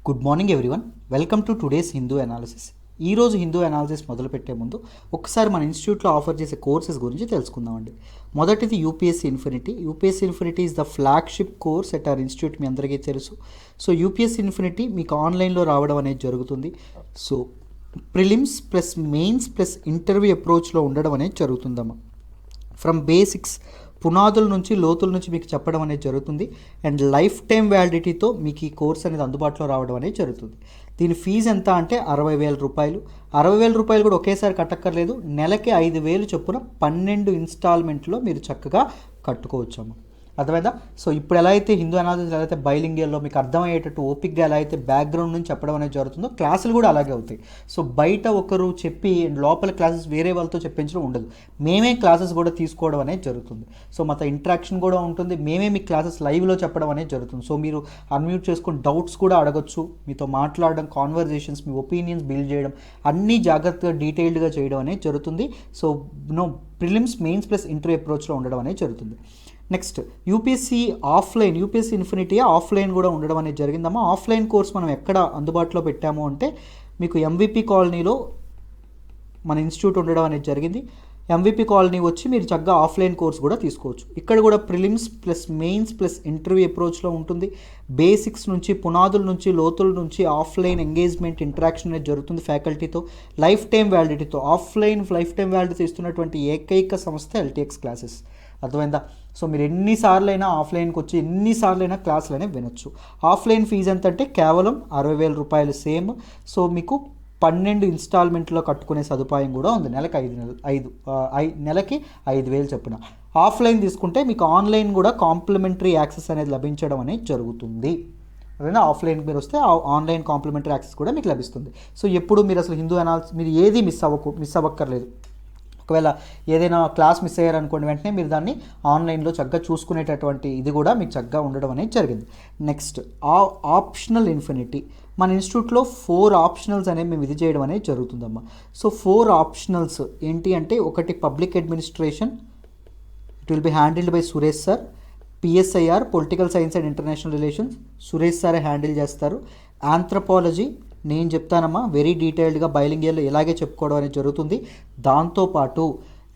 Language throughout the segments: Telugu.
Good morning everyone. Welcome to today's Hindu analysis. ఈరోజు హిందూ అనాలిసిస్ మొదలుపెట్టే ముందు ఒకసారి మన ఇన్స్టిట్యూట్లో ఆఫర్ చేసే కోర్సెస్ గురించి తెలుసుకుందామండి. మొదటిది UPSC Infinity. UPSC Infinity is the flagship course at our institute, మీ అందరికీ తెలుసు. సో యూపీఎస్సీ ఇన్ఫినిటీ మీకు ఆన్లైన్లో రావడం అనేది జరుగుతుంది. So prelims plus mains plus interview అప్రోచ్లో ఉండడం అనేది జరుగుతుందమ్మా. ఫ్రమ్ బేసిక్స్, పునాదుల నుంచి లోతుల నుంచి మీకు చెప్పడం అనేది జరుగుతుంది. అండ్ లైఫ్ టైం వ్యాలిడిటీతో మీకు ఈ కోర్స్ అనేది అందుబాటులో రావడం అనేది జరుగుతుంది. దీని ఫీజు ఎంత అంటే 60,000 రూపాయలు. 60,000 రూపాయలు కూడా ఒకేసారి కట్టక్కర్లేదు. నెలకి 5,000 చొప్పున 12 ఇన్స్టాల్మెంట్లో మీరు చక్కగా కట్టుకోవచ్చమ్మా. అర్థమైందా? సో ఇప్పుడు ఎలా అయితే హిందూ అనాలిసిస్ ఎలా అయితే బైలింగియల్లో మీకు అర్థమయ్యేటట్టు ఓపిక్గా ఎలా అయితే బ్యాక్గ్రౌండ్ నుంచి చెప్పడం అనేది జరుగుతుందో, క్లాసులు కూడా అలాగే అవుతాయి. సో బయట ఒకరు చెప్పి లోపల క్లాసెస్ వేరే వాళ్ళతో చెప్పించడం ఉండదు. మేమే క్లాసెస్ కూడా తీసుకోవడం అనేది జరుగుతుంది. సో మాతో ఇంటరాక్షన్ కూడా ఉంటుంది. మేమే మీ క్లాసెస్ లైవ్లో చెప్పడం అనేది జరుగుతుంది. సో మీరు అన్మ్యూట్ చేసుకుని డౌట్స్ కూడా అడగచ్చు. మీతో మాట్లాడడం, కాన్వర్జేషన్స్, మీ ఒపీనియన్స్ బిల్డ్ చేయడం, అన్నీ జాగ్రత్తగా డీటెయిల్డ్గా చేయడం అనేది జరుగుతుంది. So prelims, mains plus interview అప్రోచ్లో ఉండడం అనేది జరుగుతుంది. Next UPSC offline, UPSC Infinity offline కూడా ఉండడం అనేది జరిగిందమ్మా. ఆఫ్లైన్ కోర్స్ మనం ఎక్కడ అందుబాటులో పెట్టాము అంటే మీకు ఎంవిపి కాలనీలో మన ఇన్స్టిట్యూట్ ఉండడం అనేది జరిగింది. ఎంవిపి కాలనీ వచ్చి మీరు చక్కగా ఆఫ్లైన్ కోర్స్ కూడా తీసుకోవచ్చు. ఇక్కడ కూడా prelims plus mains plus interview అప్రోచ్లో ఉంటుంది. బేసిక్స్ నుంచి, పునాదుల నుంచి, లోతుల నుంచి ఆఫ్లైన్ ఎంగేజ్మెంట్, ఇంటరాక్షన్ అనేది జరుగుతుంది ఫ్యాకల్టీతో. లైఫ్ టైం వ్యాలిడిటీతో, ఆఫ్లైన్ లైఫ్ టైం వ్యాలిడిటీతో ఇస్తున్నటువంటి ఏకైక సంస్థ ఎల్టీఎక్స్ క్లాసెస్. అర్థమైందా? సో మీరు ఎన్నిసార్లైనా ఆఫ్లైన్కి వచ్చి ఎన్నిసార్లైనా క్లాసులనే వినొచ్చు. ఆఫ్లైన్ ఫీజు ఎంత అంటే కేవలం 60,000 రూపాయలు సేమ్. సో మీకు 12 ఇన్స్టాల్మెంట్లో కట్టుకునే సదుపాయం కూడా ఉంది. నెలకి 5,000 చొప్పున. ఆఫ్లైన్ తీసుకుంటే మీకు ఆన్లైన్ కూడా కాంప్లిమెంటరీ యాక్సెస్ అనేది లభించడం అనేది జరుగుతుంది. అదేనా? ఆఫ్లైన్ మీరు వస్తే ఆన్లైన్ కాంప్లిమెంటరీ యాక్సెస్ కూడా మీకు లభిస్తుంది. సో ఎప్పుడు మీరు అసలు హిందూ అనాలిసిస్ మీరు ఏది మిస్ అవ్వక్కర్లేదు. ఒకవేళ ఏదైనా క్లాస్ మిస్ అయ్యారనుకోండి, వెంటనే మీరు దాన్ని ఆన్లైన్లో చక్కగా చూసుకునేటటువంటి ఇది కూడా మీకు చక్కగా ఉండడం అనేది జరిగింది. Next optional infinity. మన ఇన్స్టిట్యూట్లో 4 ఆప్షనల్స్ అనేవి మేము ఇది చేయడం అనేది జరుగుతుందమ్మా. సో 4 ఆప్షనల్స్ ఏంటి అంటే, ఒకటి public administration, it will be handled by Suresh sir. PSIR, political science and international relations, Suresh సారే హ్యాండిల్ చేస్తారు. ఆంథ్రపాలజీ నేను చెప్తానమ్మా, వెరీ డీటెయిల్డ్గా బైలింగియల్లో ఇలాగే చెప్పుకోవడం అనేది జరుగుతుంది. దాంతోపాటు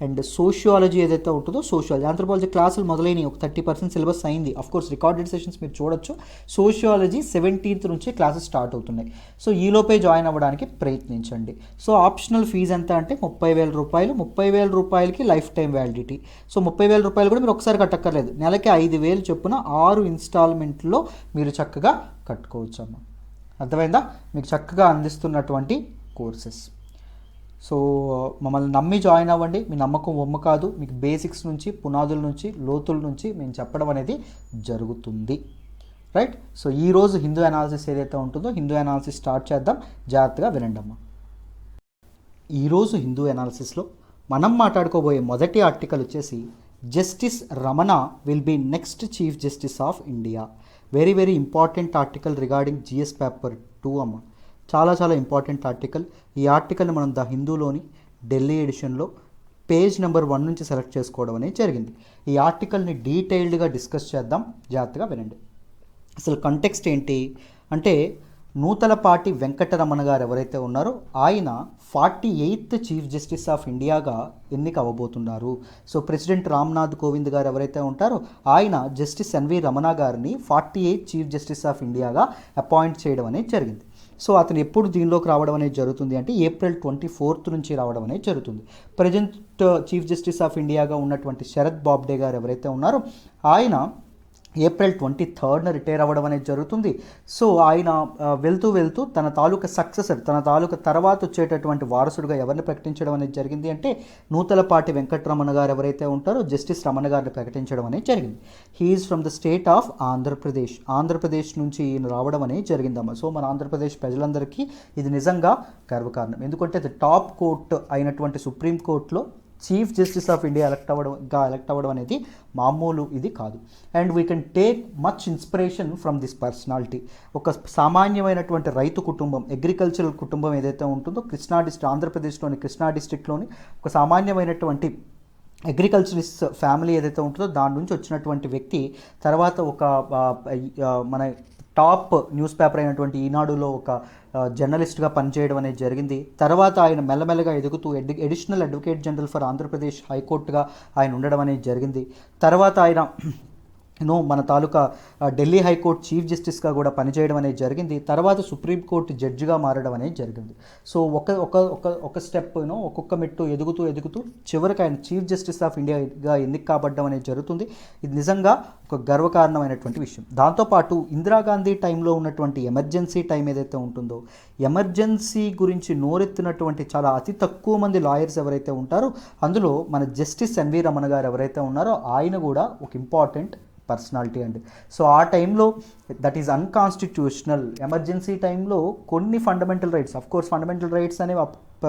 అండ్ సోషియాలజీ ఏదైతే ఉంటుందో, సోషియాలజీ, ఆంథ్రపాలజీ క్లాసులు మొదలైనవి, ఒక 30% సిలబస్ అయింది. అఫ్కోర్స్ రికార్డెడ్ సెషన్స్ మీరు చూడొచ్చు. సోషియాలజీ 17th నుంచి క్లాసెస్ స్టార్ట్ అవుతున్నాయి. సో ఈలోపే జాయిన్ అవ్వడానికి ప్రయత్నించండి. సో ఆప్షనల్ ఫీజు ఎంత అంటే 30,000 రూపాయలు. 30,000 రూపాయలకి లైఫ్ టైం వ్యాలిడిటీ. సో 30,000 రూపాయలు కూడా మీరు ఒకసారి కట్టక్కర్లేదు. నెలకి 5,000 చొప్పున 6 ఇన్స్టాల్మెంట్లో మీరు చక్కగా కట్టుకోవచ్చు అమ్మ. అర్థమైందా? మీకు చక్కగా అందిస్తున్నటువంటి కోర్సెస్. సో మమ్మల్ని నమ్మి జాయిన్ అవ్వండి. మీ నమ్మకం వమ్ము కాదు. మీకు బేసిక్స్ నుంచి, పునాదుల నుంచి, లోతుల నుంచి మేము చెప్పడం అనేది జరుగుతుంది. రైట్? సో ఈరోజు హిందూ అనాలిసిస్ ఏదైతే ఉంటుందో, హిందూ అనాలిసిస్ స్టార్ట్ చేద్దాం. జాగ్రత్తగా వినండి అమ్మా. ఈరోజు హిందూ అనాలిసిస్లో మనం మాట్లాడుకోబోయే మొదటి ఆర్టికల్ వచ్చేసి, justice Ramana will be next chief justice of India. Very very important article regarding GS paper 2 అమ్మ. చాలా చాలా ఇంపార్టెంట్ ఆర్టికల్. ఈ ఆర్టికల్ని మనం ద హిందూలోని ఢిల్లీ ఎడిషన్లో పేజ్ నెంబర్ 1 నుంచి సెలెక్ట్ చేసుకోవడం అనేది జరిగింది. ఈ ఆర్టికల్ని డీటెయిల్డ్గా డిస్కస్ చేద్దాం. జాగ్రత్తగా వినండి. అసలు కంటెక్స్ట్ ఏంటి అంటే, నూతలపాటి వెంకటరమణ గారు ఎవరైతే ఉన్నారో ఆయన 48th చీఫ్ జస్టిస్ ఆఫ్ ఇండియాగా ఎన్నిక అవ్వబోతున్నారు. సో ప్రెసిడెంట్ రామ్నాథ్ కోవింద్ గారు ఎవరైతే ఉంటారో ఆయన జస్టిస్ ఎన్వి రమణ గారిని 48th చీఫ్ జస్టిస్ ఆఫ్ ఇండియాగా అపాయింట్ చేయడం అనేది జరిగింది. సో అతను ఎప్పుడు దీనిలోకి రావడం అనేది జరుగుతుంది అంటే, April 24th నుంచి రావడం అనేది జరుగుతుంది. ప్రజెంట్ చీఫ్ జస్టిస్ ఆఫ్ ఇండియాగా ఉన్నటువంటి శరద్ బాబ్డే గారు ఎవరైతే ఉన్నారో ఆయన April 23rd రిటైర్ అవ్వడం అనేది జరుగుతుంది. సో ఆయన వెళ్తూ తన తాలూకా సక్సెసర్, తన తాలూకా తర్వాత వచ్చేటటువంటి వారసుడుగా ఎవరిని ప్రకటించడం అనేది జరిగింది అంటే, నూతలపాటి వెంకటరమణ గారు ఎవరైతే ఉంటారో జస్టిస్ రమణ గారిని ప్రకటించడం అనేది జరిగింది. He is from the state of Andhra Pradesh. Andhra Pradesh నుంచి ఈయన రావడం అనేది జరిగిందమ్మా. సో మన ఆంధ్రప్రదేశ్ ప్రజలందరికీ ఇది నిజంగా గర్వకారణం. ఎందుకంటే ది టాప్ కోర్ట్ అయినటువంటి సుప్రీంకోర్టులో chief justice of India elect అవ్వడం అనేది మామూలు ఇది కాదు. And we can take much inspiration from this personality. ఒక సామాన్యమైనటువంటి రైతు కుటుంబం, అగ్రికల్చరల్ కుటుంబం ఏదైతే ఉంటుందో, ఆంధ్రప్రదేశ్లోని కృష్ణా డిస్ట్రిక్ట్లోని ఒక సామాన్యమైనటువంటి అగ్రికల్చరిస్ట్ ఫ్యామిలీ ఏదైతే ఉంటుందో దాని నుంచి వచ్చినటువంటి వ్యక్తి తర్వాత ఒక మన టాప్ న్యూస్ పేపర్ అయినటువంటి ఈనాడులో ఒక జర్నలిస్ట్గా పనిచేయడం అనేది జరిగింది. తర్వాత ఆయన మెల్లమెల్లగా ఎదుగుతూ additional advocate general for Andhra Pradesh హైకోర్టుగా ఆయన ఉండడం అనేది జరిగింది. తర్వాత ఆయన మన తాలూకా ఢిల్లీ హైకోర్టు చీఫ్ జస్టిస్గా కూడా పనిచేయడం అనేది జరిగింది. తర్వాత సుప్రీంకోర్టు జడ్జిగా మారడం అనేది జరిగింది. సో ఒక స్టెప్ ఒక్కొక్క మెట్టు ఎదుగుతూ చివరికి ఆయన చీఫ్ జస్టిస్ ఆఫ్ ఇండియాగా ఎన్నిక కాబడ్డం అనేది జరుగుతుంది. ఇది నిజంగా ఒక గర్వకారణమైనటువంటి విషయం. దాంతోపాటు ఇందిరాగాంధీ టైంలో ఉన్నటువంటి ఎమర్జెన్సీ టైం ఏదైతే ఉంటుందో, ఎమర్జెన్సీ గురించి నోరెత్తినటువంటి చాలా అతి తక్కువ మంది లాయర్స్ ఎవరైతే ఉంటారో అందులో మన జస్టిస్ ఎన్వి రమణ గారు ఎవరైతే ఉన్నారో ఆయన కూడా ఒక ఇంపార్టెంట్ పర్సనాలిటీ అండి. సో ఆ టైంలో దట్ ఈజ్ అన్కాన్స్టిట్యూషనల్. ఎమర్జెన్సీ టైంలో కొన్ని fundamental rights, of course fundamental rights అనేవి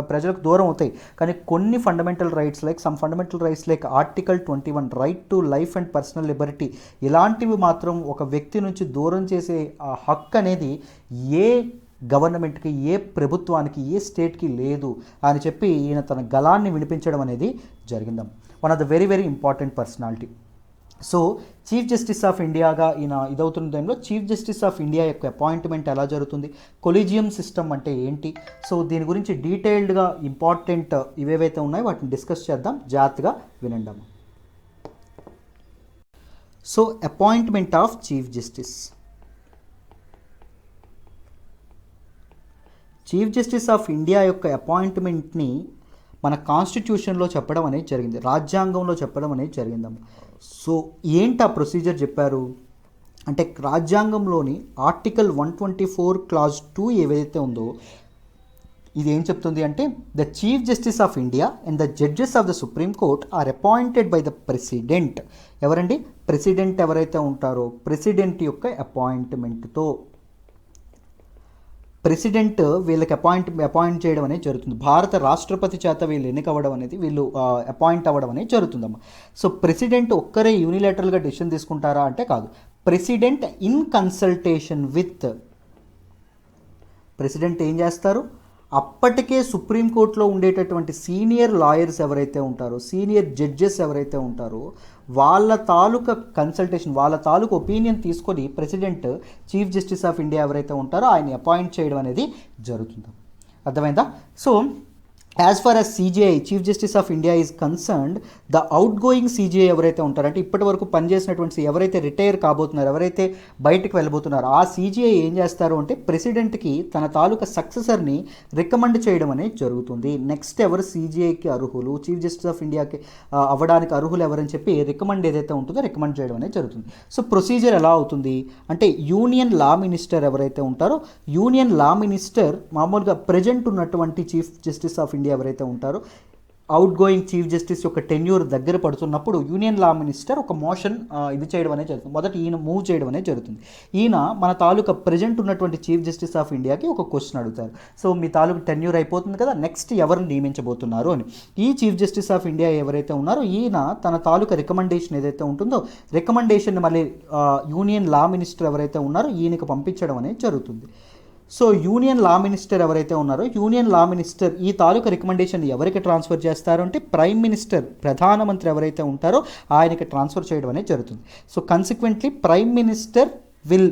ప్రజలకు దూరం అవుతాయి, కానీ కొన్ని fundamental rights fundamental rights like article 21 right to life and personal Liberty, ఇలాంటివి మాత్రం ఒక వ్యక్తి నుంచి దూరం చేసే ఆ హక్కు అనేది ఏ గవర్నమెంట్కి, ఏ ప్రభుత్వానికి, ఏ స్టేట్కి లేదు అని చెప్పి ఈయన తన గళాన్ని వినిపించడం అనేది జరిగిందాం. One of the very very important personality. So chief justice of ఇండియాగా ఈయన ఇదవుతున్న టైంలో చీఫ్ జస్టిస్ ఆఫ్ ఇండియా యొక్క అపాయింట్మెంట్ ఎలా జరుగుతుంది, కొలీజియం సిస్టమ్ అంటే ఏంటి, సో దీని గురించి డీటెయిల్డ్గా ఇంపార్టెంట్ ఇవేవైతే ఉన్నాయో వాటిని డిస్కస్ చేద్దాం, జాగ్రత్తగా వినండి. So appointment of chief justice. Chief justice of India యొక్క అపాయింట్మెంట్ని మన కాన్స్టిట్యూషన్లో చెప్పడం అనేది జరిగింది, రాజ్యాంగంలో చెప్పడం అనేది జరిగిందమ్మ. సో ఏంటి ఆ ప్రొసీజర్ చెప్పారు అంటే, రాజ్యాంగంలోని ఆర్టికల్ 124 క్లాజ్ 2 ఏదైతే ఉందో ఇది ఏం చెప్తుంది అంటే, the chief justice of India and the judges of the supreme court are appointed by the president. ఎవరండి? ప్రెసిడెంట్ ఎవరైతే ఉంటారో ప్రెసిడెంట్ యొక్క అపాయింట్మెంట్తో ప్రెసిడెంట్ వీళ్ళకి అపాయింట్ చేయడం అనేది జరుగుతుంది. భారత రాష్ట్రపతి చేత వీళ్ళు ఎన్నికవ్వడం అనేది, వీళ్ళు అపాయింట్ అవ్వడం అనేది జరుగుతుందమ్మా. సో ప్రెసిడెంట్ ఒక్కరే యూనిలేటరల్గా డెసిషన్ తీసుకుంటారా అంటే కాదు. President in consultation with, president ఏం చేస్తారు, అప్పటికే సుప్రీంకోర్టులో ఉండేటటువంటి సీనియర్ లాయర్స్ ఎవరైతే ఉంటారో, సీనియర్ జడ్జెస్ ఎవరైతే ఉంటారో వాళ్ళ తాలూకా కన్సల్టేషన్, వాళ్ళ తాలూకా ఒపీనియన్ తీసుకొని president chief justice of India ఎవరైతే ఉంటారో ఆయన అపాయింట్ చేయడం అనేది జరుగుతుంది. అర్థమైందా? So as far as CJI chief justice of India is concerned, the outgoing CJI ఎవరైతే ఉంటారో, అంటే ఇప్పటి వరకు పనిచేసినటువంటి ఎవరైతే రిటైర్ కాబోతున్నారో, ఎవరైతే బయటకు వెళ్ళబోతున్నారో ఆ సిజేఐ ఏం చేస్తారు అంటే ప్రెసిడెంట్కి తన తాలూకా సక్సెసర్ని రికమెండ్ చేయడం అనేది జరుగుతుంది. నెక్స్ట్ ఎవరు సిజేఐకి అర్హులు, చీఫ్ జస్టిస్ ఆఫ్ ఇండియాకి అవ్వడానికి అర్హులు ఎవరని చెప్పి రికమెండ్ ఏదైతే ఉంటుందో రికమెండ్ చేయడం అనేది జరుగుతుంది. సో ప్రొసీజర్ ఎలా అవుతుంది అంటే, యూనియన్ లా మినిస్టర్ ఎవరైతే ఉంటారో, యూనియన్ లా మినిస్టర్ మామూలుగా ప్రజెంట్ ఉన్నటువంటి చీఫ్ జస్టిస్ ఆఫ్ ఇండియా ఎవరైతే ఉంటారో, అవుట్ గోయింగ్ చీఫ్ జస్టిస్ యొక్క టెన్యూర్ దగ్గర పడుతున్నప్పుడు యూనియన్ లా మినిస్టర్ ఒక మోషన్ ఇది చేయడం అనేది జరుగుతుంది. మొదట ఈయన మూవ్ చేయడం అనేది జరుగుతుంది. ఈయన మన తాలూకా ప్రజెంట్ ఉన్నటువంటి చీఫ్ జస్టిస్ ఆఫ్ ఇండియాకి ఒక క్వశ్చన్ అడుగుతారు. సో మీ తాలూకా టెన్యూర్ అయిపోతుంది కదా, నెక్స్ట్ ఎవరిని నియమించబోతున్నారు అని. ఈ చీఫ్ జస్టిస్ ఆఫ్ ఇండియా ఎవరైతే ఉన్నారో ఈయన తన తాలూకా రికమెండేషన్ ఏదైతే ఉంటుందో రికమెండేషన్ మళ్ళీ యూనియన్ లా మినిస్టర్ ఎవరైతే ఉన్నారో ఈయనకి పంపించడం అనేది జరుగుతుంది. సో యూనియన్ లా మినిస్టర్ ఎవరైతే ఉన్నారో యూనియన్ లా మినిస్టర్ ఈ తాలూకా రికమెండేషన్ ఎవరికి ట్రాన్స్ఫర్ చేస్తారు అంటే ప్రైమ్ మినిస్టర్, ప్రధానమంత్రి ఎవరైతే ఉంటారో ఆయనకి ట్రాన్స్ఫర్ చేయడం అనేది జరుగుతుంది. So consequently prime minister will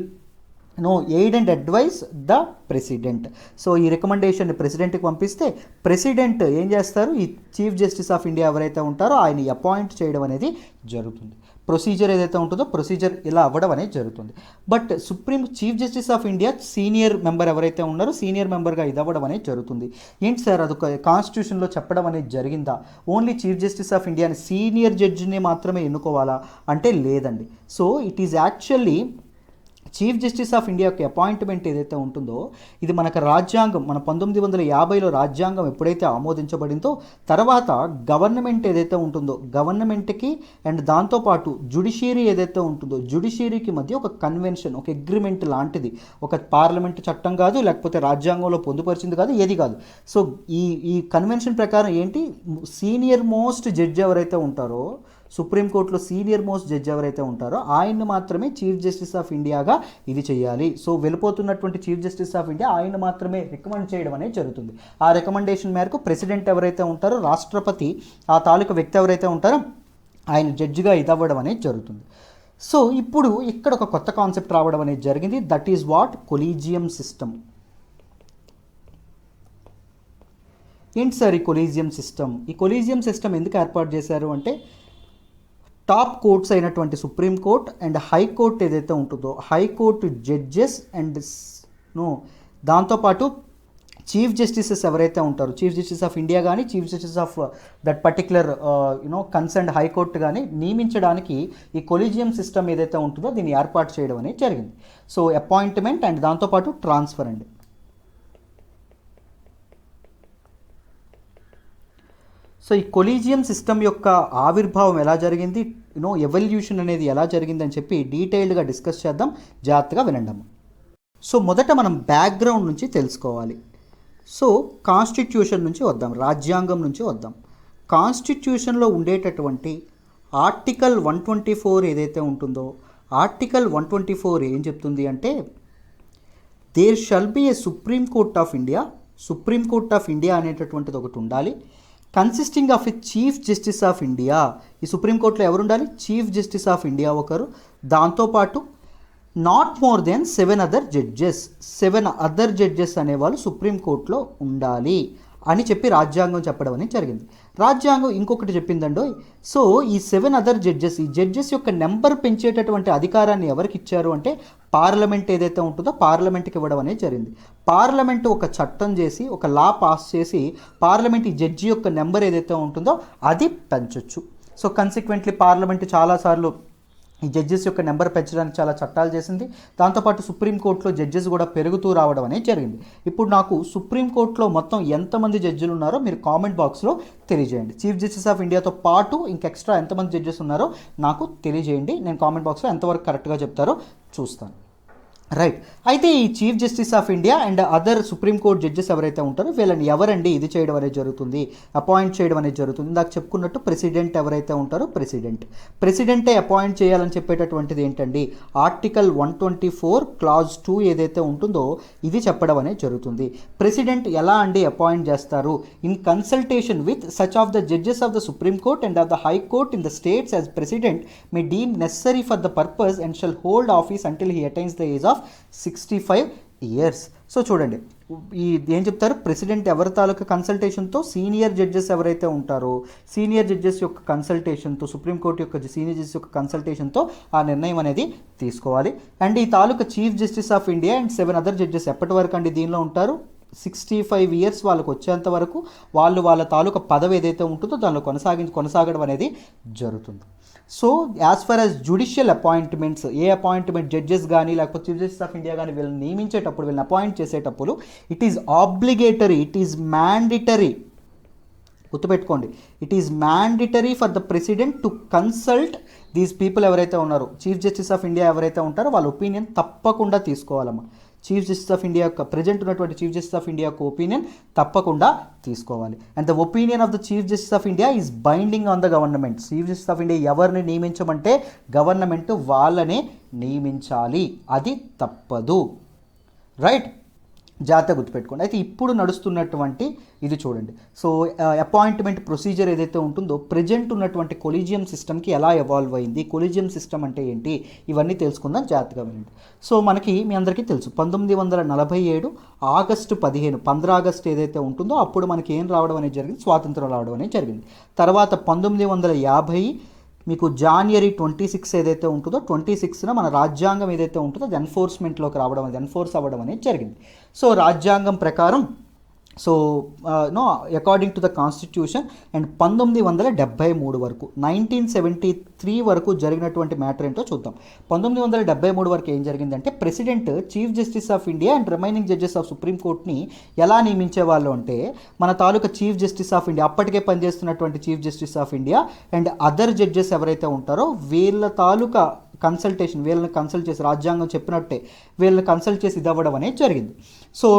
aid and advise the president. So ఈ రికమెండేషన్ ప్రెసిడెంట్కి పంపిస్తే ప్రెసిడెంట్ ఏం చేస్తారు, ఈ చీఫ్ జస్టిస్ ఆఫ్ ఇండియా ఎవరైతే ఉంటారో ఆయన అపాయింట్ చేయడం అనేది జరుగుతుంది. ప్రొసీజర్ ఏదైతే ఉంటుందో ప్రొసీజర్ ఇలా అవ్వడం అనేది జరుగుతుంది. But supreme chief justice of India senior member ఎవరైతే ఉన్నారో సీనియర్ మెంబర్గా ఇది అవ్వడం అనేది జరుగుతుంది. ఏంటి సార్ అదొక కాన్స్టిట్యూషన్లో చెప్పడం అనేది జరిగిందా, ఓన్లీ చీఫ్ జస్టిస్ ఆఫ్ ఇండియాని సీనియర్ జడ్జిని మాత్రమే ఎన్నుకోవాలా అంటే లేదండి. So it is actually chief justice of India యొక్క అపాయింట్మెంట్ ఏదైతే ఉంటుందో ఇది మనకు రాజ్యాంగం, మన 1950లో రాజ్యాంగం ఎప్పుడైతే ఆమోదించబడిందో తర్వాత గవర్నమెంట్ ఏదైతే ఉంటుందో గవర్నమెంట్కి అండ్ దాంతోపాటు జుడిషియరీ ఏదైతే ఉంటుందో జుడిషియరీకి మధ్య ఒక కన్వెన్షన్, ఒక అగ్రిమెంట్ లాంటిది, ఒక పార్లమెంట్ చట్టం కాదు, లేకపోతే రాజ్యాంగంలో పొందుపరిచింది కాదు, ఏది కాదు. సో ఈ కన్వెన్షన్ ప్రకారం ఏంటి, సీనియర్ మోస్ట్ జడ్జి ఎవరైతే ఉంటారో సుప్రీంకోర్టులో సీనియర్ మోస్ట్ జడ్జి ఎవరైతే ఉంటారో ఆయన్ని మాత్రమే చీఫ్ జస్టిస్ ఆఫ్ ఇండియాగా ఇది చేయాలి. సో వెళ్ళిపోతున్నటువంటి చీఫ్ జస్టిస్ ఆఫ్ ఇండియా ఆయన మాత్రమే రికమెండ్ చేయడం అనేది జరుగుతుంది. ఆ రికమెండేషన్ మేరకు ప్రెసిడెంట్ ఎవరైతే ఉంటారో, రాష్ట్రపతి ఆ తాలూకా వ్యక్తి ఎవరైతే ఉంటారో ఆయన జడ్జిగా ఇదవ్వడం అనేది జరుగుతుంది. సో ఇప్పుడు ఇక్కడ ఒక కొత్త కాన్సెప్ట్ రావడం అనేది జరిగింది, that is what collegium system. ఏంటి సార్ ఈ కొలీజియం సిస్టమ్? ఈ కొలీజియం సిస్టమ్ ఎందుకు ఏర్పాటు చేశారు అంటే, టాప్ కోర్ట్స్ అయినటువంటి సుప్రీంకోర్ట్ అండ్ హైకోర్టు ఏదైతే ఉంటుందో, హైకోర్టు జడ్జెస్ అండ్ దాంతోపాటు చీఫ్ జస్టిసెస్ ఎవరైతే ఉంటారో, చీఫ్ జస్టిస్ ఆఫ్ ఇండియా కానీ chief justice of that particular concerned high court కానీ నియమించడానికి ఈ కొలీజియం సిస్టమ్ ఏదైతే ఉంటుందో దీన్ని ఏర్పాటు చేయడం అనేది జరిగింది. సో అపాయింట్మెంట్ అండ్ దాంతోపాటు ట్రాన్స్ఫర్ అండి. సో ఈ కొలీజియం సిస్టమ్ యొక్క ఆవిర్భావం ఎలా జరిగింది, ఎవల్యూషన్ అనేది ఎలా జరిగిందని చెప్పి డీటెయిల్డ్గా డిస్కస్ చేద్దాం, జాగ్రత్తగా వినండి. సో మొదట మనం బ్యాక్గ్రౌండ్ నుంచి తెలుసుకోవాలి. సో కాన్స్టిట్యూషన్ నుంచి వద్దాం, రాజ్యాంగం నుంచి వద్దాం. కాన్స్టిట్యూషన్లో ఉండేటటువంటి ఆర్టికల్ 124 ఏదైతే ఉంటుందో, ఆర్టికల్ 124 ఏం చెప్తుంది అంటే, there shall be a supreme court of India. Supreme court of India అనేటటువంటిది ఒకటి ఉండాలి, consisting of a chief justice of India. ఈ సుప్రీంకోర్టులో ఎవరు ఉండాలి? చీఫ్ జస్టిస్ ఆఫ్ ఇండియా ఒకరు, దాంతోపాటు not more than 7 other judges. 7 other judges అనేవాళ్ళు సుప్రీంకోర్టులో ఉండాలి అని చెప్పి రాజ్యాంగం చెప్పడం అనేది జరిగింది. రాజ్యాంగం ఇంకొకటి చెప్పిందండో, సో ఈ 7 అదర్ జడ్జెస్, ఈ జడ్జెస్ యొక్క నెంబర్ పెంచేటటువంటి అధికారాన్ని ఎవరికి ఇచ్చారు అంటే, పార్లమెంట్ ఏదైతే ఉంటుందో పార్లమెంట్కి ఇవ్వడం అనేది జరిగింది. పార్లమెంట్ ఒక చట్టం చేసి, ఒక లా పాస్ చేసి, పార్లమెంట్ ఈ జడ్జి యొక్క నెంబర్ ఏదైతే ఉంటుందో అది పెంచొచ్చు. సో కన్సిక్వెంట్లీ పార్లమెంట్ చాలాసార్లు ఈ జడ్జెస్ యొక్క నెంబర్ పెంచడానికి చాలా చట్టాలు చేసింది. దాంతోపాటు సుప్రీంకోర్టులో జడ్జెస్ కూడా పెరుగుతూ రావడం అనేది జరిగింది. ఇప్పుడు నాకు సుప్రీంకోర్టులో మొత్తం ఎంతమంది జడ్జిలు ఉన్నారో మీరు కామెంట్ బాక్స్లో తెలియజేయండి. చీఫ్ జస్టిస్ ఆఫ్ ఇండియాతో పాటు ఇంకెక్స్ట్రా ఎంతమంది జడ్జెస్ ఉన్నారో నాకు తెలియజేయండి. నేను కామెంట్ బాక్స్లో ఎంతవరకు కరెక్ట్గా చెప్తారో చూస్తాను. రైట్. అయితే ఈ chief justice of India and other supreme court judges ఎవరైతే ఉంటారో వీళ్ళని ఎవరండి ఇది చేయడం అనేది జరుగుతుంది, అపాయింట్ చేయడం అనేది జరుగుతుంది. ఇందాక చెప్పుకున్నట్టు ప్రెసిడెంట్ ఎవరైతే ఉంటారో ప్రెసిడెంటే అపాయింట్ చేయాలని చెప్పేటటువంటిది ఏంటండి, ఆర్టికల్ 124 క్లాజ్ 2 ఏదైతే ఉంటుందో ఇది చెప్పడం అనేది జరుగుతుంది. ప్రెసిడెంట్ ఎలా అండి అపాయింట్ చేస్తారు, in consultation with such of the judges of the supreme court and of the high court in the states as president may deem necessary for the purpose and shall hold office until he attains the age of 65 years. So చూడండి, ఈ ఏం చెప్తారు, ప్రెసిడెంట్ ఎవరి తాలూకా కన్సల్టేషన్తో, సీనియర్ జడ్జెస్ ఎవరైతే ఉంటారో సీనియర్ జడ్జెస్ యొక్క కన్సల్టేషన్తో, సుప్రీంకోర్టు యొక్క సీనియర్ జడ్జెస్ యొక్క కన్సల్టేషన్తో ఆ నిర్ణయం అనేది తీసుకోవాలి. అండ్ ఈ తాలూకా chief justice of India and 7 other judges ఎప్పటి వరకు అండి దీనిలో ఉంటారు, 65 years వాళ్ళకు వచ్చేంత వరకు వాళ్ళు వాళ్ళ తాలూకా పదవి ఏదైతే ఉంటుందో దానిలో కొనసాగడం అనేది జరుగుతుంది. So as for as judicial appointments, A appointment judges కానీ లేకపోతే చీఫ్ జస్టిస్ ఆఫ్ ఇండియా కానీ వీళ్ళని నియమించేటప్పుడు, వీళ్ళని అపాయింట్ చేసేటప్పుడు it is obligatory, it is mandatory. గుర్తుపెట్టుకోండి, it is mandatory for the president to consult these people ఎవరైతే ఉన్నారో, చీఫ్ జస్టిస్ ఆఫ్ ఇండియా ఎవరైతే ఉంటారో వాళ్ళ ఒపీనియన్ తప్పకుండా తీసుకోవాలమ్మా. చీఫ్ జస్టిస్ ఆఫ్ ఇండియా యొక్క ప్రజెంట్ ఉన్నటువంటి చీఫ్ జస్టిస్ ఆఫ్ ఇండియా యొక్క ఒపీనియన్ తప్పకుండా తీసుకోవాలి. And the opinion of the chief justice of India is binding on the government. Chief justice of India ఎవరిని నియమించమంటే గవర్నమెంట్ వాళ్ళనే నియమించాలి, అది తప్పదు. రైట్, జాగ్రత్తగా గుర్తుపెట్టుకోండి. అయితే ఇప్పుడు నడుస్తున్నటువంటి ఇది చూడండి. సో అపాయింట్మెంట్ ప్రొసీజర్ ఏదైతే ఉంటుందో ప్రజెంట్ ఉన్నటువంటి కొలీజియం సిస్టమ్కి ఎలా ఎవాల్వ్ అయింది, కొలీజియం సిస్టమ్ అంటే ఏంటి, ఇవన్నీ తెలుసుకుందాం, జాగ్రత్తగా వినండి. సో మనకి మీ అందరికీ తెలుసు 1947 ఆగస్టు 15 ఆగస్టు ఏదైతే ఉంటుందో అప్పుడు మనకి ఏం రావడం అనేది జరిగింది, స్వాతంత్రం రావడం అనేది జరిగింది. తర్వాత 1950 మీకు January 26 ఏదైతే ఉంటుందో 26న మన రాజ్యాంగం ఏదైతే ఉంటుందో అది ఎన్ఫోర్స్మెంట్లోకి రావడం అనేది, ఎన్ఫోర్స్ అవ్వడం అనేది జరిగింది. సో రాజ్యాంగం ప్రకారం so according to the constitution and 1973 వరకు 1973 వరకు జరిగినటువంటి మ్యాటర్ ఏంటో చూద్దాం. 1973 వరకు ఏం జరిగిందంటే president chief justice of India and remaining judges of supreme కోర్ట్ని ఎలా నియమించేవాళ్ళు అంటే, మన తాలూకా చీఫ్ జస్టిస్ ఆఫ్ ఇండియా అప్పటికే పనిచేస్తున్నటువంటి chief justice of India and other judges ఎవరైతే ఉంటారో వీళ్ళ తాలూకా కన్సల్టేషన్, వీళ్ళని కన్సల్ట్ చేసి రాజ్యాంగం చెప్పినట్టే వీళ్ళని కన్సల్ట్ చేసి ఇది అవ్వడం అనేది జరిగింది. సో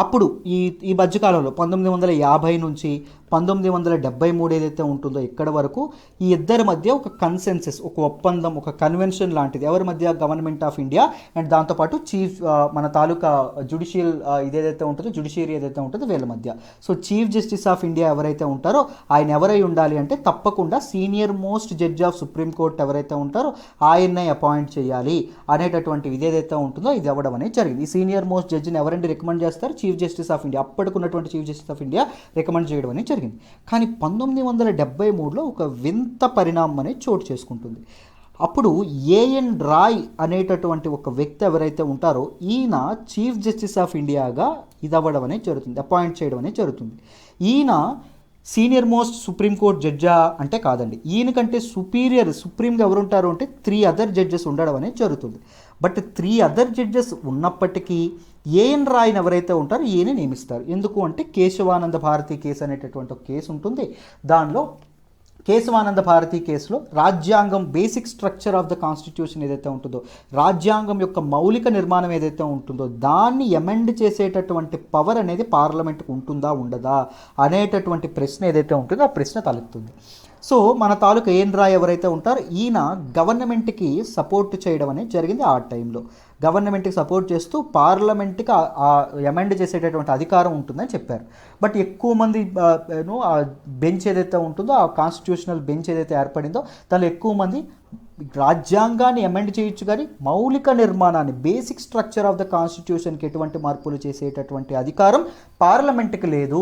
అప్పుడు ఈ ఈ మధ్యకాలంలో 1950 నుంచి 1973 ఏదైతే ఉంటుందో ఇక్కడ వరకు ఈ ఇద్దరి మధ్య ఒక కన్సెన్సస్, ఒక ఒప్పందం, ఒక కన్వెన్షన్ లాంటిది ఎవరి మధ్య, గవర్నమెంట్ ఆఫ్ ఇండియా అండ్ దాంతోపాటు చీఫ్ మన తాలూకా జ్యుడిషియల్ ఇదేదైతే ఉంటుందో జ్యుడిషియరీ ఏదైతే ఉంటుందో వీళ్ళ మధ్య. So chief justice of India ఎవరైతే ఉంటారో ఆయన ఎవరై ఉండాలి అంటే తప్పకుండా senior most judge of supreme court ఎవరైతే ఉంటారో ఆయన్నే అపాయింట్ చేయాలి అనేటటువంటి ఇదేదైతే ఉంటుందో ఇది అవ్వడం అనేది జరిగింది. ఈ సీనియర్ మోస్ట్ జడ్జిని ఎవరండి రికమెండ్ చేస్తారు? Chief justice of India. అప్పటికున్నటువంటి chief justice of India recommend చేయడం అనేది జరిగింది. కానీ 1973లో ఒక వింత పరిణామం అనేది చోటు చేసుకుంటుంది. అప్పుడు ఏఎన్ రాయ్ అనేటటువంటి ఒక వ్యక్తి ఎవరైతే ఉంటారో ఈయన చీఫ్ జస్టిస్ ఆఫ్ ఇండియాగా ఇది అవ్వడం అనేది జరుగుతుంది, అపాయింట్ చేయడం అనేది జరుగుతుంది. ఈయన సీనియర్ మోస్ట్ సుప్రీంకోర్టు జడ్జా అంటే కాదండి, ఈయనకంటే సుపీరియర్ సుప్రీంగా ఎవరు ఉంటారు అంటే 3 అదర్ జడ్జెస్ ఉండడం అనేది జరుగుతుంది. బట్ 3 అదర్ జడ్జెస్ ఉన్నప్పటికీ ఏఎన్ రాయ్ని ఎవరైతే ఉంటారో ఈయన నియమిస్తారు. ఎందుకు అంటే కేశవానంద భారతి కేసు అనేటటువంటి ఒక కేసు ఉంటుంది. దానిలో కేశవానంద భారతి కేసులో రాజ్యాంగం basic structure of the constitution ఏదైతే ఉంటుందో, రాజ్యాంగం యొక్క మౌలిక నిర్మాణం ఏదైతే ఉంటుందో దాన్ని ఎమెండ్ చేసేటటువంటి పవర్ అనేది పార్లమెంట్కి ఉంటుందా ఉండదా అనేటటువంటి ప్రశ్న ఏదైతే ఉంటుందో ఆ ప్రశ్న తలెత్తుంది. సో మన తాలూకా ఏఎన్ రాయ్ ఎవరైతే ఉంటారో ఈయన గవర్నమెంట్కి సపోర్ట్ చేయడం అనేది జరిగింది. ఆ టైంలో గవర్నమెంట్కి సపోర్ట్ చేస్తూ పార్లమెంట్కి ఎమెండ్ చేసేటటువంటి అధికారం ఉంటుందని చెప్పారు. బట్ ఎక్కువ మంది ఆ బెంచ్ ఏదైతే ఉంటుందో ఆ కాన్స్టిట్యూషనల్ బెంచ్ ఏదైతే ఏర్పడిందో దానిలో ఎక్కువ మంది రాజ్యాంగాన్ని అమెండ్ చేయొచ్చు కానీ మౌలిక నిర్మాణాన్ని బేసిక్ స్ట్రక్చర్ ఆఫ్ ద కాన్స్టిట్యూషన్కి ఎటువంటి మార్పులు చేసేటటువంటి అధికారం పార్లమెంట్కి లేదు.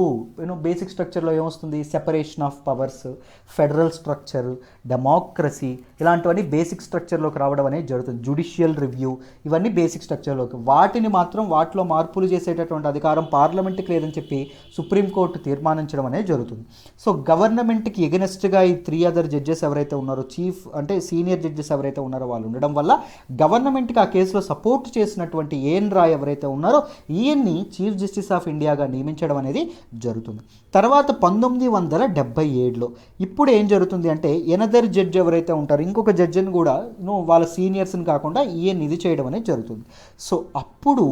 బేసిక్ స్ట్రక్చర్లో ఏమొస్తుంది? Separation of powers, federal structure, democracy ఇలాంటివన్నీ బేసిక్ స్ట్రక్చర్లోకి రావడం అనేది జరుగుతుంది. జ్యుడిషియల్ రివ్యూ ఇవన్నీ బేసిక్ స్ట్రక్చర్లోకి, వాటిని మాత్రం వాటిలో మార్పులు చేసేటటువంటి అధికారం పార్లమెంట్కి లేదని చెప్పి సుప్రీంకోర్టు తీర్మానించడం అనేది జరుగుతుంది. సో గవర్నమెంట్కి ఎగనెస్ట్గా ఈ 3 అదర్ జడ్జెస్ ఎవరైతే ఉన్నారో, చీఫ్ అంటే సీనియర్ జడ్జెస్ ఎవరైతే ఉన్నారో వాళ్ళు ఉండడం వల్ల గవర్నమెంట్కి ఆ కేసులో సపోర్ట్ చేసినటువంటి ఏఎన్ రాయ్ ఎవరైతే ఉన్నారో ఈయన్ని చీఫ్ జస్టిస్ ఆఫ్ ఇండియాగా నియమించడం అనేది జరుగుతుంది. తర్వాత 1977లో ఇప్పుడు ఏం జరుగుతుంది అంటే ఎనదర్ జడ్జ్ ఎవరైతే ఉంటారో ఇంకొక జడ్జిని కూడా వాళ్ళ సీనియర్స్ని కాకుండా ఈయన్ని ఇది చేయడం అనేది జరుగుతుంది. సో అప్పుడు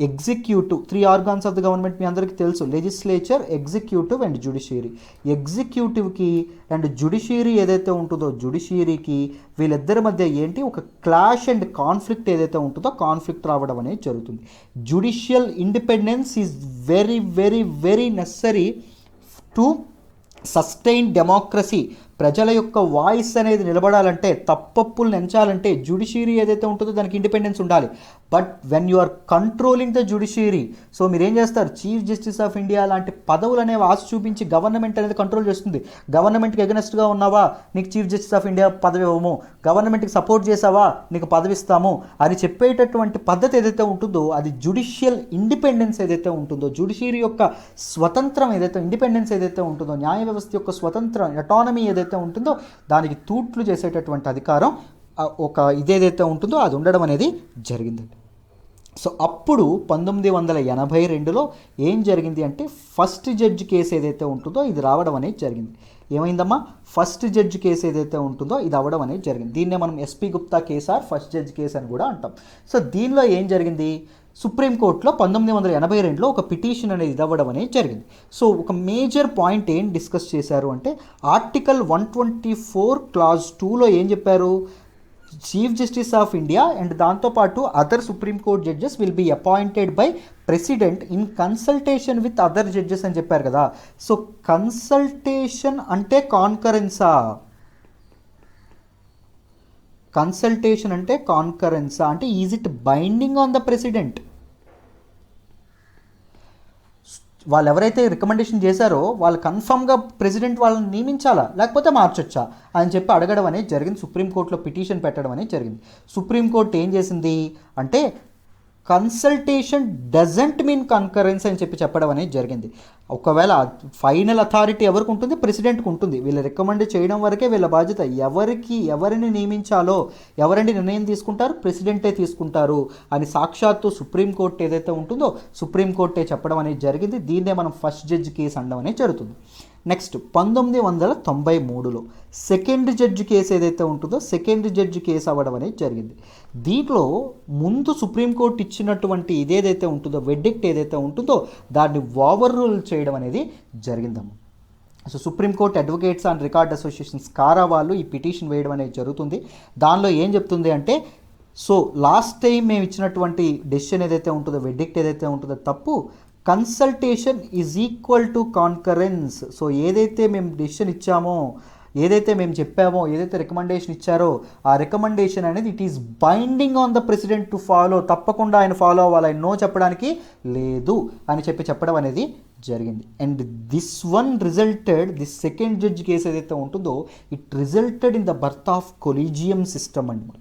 executive 3 organs of the government మీ అందరికీ తెలుసు, లెజిస్లేచర్, ఎగ్జిక్యూటివ్ అండ్ జ్యుడిషియరీ. ఎగ్జిక్యూటివ్కి అండ్ జ్యుడిషియరీ ఏదైతే ఉంటుందో జ్యుడిషియరీకి వీళ్ళిద్దరి మధ్య ఏంటి ఒక క్లాష్ అండ్ కాన్ఫ్లిక్ట్ ఏదైతే ఉంటుందో కాన్ఫ్లిక్ట్ రావడం అనేది జరుగుతుంది. Judicial independence is very very very necessary to sustain democracy. ప్రజల యొక్క వాయిస్ అనేది నిలబడాలంటే, తప్పప్పులు నెంచాలంటే జ్యుడిషియరీ ఏదైతే ఉంటుందో దానికి ఇండిపెండెన్స్ ఉండాలి. But when you are controlling the judiciary, so మీరేం చేస్తారు? చీఫ్ జస్టిస్ ఆఫ్ ఇండియా లాంటి పదవులు అనేవి ఆశ చూపించి గవర్నమెంట్ అనేది కంట్రోల్ చేస్తుంది. గవర్నమెంట్కి ఎగనెస్ట్గా ఉన్నావా నీకు చీఫ్ జస్టిస్ ఆఫ్ ఇండియా పదవి ఇవ్వము, గవర్నమెంట్కి సపోర్ట్ చేసావా నీకు పదవి ఇస్తాము అని చెప్పేటటువంటి పద్ధతి ఏదైతే ఉంటుందో అది జ్యుడిషియల్ ఇండిపెండెన్స్ ఏదైతే ఉంటుందో, జ్యుడిషియరీ యొక్క స్వతంత్రం ఏదైతే ఇండిపెండెన్స్ ఏదైతే ఉంటుందో, న్యాయ వ్యవస్థ యొక్క స్వతంత్రం అటానమీ ఏదైతే ఉంటుందో దానికి తూట్లు చేసేటటువంటి అధికారం ఒక ఇదేదైతే ఉంటుందో అది ఉండడం అనేది జరిగిందండి. సో అప్పుడు 1982లో ఏం జరిగింది అంటే ఫస్ట్ జడ్జ్ కేసు ఏదైతే ఉంటుందో ఇది రావడం అనేది జరిగింది. ఏమైందమ్మా? ఫస్ట్ జడ్జ్ కేసు ఏదైతే ఉంటుందో ఇది అవ్వడం అనేది జరిగింది. దీన్నే మనం SP Gupta case or first judge case అని కూడా అంటాం. సో దీనిలో ఏం జరిగింది? సుప్రీంకోర్టులో 1982లో ఒక పిటిషన్ అనేది ఇవ్వడం అనేది జరిగింది. సో ఒక మేజర్ పాయింట్ ఏం డిస్కస్ చేశారు అంటే ఆర్టికల్ 124 క్లాజ్ 2లో ఏం చెప్పారు? Chief justice of India and దాంతోపాటు other supreme court judges will be appointed by president in consultation with other judges అని చెప్పారు కదా. సో కన్సల్టేషన్ అంటే కాన్కరెన్సా? కన్సల్టేషన్ అంటే కాన్కరెన్సా అంటే is it binding on the president? వాళ్ళు ఎవరైతే రికమెండేషన్ చేశారో వాళ్ళు కన్ఫర్మ్గా ప్రెసిడెంట్ వాళ్ళని నియమించాలా లేకపోతే మార్చొచ్చా అని చెప్పి అడగడం అనేది జరిగింది. సుప్రీంకోర్టులో పిటిషన్ పెట్టడం అనేది జరిగింది. సుప్రీంకోర్టు ఏం చేసింది అంటే కన్సల్టేషన్ డజంట్ మీన్ కన్కరెన్స్ అని చెప్పడం అనేది జరిగింది. ఒకవేళ ఫైనల్ అథారిటీ ఎవరికి ఉంటుంది? ప్రెసిడెంట్కి ఉంటుంది. వీళ్ళు రికమెండ్ చేయడం వరకే వీళ్ళ బాధ్యత. ఎవరిని నియమించాలో ఎవరండి నిర్ణయం తీసుకుంటారు? ప్రెసిడెంటే తీసుకుంటారు అని సాక్షాత్తు సుప్రీంకోర్టు ఏదైతే ఉంటుందో సుప్రీంకోర్టే చెప్పడం అనేది జరిగింది. దీన్నే మనం ఫస్ట్ జడ్జ్ కేసు అనడం అనేది జరుగుతుంది. నెక్స్ట్ 1993లో సెకండ్ జడ్జి కేసు ఏదైతే ఉంటుందో సెకండ్ జడ్జి కేసు అవ్వడం అనేది జరిగింది. దీంట్లో ముందు సుప్రీంకోర్టు ఇచ్చినటువంటి ఇదేదైతే ఉంటుందో వెర్డిక్ట్ ఏదైతే ఉంటుందో దాన్ని ఓవర్ రూల్ చేయడం అనేది జరిగిందమ్మ. So supreme court advocates and record associations కారా వాళ్ళు ఈ పిటిషన్ వేయడం అనేది జరుగుతుంది. దానిలో ఏం చెప్తుంది అంటే, సో లాస్ట్ టైం మేము ఇచ్చినటువంటి డెసిషన్ ఏదైతే ఉంటుందో వెర్డిక్ట్ ఏదైతే ఉంటుందో తప్పు, consultation is equal to concurrence. So ఏదైతే మేము డెసిషన్ ఇచ్చామో, ఏదైతే మేము చెప్పామో, ఏదైతే రికమెండేషన్ ఇచ్చారో ఆ రికమెండేషన్ అనేది it is binding on the president to follow, తప్పకుండా ఆయన ఫాలో అవ్వాలి, ఆయన నో చెప్పడానికి లేదు అని చెప్పడం అనేది జరిగింది. And this second judge case ఏదైతే ఉంటుందో it resulted in the birth of collegium system అండి.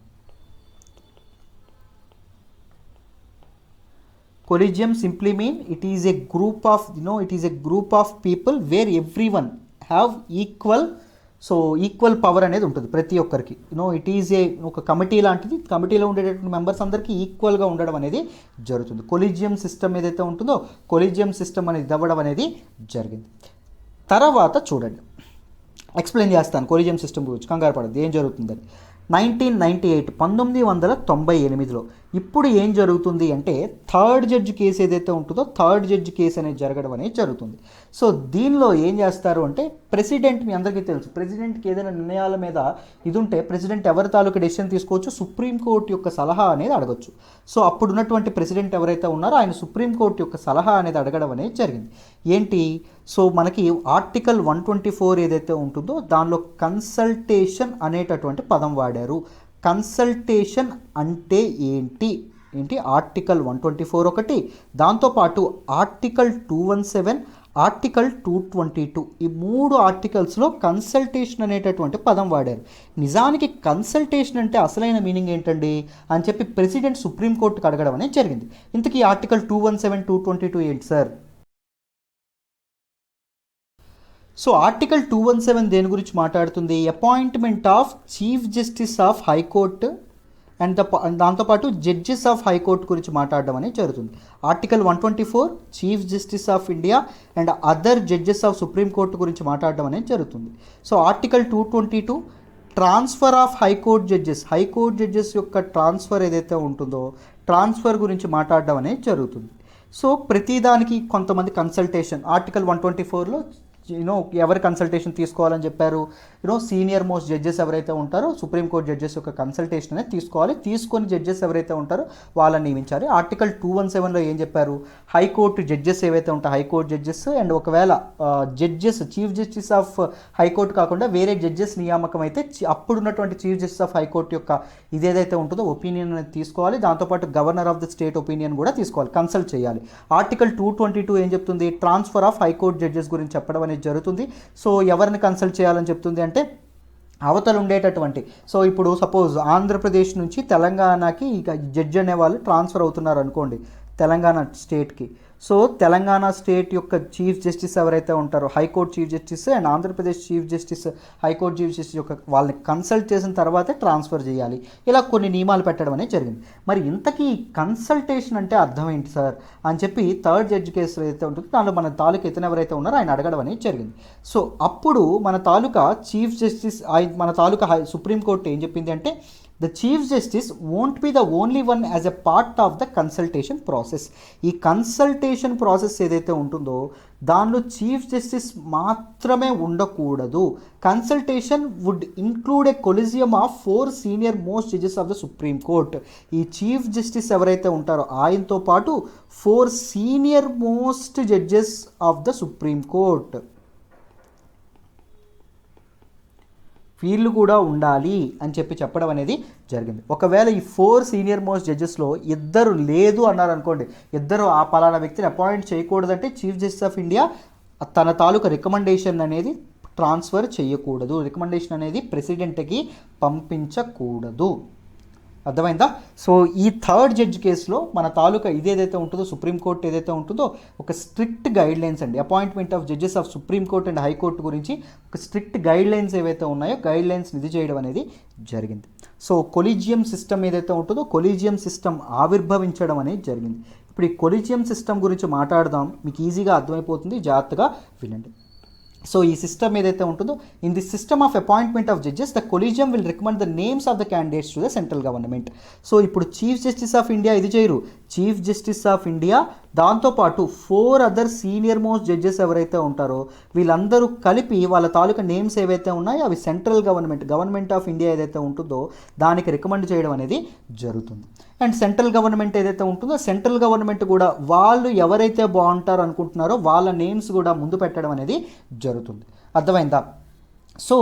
Collegium simply mean it is a group of people where everyone have equal power అనేది ఉంటుంది ప్రతి ఒక్కరికి. ఇట్ ఈజ్ ఒక కమిటీ లాంటిది, కమిటీలో ఉండేటటువంటి మెంబర్స్ అందరికీ ఈక్వల్గా ఉండడం అనేది జరుగుతుంది. కొలీజియం సిస్టమ్ ఏదైతే ఉంటుందో కొలీజియం సిస్టమ్ అనేది ఇవ్వడం అనేది జరిగింది. తర్వాత చూడండి, ఎక్స్ప్లెయిన్ చేస్తాను కొలీజియం సిస్టమ్ గురించి, కంగారు పడద్దు ఏం జరుగుతుందని. 1998లో ఇప్పుడు ఏం జరుగుతుంది అంటే థర్డ్ జడ్జి కేసు ఏదైతే ఉంటుందో థర్డ్ జడ్జి కేసు అనేది జరగడం అనేది జరుగుతుంది. సో దీనిలో ఏం చేస్తారు అంటే ప్రెసిడెంట్, మీ అందరికీ తెలుసు ప్రెసిడెంట్కి ఏదైనా నిర్ణయాల మీద ఇది ఉంటే ప్రెసిడెంట్ ఎవరి తాలూకు డెసిషన్ తీసుకోవచ్చు, సుప్రీంకోర్టు యొక్క సలహా అనేది అడగచ్చు. సో అప్పుడు ఉన్నటువంటి ప్రెసిడెంట్ ఎవరైతే ఉన్నారో ఆయన సుప్రీంకోర్టు యొక్క సలహా అనేది అడగడం అనేది జరిగింది. ఏంటి, సో మనకి ఆర్టికల్ 124 ఏదైతే ఉంటుందో దానిలో కన్సల్టేషన్ అనేటటువంటి పదం వాడారు. కన్సల్టేషన్ అంటే ఏంటి ఆర్టికల్ 124 ఒకటి, దాంతోపాటు ఆర్టికల్ 217, ఆర్టికల్ 222 ఈ 3 ఆర్టికల్స్లో కన్సల్టేషన్ అనేటటువంటి పదం వాడారు. నిజానికి కన్సల్టేషన్ అంటే అసలైన మీనింగ్ ఏంటండి అని చెప్పి ప్రెసిడెంట్ సుప్రీంకోర్టుకు అడగడం అనేది జరిగింది. ఇంతకీ ఆర్టికల్ 217, 222 ఏంటి సార్? సో ఆర్టికల్ 217 దేని గురించి మాట్లాడుతుంది? Appointment of chief justice of high court and దాంతోపాటు జడ్జెస్ ఆఫ్ హైకోర్టు గురించి మాట్లాడడం అనేది జరుగుతుంది. Article 124 chief justice of India and other judges of supreme court గురించి మాట్లాడడం అనేది జరుగుతుంది. So article 222 transfer of high court judges యొక్క ట్రాన్స్ఫర్ ఏదైతే ఉంటుందో ట్రాన్స్ఫర్ గురించి మాట్లాడడం అనేది జరుగుతుంది. సో ప్రతిదానికి కొంతమంది కన్సల్టేషన్ ఆర్టికల్ 124లో ఎవరి కన్సల్టేషన్ తీసుకోవాలని చెప్పారు? సీనియర్ మోస్ట్ జడ్జెస్ ఎవరైతే ఉంటారో సుప్రీంకోర్టు జడ్జెస్ యొక్క కన్సల్టేషన్ అనేది తీసుకొని జడ్జెస్ ఎవరైతే ఉంటారో వాళ్ళని నియమించాలి. ఆర్టికల్ 217లో ఏం చెప్పారు? హైకోర్టు జడ్జెస్ ఏవైతే ఉంటారో హైకోర్టు జడ్జెస్ అండ్ ఒకవేళ judges chief justice of high court కాకుండా వేరే జడ్జెస్ నియామకం అయితే అప్పుడున్నటువంటి చీఫ్ జస్టిస్ ఆఫ్ హైకోర్టు యొక్క ఇదేదైతే ఉంటుందో ఒపీనియన్ అనేది తీసుకోవాలి. దాంతోపాటు governor of the state opinion కూడా తీసుకోవాలి, కన్సల్ట్ చేయాలి. ఆర్టికల్ 222 ఏం చెప్తుంది? ట్రాన్స్ఫర్ ఆఫ్ హైకోర్టు జడ్జెస్ గురించి చెప్పడం అనేది జరుగుతుంది. సో ఎవరిని కన్సల్ట్ చేయాలని చెప్తుంది అంటే అవతలు ఉండేటటువంటి, సో ఇప్పుడు సపోజ్ ఆంధ్రప్రదేశ్ నుంచి తెలంగాణకి ఇక జడ్జి అనే వాళ్ళు ట్రాన్స్ఫర్ అవుతున్నారు అనుకోండి తెలంగాణ స్టేట్కి. సో తెలంగాణ స్టేట్ యొక్క చీఫ్ జస్టిస్ ఎవరైతే ఉంటారో high court chief justice and Andhra Pradesh chief justice high court chief justice యొక్క వాళ్ళని కన్సల్ట్ చేసిన తర్వాతే ట్రాన్స్ఫర్ చేయాలి. ఇలా కొన్ని నియమాలు పెట్టడం అనేది జరిగింది. మరి ఇంతకీ కన్సల్టేషన్ అంటే అర్థం ఏంటి సార్ అని చెప్పి థర్డ్ జడ్జి కేసులో ఏదైతే ఉంటుందో దానిలో మన తాలూకా ఇతను ఎవరైతే ఉన్నారో ఆయన అడగడం అనేది జరిగింది. సో అప్పుడు మన తాలూకా చీఫ్ జస్టిస్ మన తాలూకా సుప్రీంకోర్టు ఏం చెప్పింది అంటే the chief justice won't be the only one as a part of the consultation process. ఈ కన్సల్టేషన్ ప్రాసెస్ ఏదైతే ఉంటుందో దానిలో చీఫ్ జస్టిస్ మాత్రమే ఉండకూడదు. Consultation would include a collegium of 4 senior most judges of the supreme court. ఈ చీఫ్ జస్టిస్ ఎవరైతే ఉంటారో ఆయనతో పాటు 4 senior most judges of the supreme court వీళ్ళు కూడా ఉండాలి అని చెప్పడం అనేది జరిగింది. ఒకవేళ ఈ 4 సీనియర్ మోస్ట్ జడ్జెస్లో ఇద్దరు లేదు అన్నారు అనుకోండి, ఇద్దరు ఆ పలానా వ్యక్తిని అపాయింట్ చేయకూడదంటే చీఫ్ జస్టిస్ ఆఫ్ ఇండియా తన తాలూకా రికమెండేషన్ అనేది ట్రాన్స్ఫర్ చేయకూడదు, రికమెండేషన్ అనేది ప్రెసిడెంట్కి పంపించకూడదు. అర్థమైందా? సో ఈ థర్డ్ జడ్జ్ కేసులో మన తాలూకా ఇదేదైతే ఉంటుందో సుప్రీంకోర్టు ఏదైతే ఉంటుందో ఒక స్ట్రిక్ట్ గైడ్ లైన్స్ అండి, appointment of judges of supreme court and high court గురించి ఒక స్ట్రిక్ట్ గైడ్ లైన్స్ ఏవైతే ఉన్నాయో గైడ్ లైన్స్ ఇది చేయడం అనేది జరిగింది. సో కొలీజియం సిస్టమ్ ఏదైతే ఉంటుందో కొలీజియం సిస్టమ్ ఆవిర్భవించడం అనేది జరిగింది. ఇప్పుడు ఈ కొలీజియం సిస్టమ్ గురించి మాట్లాడదాం, మీకు ఈజీగా అర్థమైపోతుంది, జాగ్రత్తగా వినండి. సో ఈ సిస్టమ్ ఏదైతే ఉంటుందో, in the system of appointment of judges the collegium will recommend the names of the candidates to the central government. So ఇప్పుడు చీఫ్ జస్టిస్ ఆఫ్ ఇండియా ఇది చేయరు, చీఫ్ జస్టిస్ ఆఫ్ ఇండియా దాంతోపాటు 4 అదర్ సీనియర్ మోస్ట్ జడ్జెస్ ఎవరైతే ఉంటారో వీళ్ళందరూ కలిపి వాళ్ళ తాలూకా నేమ్స్ ఏవైతే ఉన్నాయో అవి సెంట్రల్ గవర్నమెంట్ ఆఫ్ ఇండియా ఏదైతే ఉంటుందో దానికి రికమెండ్ చేయడం అనేది జరుగుతుంది. అండ్ సెంట్రల్ గవర్నమెంట్ ఏదైతే ఉంటుందో సెంట్రల్ గవర్నమెంట్ కూడా వాళ్ళు ఎవరైతే బాగుంటారో అనుకుంటున్నారో వాళ్ళ నేమ్స్ కూడా ముందు పెట్టడం అనేది జరుగుతుంది. అర్థమైందా? సో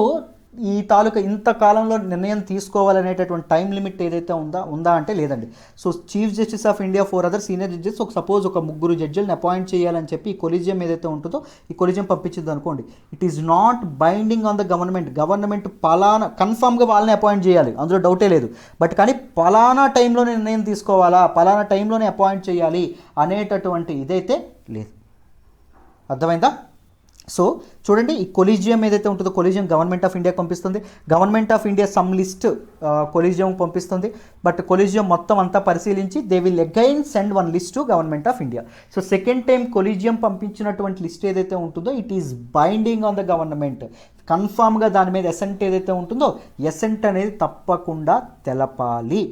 ఈ తాలూకా ఇంతకాలంలో నిర్ణయం తీసుకోవాలనేటటువంటి టైం లిమిట్ ఏదైతే ఉందా అంటే లేదండి. So chief justice of India 4 other senior judges suppose ఒక 3 జడ్జిలను అపాయింట్ చేయాలని చెప్పి ఈ కొలీజియం ఏదైతే ఉంటుందో ఈ కొలీజియం పంపించింది అనుకోండి, it is not binding on the government పలానా కన్ఫామ్గా వాళ్ళని అపాయింట్ చేయాలి, అందులో డౌటే లేదు. బట్ కానీ పలానా టైంలోనే నిర్ణయం తీసుకోవాలా, పలానా టైంలోనే అపాయింట్ చేయాలి అనేటటువంటి ఇదైతే లేదు. అర్థమైందా? సో చూడండి, ఈ కొలీజియం ఏదైతే ఉంటుందో కొలీజియం గవర్నమెంట్ ఆఫ్ ఇండియా పంపిస్తుంది, government of India some list collegium పంపిస్తుంది. బట్ కొలీజియం మొత్తం అంతా పరిశీలించి they will again send 1 list to government of India. So second time collegium పంపించినటువంటి లిస్ట్ ఏదైతే ఉంటుందో it is binding on the government. కన్ఫామ్గా దాని మీద ఎసెంట్ ఏదైతే ఉంటుందో ఎసెంట్ అనేది తప్పకుండా తెలపాలి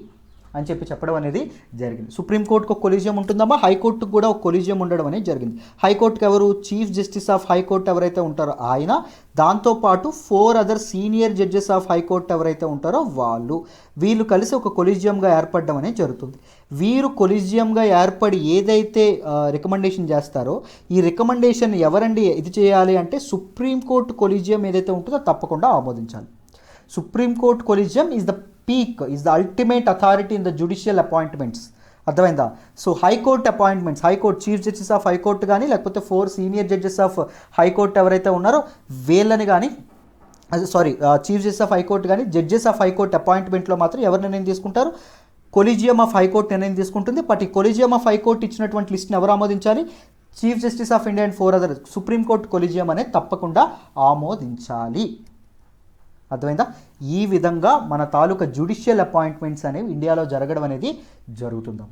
అని చెప్పడం అనేది జరిగింది. సుప్రీంకోర్టుకు ఒక కొలీజియం ఉంటుందమ్మా, హైకోర్టుకు కూడా ఒక కొలీజియం ఉండడం అనేది జరిగింది. హైకోర్టుకు ఎవరు? చీఫ్ జస్టిస్ ఆఫ్ హైకోర్టు ఎవరైతే ఉంటారో ఆయన, దాంతోపాటు 4 other senior judges of high court ఎవరైతే ఉంటారో వీళ్ళు కలిసి ఒక కొలీజియంగా ఏర్పడడం అనేది జరుగుతుంది. వీరు కొలీజియంగా ఏర్పడి ఏదైతే రికమెండేషన్ చేస్తారో ఈ రికమెండేషన్ ఎవరండి ఇది చేయాలి అంటే సుప్రీంకోర్టు కొలీజియం ఏదైతే ఉంటుందో తప్పకుండా ఆమోదించాలి. Supreme court collegium is the peak, is the ultimate authority in the judicial appointments. అర్థమైందా? So high court appointments, high court chief justice of high court కానీ లేకపోతే 4 సీనియర్ జడ్జెస్ ఆఫ్ హైకోర్టు ఎవరైతే ఉన్నారో వీళ్ళని కానీ చీఫ్ జస్టిస్ ఆఫ్ హైకోర్టు కానీ జడ్జెస్ ఆఫ్ హైకోర్టు అపాయింట్మెంట్లో మాత్రం ఎవరు నిర్ణయం తీసుకుంటారు? కొలీజియం ఆఫ్ హైకోర్టు నిర్ణయం తీసుకుంటుంది. బట్ ఈ కొలీజియం ఆఫ్ హైకోర్టు ఇచ్చినటువంటి లిస్ట్ని ఎవరు ఆమోదించాలి? Chief justice of India and 4 other supreme court collegium అనేది తప్పకుండా ఆమోదించాలి. అర్థమైందా? ఈ విధంగా మన తాలూకా జ్యుడిషియల్ అపాయింట్మెంట్స్ అనేవి ఇండియాలో జరగడం అనేది జరుగుతుంది.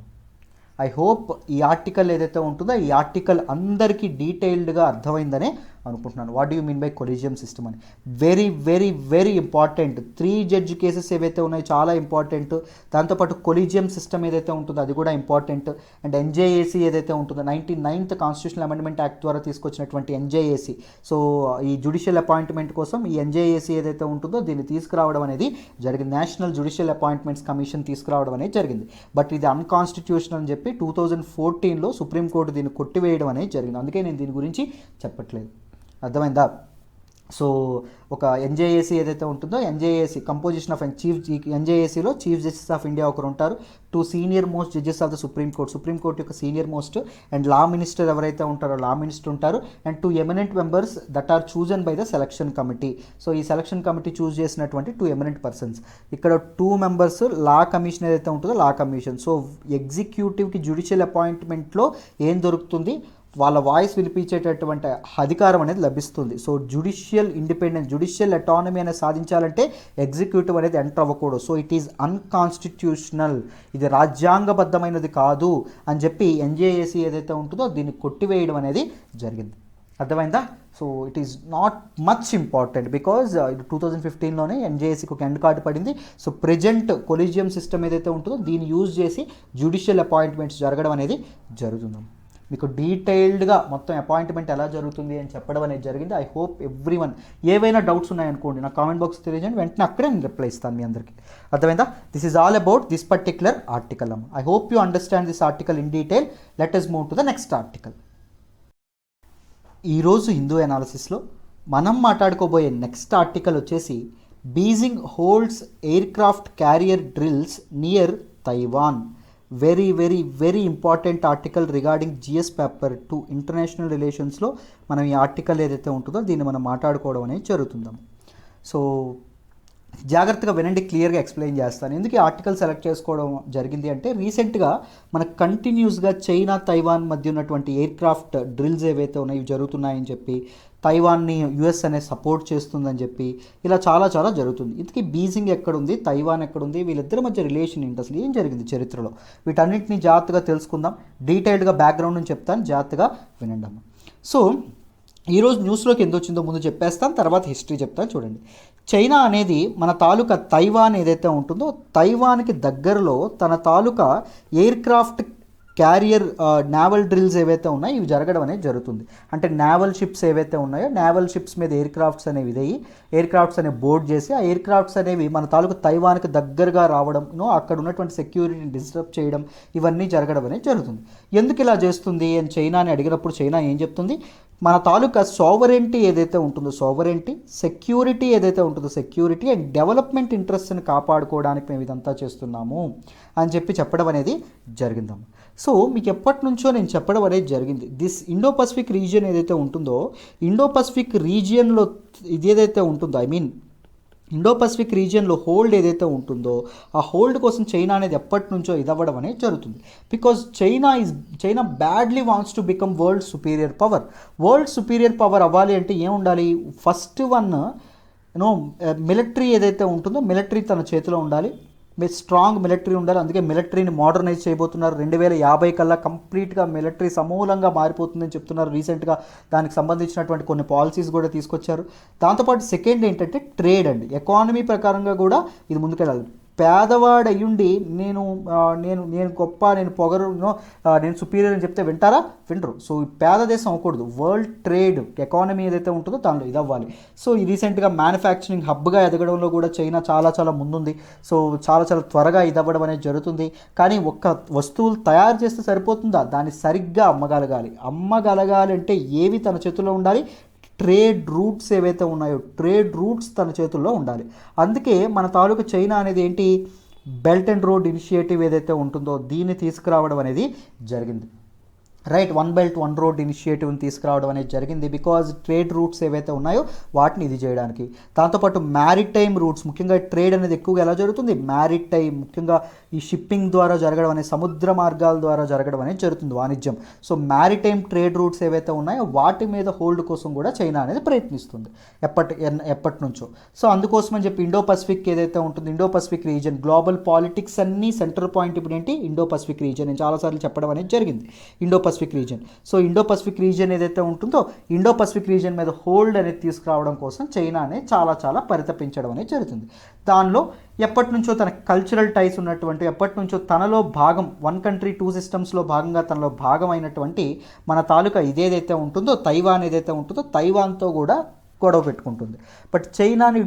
ఐ హోప్ ఈ ఆర్టికల్ ఏదైతే ఉంటుందో ఈ ఆర్టికల్ అందరికీ డీటెయిల్డ్గా అర్థమైందనే అనుకుంటున్నాను. What do you mean by collegium system అని? Very very very important. 3 judge cases ఏవైతే ఉన్నాయో చాలా ఇంపార్టెంట్. దాంతోపాటు కొలీజియం సిస్టమ్ ఏదైతే ఉంటుందో అది కూడా ఇంపార్టెంట్. అండ్ ఎన్జేఏసీ ఏదైతే ఉంటుందో 99th కాన్స్టిట్యూషనల్ అమెండ్మెంట్ యాక్ట్ ద్వారా తీసుకొచ్చినటువంటి ఎన్జేఏసీ, సో ఈ జ్యుడిషియల్ అపాయింట్మెంట్ కోసం ఈ ఎన్జేఏసీ ఏదైతే ఉంటుందో దీన్ని తీసుకురావడం అనేది జరిగింది. నేషనల్ జ్యుడిషియల్ అపాయింట్మెంట్స్ కమిషన్ తీసుకురావడం అనేది జరిగింది. బట్ ఇది అన్కాన్స్టిట్యూషనల్ అని చెప్పి 2014లో సుప్రీంకోర్టు దీన్ని కొట్టివేయడం అనేది జరిగింది. అందుకే నేను దీని గురించి చెప్పట్లేదు. అర్థమైందా? సో ఒక ఎన్జేఏసీ ఏదైతే ఉంటుందో ఎన్జేఏసీ కంపోజిషన్ ఆఫ్ ఎన్జేఏసీలో చీఫ్ జస్టిస్ ఆఫ్ ఇండియా ఒకరు ఉంటారు, 2 senior most judges of the supreme court యొక్క senior most, and law minister ఎవరైతే ఉంటారో లా మినిస్టర్ ఉంటారు, and 2 eminent members that are chosen by the selection committee. So ఈ సెలక్షన్ కమిటీ చూస్ చేసినటువంటి 2 ఎమినెంట్ పర్సన్స్. ఇక్కడ 2 మెంబర్స్ లా కమిషన్ ఏదైతే ఉంటుందో లా కమిషన్. సో ఎగ్జిక్యూటివ్కి జ్యుడిషియల్ అపాయింట్మెంట్లో ఏం దొరుకుతుంది? వాళ్ళ వాయిస్ వినిపించేటటువంటి అధికారం అనేది లభిస్తుంది. So judicial independence, judicial autonomy అనేది సాధించాలంటే ఎగ్జిక్యూటివ్ అనేది ఎంటర్ అవ్వకూడదు. సో ఇట్ ఈజ్ అన్కాన్స్టిట్యూషనల్, ఇది రాజ్యాంగబద్ధమైనది కాదు అని చెప్పి ఎన్జేఏసీ ఏదైతే ఉంటుందో దీన్ని కొట్టివేయడం అనేది జరిగింది. అర్థమైందా? So it is not much important because 2015లోనే ఎన్జేఏసీకి ఒక ఎండ్ కార్డు పడింది. సో ప్రెజెంట్ కొలీజియం సిస్టమ్ ఏదైతే ఉంటుందో దీన్ని యూజ్ చేసి జ్యుడిషియల్ అపాయింట్మెంట్స్ జరగడం అనేది జరుగుతుంది. మీకు డీటెయిల్డ్గా మొత్తం అపాయింట్మెంట్ ఎలా జరుగుతుంది అని చెప్పడం అనేది జరిగింది. ఐ హోప్ ఎవ్రీవన్ ఏవైనా డౌట్స్ ఉన్నాయనుకోండి నా కామెంట్ బాక్స్ తెలియజేయండి, వెంటనే అక్కడే నేను రిప్లై ఇస్తాను మీ అందరికీ. అర్థమైందా? This is all about this particular article. I hope you understand this article in detail. Let us move to the next article. ఈరోజు హిందూ అనాలిసిస్లో మనం మాట్లాడుకోబోయే నెక్స్ట్ ఆర్టికల్ వచ్చేసి Beijing holds aircraft carrier drills near Taiwan. Very very very important article regarding GS paper 2 international రిలేషన్స్లో మనం ఈ ఆర్టికల్ ఏదైతే ఉంటుందో దీన్ని మనం మాట్లాడుకోవడం అనేది జరుగుతుందాం. సో జాగ్రత్తగా వినండి, క్లియర్గా ఎక్స్ప్లెయిన్ చేస్తాను. ఎందుకు ఈ ఆర్టికల్ సెలెక్ట్ చేసుకోవడం జరిగింది అంటే రీసెంట్గా మనకు కంటిన్యూస్గా చైనా తైవాన్ మధ్య ఉన్నటువంటి ఎయిర్క్రాఫ్ట్ డ్రిల్స్ ఏవైతే ఉన్నాయో ఇవి జరుగుతున్నాయని చెప్పి, తైవాన్ని యుఎస్ అనేది సపోర్ట్ చేస్తుందని చెప్పి ఇలా చాలా చాలా జరుగుతుంది. ఇంతకీ బీజింగ్ ఎక్కడుంది, తైవాన్ ఎక్కడుంది, వీళ్ళిద్దరి మధ్య రిలేషన్ ఏంటి, అసలు ఏం జరిగింది చరిత్రలో, వీటన్నిటిని జాగ్రత్తగా తెలుసుకుందాం. డీటెయిల్డ్గా బ్యాక్గ్రౌండ్ నుంచి చెప్తాను, జాగ్రత్తగా వినండి అమ్మ. సో ఈరోజు న్యూస్లోకి ఎందుకు వచ్చిందో ముందు చెప్పేస్తాను, తర్వాత హిస్టరీ చెప్తాను. చూడండి, చైనా అనేది మన తాలూకా తైవాన్ ఏదైతే ఉంటుందో తైవాన్కి దగ్గరలో తన తాలూకా aircraft carrier naval drills ఏవైతే ఉన్నాయో ఇవి జరగడం అనేది జరుగుతుంది. అంటే నావల్ షిప్స్ ఏవైతే ఉన్నాయో నావల్ షిప్స్ మీద ఎయిర్ క్రాఫ్ట్స్ అనేవి ఇదయ్యి ఎయిర్ క్రాఫ్ట్స్ అనేవి బోర్డ్ చేసి ఆ ఎయిర్ క్రాఫ్ట్స్ అనేవి మన తాలూకు తైవాన్కి దగ్గరగా రావడం, అక్కడ ఉన్నటువంటి సెక్యూరిటీని డిస్టర్బ్ చేయడం, ఇవన్నీ జరగడం అనేది జరుగుతుంది. ఎందుకు ఇలా చేస్తుంది అని చైనాని అడిగినప్పుడు చైనా ఏం చెప్తుంది, మన తాలూకా సావరెంటీ ఏదైతే ఉంటుందో సావరెంటీ, సెక్యూరిటీ ఏదైతే ఉంటుందో సెక్యూరిటీ అండ్ డెవలప్మెంట్ ఇంట్రెస్ట్ని కాపాడుకోవడానికి మేము ఇదంతా చేస్తున్నాము అని చెప్పడం అనేది జరిగిందమ్మ. సో మీకు ఎప్పటి నుంచో నేను చెప్పడం అనేది జరిగింది, దిస్ ఇండో పసిఫిక్ రీజియన్ ఏదైతే ఉంటుందో ఇండో పసిఫిక్ రీజియన్లో ఇది ఏదైతే ఉంటుందో ఇండో పసిఫిక్ రీజియన్లో హోల్డ్ ఏదైతే ఉంటుందో ఆ హోల్డ్ కోసం చైనా అనేది ఎప్పటి నుంచో ఇదవ్వడం అనేది జరుగుతుంది. Because China badly wants to become world superior power అవ్వాలి అంటే ఏం ఉండాలి, ఫస్ట్ వన్ మిలిటరీ ఏదైతే ఉంటుందో మిలిటరీ తన చేతిలో ఉండాలి, స్ట్రాంగ్ మిలిటరీ ఉండాలి. అందుకే మిలిటరీని మోడర్నైజ్ చేయబోతున్నారు. 2050 కల్లా కంప్లీట్గా మిలిటరీ సమూలంగా మారిపోతుందని చెప్తున్నారు. రీసెంట్గా దానికి సంబంధించినటువంటి కొన్ని పాలసీస్ కూడా తీసుకొచ్చారు. దాంతోపాటు సెకండ్ ఏంటంటే ట్రేడ్ అండి, ఎకానమీ ప్రకారంగా కూడా ఇది ముందుకెళ్ళాలి. పేదవాడు అయ్యుండి నేను గొప్ప, నేను పొగరు, నేను సుపీరియర్ అని చెప్తే వింటరు. సో పేద దేశం అవ్వకూడదు. వరల్డ్ ట్రేడ్ ఎకానమీ ఏదైతే ఉంటుందో దానిలో ఇది అవ్వాలి. సో ఈ రీసెంట్గా మ్యానుఫ్యాక్చరింగ్ హబ్గా ఎదగడంలో కూడా చైనా చాలా ముందుంది. సో చాలా త్వరగా ఇది అవ్వడం అనేది జరుగుతుంది. కానీ ఒక్క వస్తువులు తయారు చేస్తే సరిపోతుందా, దాన్ని సరిగ్గా అమ్మగలగాలి అంటే ఏవి తన చేతుల్లో ఉండాలి, ట్రేడ్ రూట్స్ ఏవైతే ఉన్నాయో ట్రేడ్ రూట్స్ తన చేతుల్లో ఉండాలి. అందుకే మన తాలూకు చైనా అనేది ఏంటి, బెల్ట్ అండ్ రోడ్ ఇనిషియేటివ్ ఏదైతే ఉంటుందో దీన్ని తీసుకురావడం అనేది జరిగింది. Right, one belt one road ఇనిషియేటివ్ని తీసుకురావడం అనేది జరిగింది. బికాజ్ ట్రేడ్ రూట్స్ ఏవైతే ఉన్నాయో వాటిని ఇది చేయడానికి. దాంతోపాటు మ్యారిటైమ్ రూట్స్, ముఖ్యంగా ట్రేడ్ అనేది ఎక్కువగా ఎలా జరుగుతుంది, మ్యారిటైమ్, ముఖ్యంగా ఈ షిప్పింగ్ ద్వారా జరగడం అనేది, సముద్ర మార్గాల ద్వారా జరగడం అనేది జరుగుతుంది వాణిజ్యం. సో మ్యారిటైమ్ ట్రేడ్ రూట్స్ ఏవైతే ఉన్నాయో వాటి మీద హోల్డ్ కోసం కూడా చైనా అనేది ప్రయత్నిస్తుంది ఎప్పటి నుంచో. సో అందుకోసం అని చెప్పి ఇండో పసిఫిక్ ఏదైతే ఉంటుందో Indo Pacific region, global politics అన్నీ సెంట్రల్ పాయింట్ ఇప్పుడు ఏంటి, ఇండో పసిఫిక్ రీజియన్. నేను చాలాసార్లు చెప్పడం అనేది జరిగింది Indo Pacific region. So Indo Pacific region ఏదైతే ఉంటుందో ఇండో పసిఫిక్ రీజియన్ మీద హోల్డ్ అనేది తీసుకురావడం కోసం చైనా అనేది చాలా పరితపించడం అనేది జరుగుతుంది. దానిలో ఎప్పటి నుంచో తన కల్చరల్ టైస్ ఉన్నటువంటి, ఎప్పటి నుంచో తనలో భాగం, వన్ కంట్రీ టూ సిస్టమ్స్లో భాగంగా తనలో భాగమైనటువంటి మన తాలూకా ఇదేదైతే ఉంటుందో తైవాన్ ఏదైతే ఉంటుందో తైవాన్తో కూడా గొడవ పెట్టుకుంటుంది. బట్ చైనాని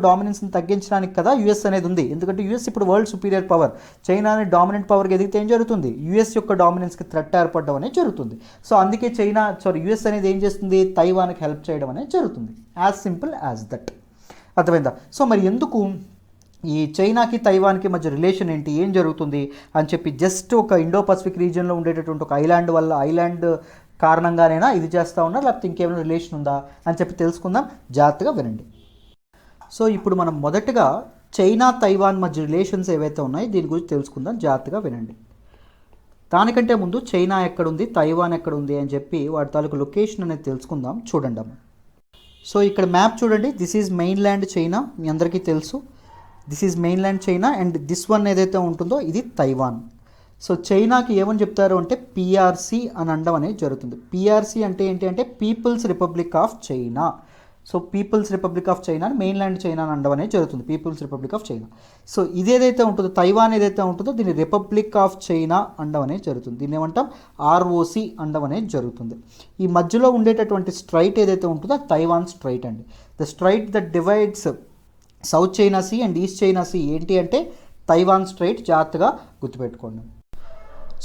డామినెన్స్ని తగ్గించడానికి కదా యూఎస్ అనేది ఉంది. ఎందుకంటే యూఎస్ ఇప్పుడు వరల్డ్ సుపీరియర్ పవర్. చైనాని డామినెంట్ పవర్కి ఎదిగితే ఏం జరుగుతుంది, యూఎస్ యొక్క డామినెన్స్కి థ్రెట్ ఏర్పడడం అనేది జరుగుతుంది. సో అందుకే యూఎస్ అనేది ఏం చేస్తుంది, తైవాన్కి హెల్ప్ చేయడం అనేది జరుగుతుంది. As simple as that. అర్థమైందా? సో మరి ఎందుకు ఈ చైనాకి తైవాన్కి మధ్య రిలేషన్ ఏంటి, ఏం జరుగుతుంది అని చెప్పి జస్ట్ ఒక ఇండో పసిఫిక్ రీజియన్లో ఉండేటటువంటి ఒక ఐలాండ్ కారణంగానైనా ఇది చేస్తూ ఉన్నారు, లేకపోతే ఇంకేమైనా రిలేషన్ ఉందా అని చెప్పి తెలుసుకుందాం. జాగ్రత్తగా వినండి. సో ఇప్పుడు మనం మొదటగా చైనా తైవాన్ మధ్య రిలేషన్స్ ఏవైతే ఉన్నాయో దీని గురించి తెలుసుకుందాం. జాగ్రత్తగా వినండి. దానికంటే ముందు చైనా ఎక్కడుంది, తైవాన్ ఎక్కడుంది అని చెప్పి వాటి తాలూకు లొకేషన్ అనేది తెలుసుకుందాం. చూడండి అమ్మ. సో ఇక్కడ మ్యాప్ చూడండి. దిస్ ఈజ్ మెయిన్ల్యాండ్ చైనా, మీ అందరికీ తెలుసు. This is mainland China and this one ఏదైతే ఉంటుందో ఇది తైవాన్. సో చైనాకి ఏమని చెప్తారు అంటే పిఆర్సి అని అనడం అనేది జరుగుతుంది. పిఆర్సి అంటే ఏంటి అంటే people's republic of China. So people's republic of China mainland China అని అనడం అనేది జరుగుతుంది, people's republic of China. So ఇదేదైతే ఉంటుందో తైవాన్ ఏదైతే ఉంటుందో దీన్ని రిపబ్లిక్ ఆఫ్ చైనా అనడం అనేది జరుగుతుంది. దీన్ని ఏమంటాం, ఆర్ఓసి అనడం అనేది జరుగుతుంది. ఈ మధ్యలో ఉండేటటువంటి స్ట్రైట్ ఏదైతే ఉంటుందో తైవాన్ స్ట్రైట్ అండి. The strait that divides South China Sea and East China Sea ఏంటి అంటే తైవాన్ స్ట్రైట్. జాగ్రత్తగా గుర్తుపెట్టుకోండి.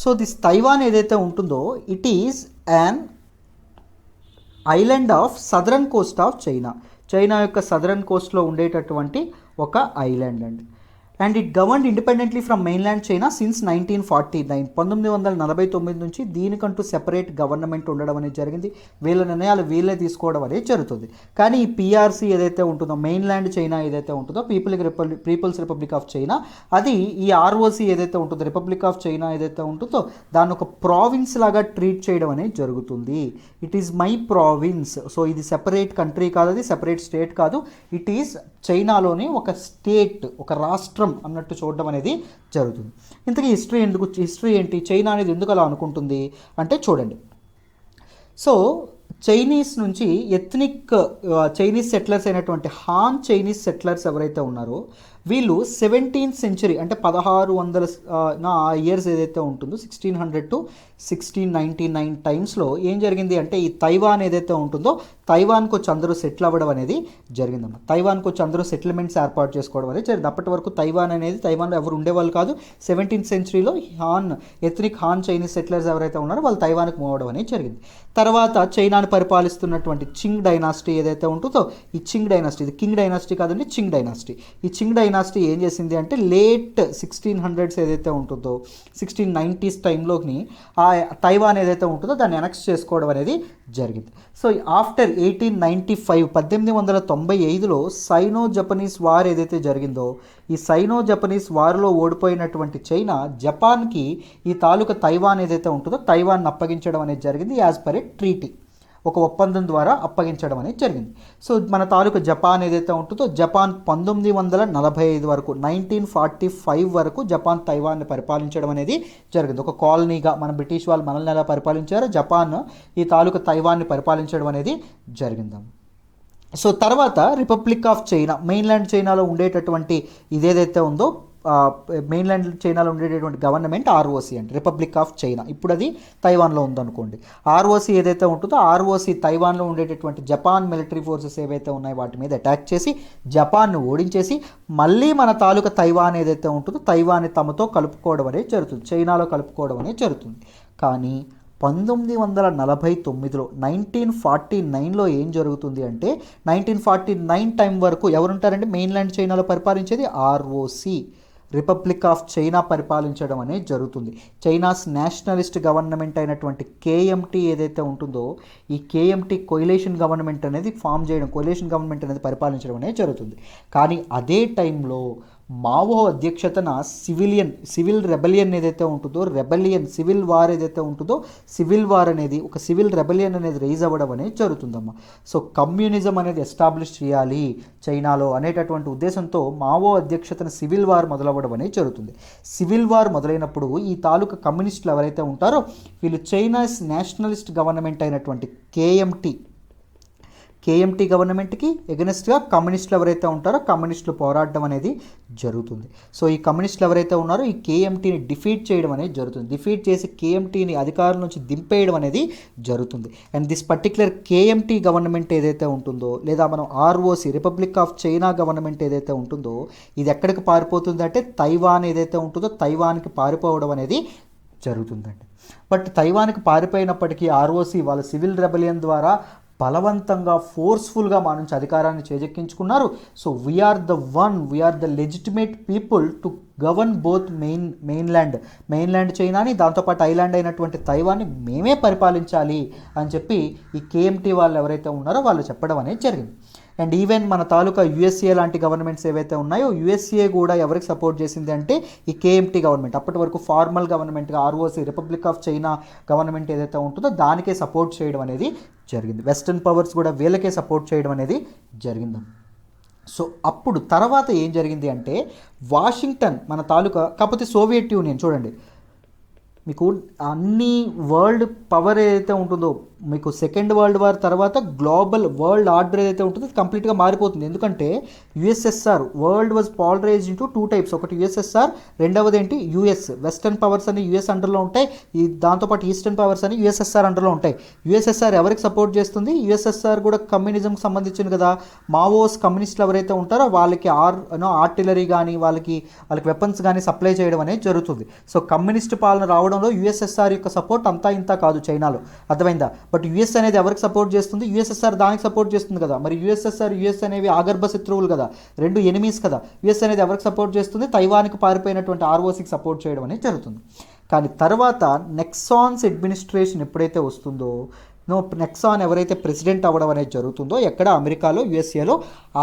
సో దిస్ తైవాన్ ఏదైతే ఉంటుందో it is an island of southern Coast of China. China యొక్క సదరన్ కోస్ట్లో ఉండేటటువంటి ఒక ఐలాండ్ అండి. And it governed independently from mainland China since 1949. 1949 నుంచి దీనికంటూ సెపరేట్ గవర్నమెంట్ ఉండడం అనేది జరిగింది. వీళ్ళ నిర్ణయాలు వీళ్ళే తీసుకోవడం అనేది జరుగుతుంది. కానీ ఈ పిఆర్సి ఏదైతే ఉంటుందో మెయిన్ల్యాండ్ చైనా ఏదైతే ఉంటుందో పీపుల్స్ రిపబ్లిక్ ఆఫ్ చైనా, అది ఈ ఆర్ఓసి ఏదైతే ఉంటుందో రిపబ్లిక్ ఆఫ్ చైనా ఏదైతే ఉంటుందో దాన్ని ఒక ప్రావిన్స్ లాగా ట్రీట్ చేయడం అనేది జరుగుతుంది. It is my province. So ఇది సెపరేట్ కంట్రీ కాదు, అది సెపరేట్ స్టేట్ కాదు. ఇట్ ఈజ్ చైనాలోని ఒక స్టేట్, ఒక రాష్ట్రం అన్నట్టు చూడడం అనేది జరుగుతుంది. ఇంతకీ హిస్టరీ ఏంటి, చైనా అనేది ఎందుకు అలా అనుకుంటుంది అంటే చూడండి. సో చైనీస్ నుంచి ఎథ్నిక్ చైనీస్ సెటిలర్స్ అయినటువంటి హాన్ చైనీస్ సెటిలర్స్ ఎవరైతే ఉన్నారో వీళ్ళు 17th సెంచరీ అంటే 1600 ఆ ఇయర్స్ ఏదైతే ఉంటుందో 1600 to 1699 టైమ్స్లో ఏం జరిగింది అంటే ఈ తైవాన్ ఏదైతే ఉంటుందో తైవాన్కి వచ్చి అందరూ సెటిల్ అవ్వడం అనేది జరిగిందన్నమాట. తైవాన్కి వచ్చి అందరూ సెటిల్మెంట్స్ ఏర్పాటు చేసుకోవడం అనేది జరిగింది. అప్పటి వరకు తైవాన్లో ఎవరు ఉండేవాళ్ళు కాదు. 17th సెంచరీలో ఎథ్నిక్ హాన్ చైనీస్ సెటిలర్స్ ఎవరైతే ఉన్నారో వాళ్ళు తైవాన్కి మూవ్ అవ్వడం అనేది జరిగింది. తర్వాత చైనాను పరిపాలిస్తున్నటువంటి చింగ్ డైనాసిటీ ఏదైతే ఉంటుందో ఈ చింగ్ డైనాసిటీ, ఇది కింగ్ డైనాసిటీ కాదండి, చింగ్ డైనాసిటీ. ఈ చింగ్ డైనాసిటీ ఏం చేసింది అంటే లేట్ 1600s ఏదైతే ఉంటుందో 1690s టైంలోని ఆ తైవాన్ ఏదైతే ఉంటుందో దాన్ని ఎనెక్స్ చేసుకోవడం అనేది జరిగింది. సో ఆఫ్టర్ 1895లో సైనో జపనీస్ వార్ ఏదైతే జరిగిందో ఈ సైనో జపనీస్ వార్లో ఓడిపోయినటువంటి చైనా జపాన్కి ఈ తాలూకా తైవాన్ ఏదైతే ఉంటుందో తైవాన్ అప్పగించడం అనేది జరిగింది. యాజ్ పర్ ఏ ట్రీటీ, ఒక ఒప్పందం ద్వారా అప్పగించడం అనేది జరిగింది. సో మన తాలూకా జపాన్ ఏదైతే ఉంటుందో జపాన్ 1945 వరకు 1945 వరకు జపాన్ తైవాన్ని పరిపాలించడం అనేది జరిగింది. ఒక కాలనీగా మన బ్రిటిష్ వాళ్ళు మనల్ని ఎలా పరిపాలించారో జపాన్ ఈ తాలూకా తైవాన్ని పరిపాలించడం అనేది జరిగింది. సో తర్వాత రిపబ్లిక్ ఆఫ్ చైనా, మెయిన్లాండ్ చైనాలో ఉండేటటువంటి ఇదేదైతే ఉందో మెయిన్లాండ్ చైనాలో ఉండేటటువంటి గవర్నమెంట్ ఆర్ఓసి అంటే రిపబ్లిక్ ఆఫ్ చైనా. ఇప్పుడు అది తైవాన్లో ఉందనుకోండి. ఆర్ఓసి ఏదైతే ఉంటుందో ఆర్ఓసి తైవాన్లో ఉండేటటువంటి జపాన్ మిలిటరీ ఫోర్సెస్ ఏవైతే ఉన్నాయో వాటి మీద అటాక్ చేసి జపాన్ను ఓడించేసి మళ్ళీ మన తాలూకా తైవాన్ ఏదైతే ఉంటుందో తైవాన్ని తమతో కలుపుకోవడం అనేది జరుగుతుంది, చైనాలో కలుపుకోవడం అనేది జరుగుతుంది. కానీ 1949లో 1949లో ఏం జరుగుతుంది అంటే 1949 టైం వరకు ఎవరుంటారంటే మెయిన్లాండ్ చైనాలో పరిపాలించేది ఆర్ఓసి, రిపబ్లిక్ ఆఫ్ చైనా పరిపాలించడం అనేది జరుగుతుంది. చైనాస్ నేషనలిస్ట్ గవర్నమెంట్ అయినటువంటి కేఎంటీ ఏదైతే ఉంటుందో ఈ కేఎంటీ కొయిలేషన్ గవర్నమెంట్ అనేది ఫామ్ చేయడం, కొయిలేషన్ గవర్నమెంట్ అనేది పరిపాలించడం అనేది జరుగుతుంది. కానీ అదే టైంలో మావో అధ్యక్షతన సివిల్ రెబలియన్ ఏదైతే ఉంటుందో సివిల్ వార్ ఏదైతే ఉంటుందో సివిల్ వార్ అనేది ఒక సివిల్ రెబలియన్ అనేది రైజ్ అవ్వడం అనేది జరుగుతుందమ్మా. సో కమ్యూనిజం అనేది ఎస్టాబ్లిష్ చేయాలి చైనాలో అనేటటువంటి ఉద్దేశంతో మావో అధ్యక్షతన సివిల్ వార్ మొదలవ్వడం అనేది జరుగుతుంది. సివిల్ వార్ మొదలైనప్పుడు ఈ తాలూకా కమ్యూనిస్టులు ఎవరైతే ఉంటారో వీళ్ళు చైనాస్ నేషనలిస్ట్ గవర్నమెంట్ అయినటువంటి కేఎంటీ గవర్నమెంట్కి ఎగనెస్ట్గా కమ్యూనిస్టులు ఎవరైతే ఉంటారో కమ్యూనిస్టులు పోరాడడం అనేది జరుగుతుంది. సో ఈ కమ్యూనిస్టులు ఎవరైతే ఉన్నారో ఈ కేఎంటీని డిఫీట్ చేయడం అనేది జరుగుతుంది. డిఫీట్ చేసి కేఎంటీని అధికారం నుంచి దింపేయడం అనేది జరుగుతుంది. And this particular KMT government ఏదైతే ఉంటుందో లేదా మనం ROC republic of China government ఏదైతే ఉంటుందో ఇది ఎక్కడికి పారిపోతుంది అంటే తైవాన్ ఏదైతే ఉంటుందో తైవాన్కి పారిపోవడం అనేది జరుగుతుందండి. బట్ తైవాన్కి పారిపోయినప్పటికీ ఆర్ఓసి వాళ్ళ సివిల్ రెబలియన్ ద్వారా బలవంతంగా ఫోర్స్ఫుల్గా మా నుంచి అధికారాన్ని చేజెక్కించుకున్నారు. So we are the legitimate people to govern both mainland చైనాని దాంతోపాటు ఐలాండ్ అయినటువంటి తైవాన్ని మేమే పరిపాలించాలి అని చెప్పి ఈ కేఎంటీ వాళ్ళు ఎవరైతే ఉన్నారో వాళ్ళు చెప్పడం అనేది జరిగింది. అండ్ ఈవెన్ మన తాలూకా యుఎస్ఏ లాంటి గవర్నమెంట్స్ ఏవైతే ఉన్నాయో యుఎస్ఏ కూడా ఎవరికి సపోర్ట్ చేసింది అంటే ఈ కేఎంటీ గవర్నమెంట్. అప్పటి వరకు ఫార్మల్ గవర్నమెంట్గా ROC republic of China government ఏదైతే ఉంటుందో దానికే సపోర్ట్ చేయడం అనేది జరిగింది. వెస్టర్న్ పవర్స్ కూడా వీళ్ళకే సపోర్ట్ చేయడం అనేది జరిగింది. సో అప్పుడు తర్వాత ఏం జరిగింది అంటే వాషింగ్టన్ మన తాలూకా కాకపోతే సోవియట్ యూనియన్ చూడండి మీకు అన్ని వరల్డ్ పవర్ ఏదైతే ఉంటుందో మీకు సెకండ్ వరల్డ్ వార్ తర్వాత గ్లోబల్ వరల్డ్ ఆర్డర్ ఏదైతే ఉంటుందో కంప్లీట్గా మారిపోతుంది. ఎందుకంటే USSR world was polarised into 2 types. ఒకటి యుఎస్ఎస్ఆర్, రెండవది ఏంటి యుఎస్. వెస్టర్న్ పవర్స్ అని యుఎస్ అండర్లో ఉంటాయి, దాంతోపాటు ఈస్టర్న్ పవర్స్ అని యుఎస్ఎస్ఆర్ అండర్లో ఉంటాయి. యుఎస్ఎస్ఆర్ ఎవరికి సపోర్ట్ చేస్తుంది? యుఎస్ఎస్ఆర్ కూడా కమ్యూనిజంకి సంబంధించింది కదా. మావోస్ కమ్యూనిస్టులు ఎవరైతే ఉంటారో వాళ్ళకి ఆర్టిలరీ కానీ వాళ్ళకి వెపన్స్ కానీ సప్లై చేయడం అనేది జరుగుతుంది. సో కమ్యూనిస్ట్ పాలన రావడంలో యుఎస్ఎస్ఆర్ యొక్క సపోర్ట్ అంతా ఇంత కాదు చైనాలో, అర్థమైందా? బట్ యుఎస్ అనేది ఎవరికి సపోర్ట్ చేస్తుంది? యుఎస్ఎస్ఆర్ దానికి సపోర్ట్ చేస్తుంది కదా. మరి యుఎస్ అనేవి ఆగర్భ శత్రువులు కదా, రెండు ఎనిమీస్ కదా. యుఎస్ అనేది ఎవరికి సపోర్ట్ చేస్తుంది? తైవాన్కి పారిపోయినటువంటి ఆర్ఓసికి సపోర్ట్ చేయడం అనేది జరుగుతుంది. కానీ తర్వాత నెక్సాన్స్ అడ్మినిస్ట్రేషన్ ఎప్పుడైతే వస్తుందో నెక్సాన్ ఎవరైతే ప్రెసిడెంట్ అవ్వడం అనేది జరుగుతుందో ఎక్కడ అమెరికాలో యుఎస్ఏలో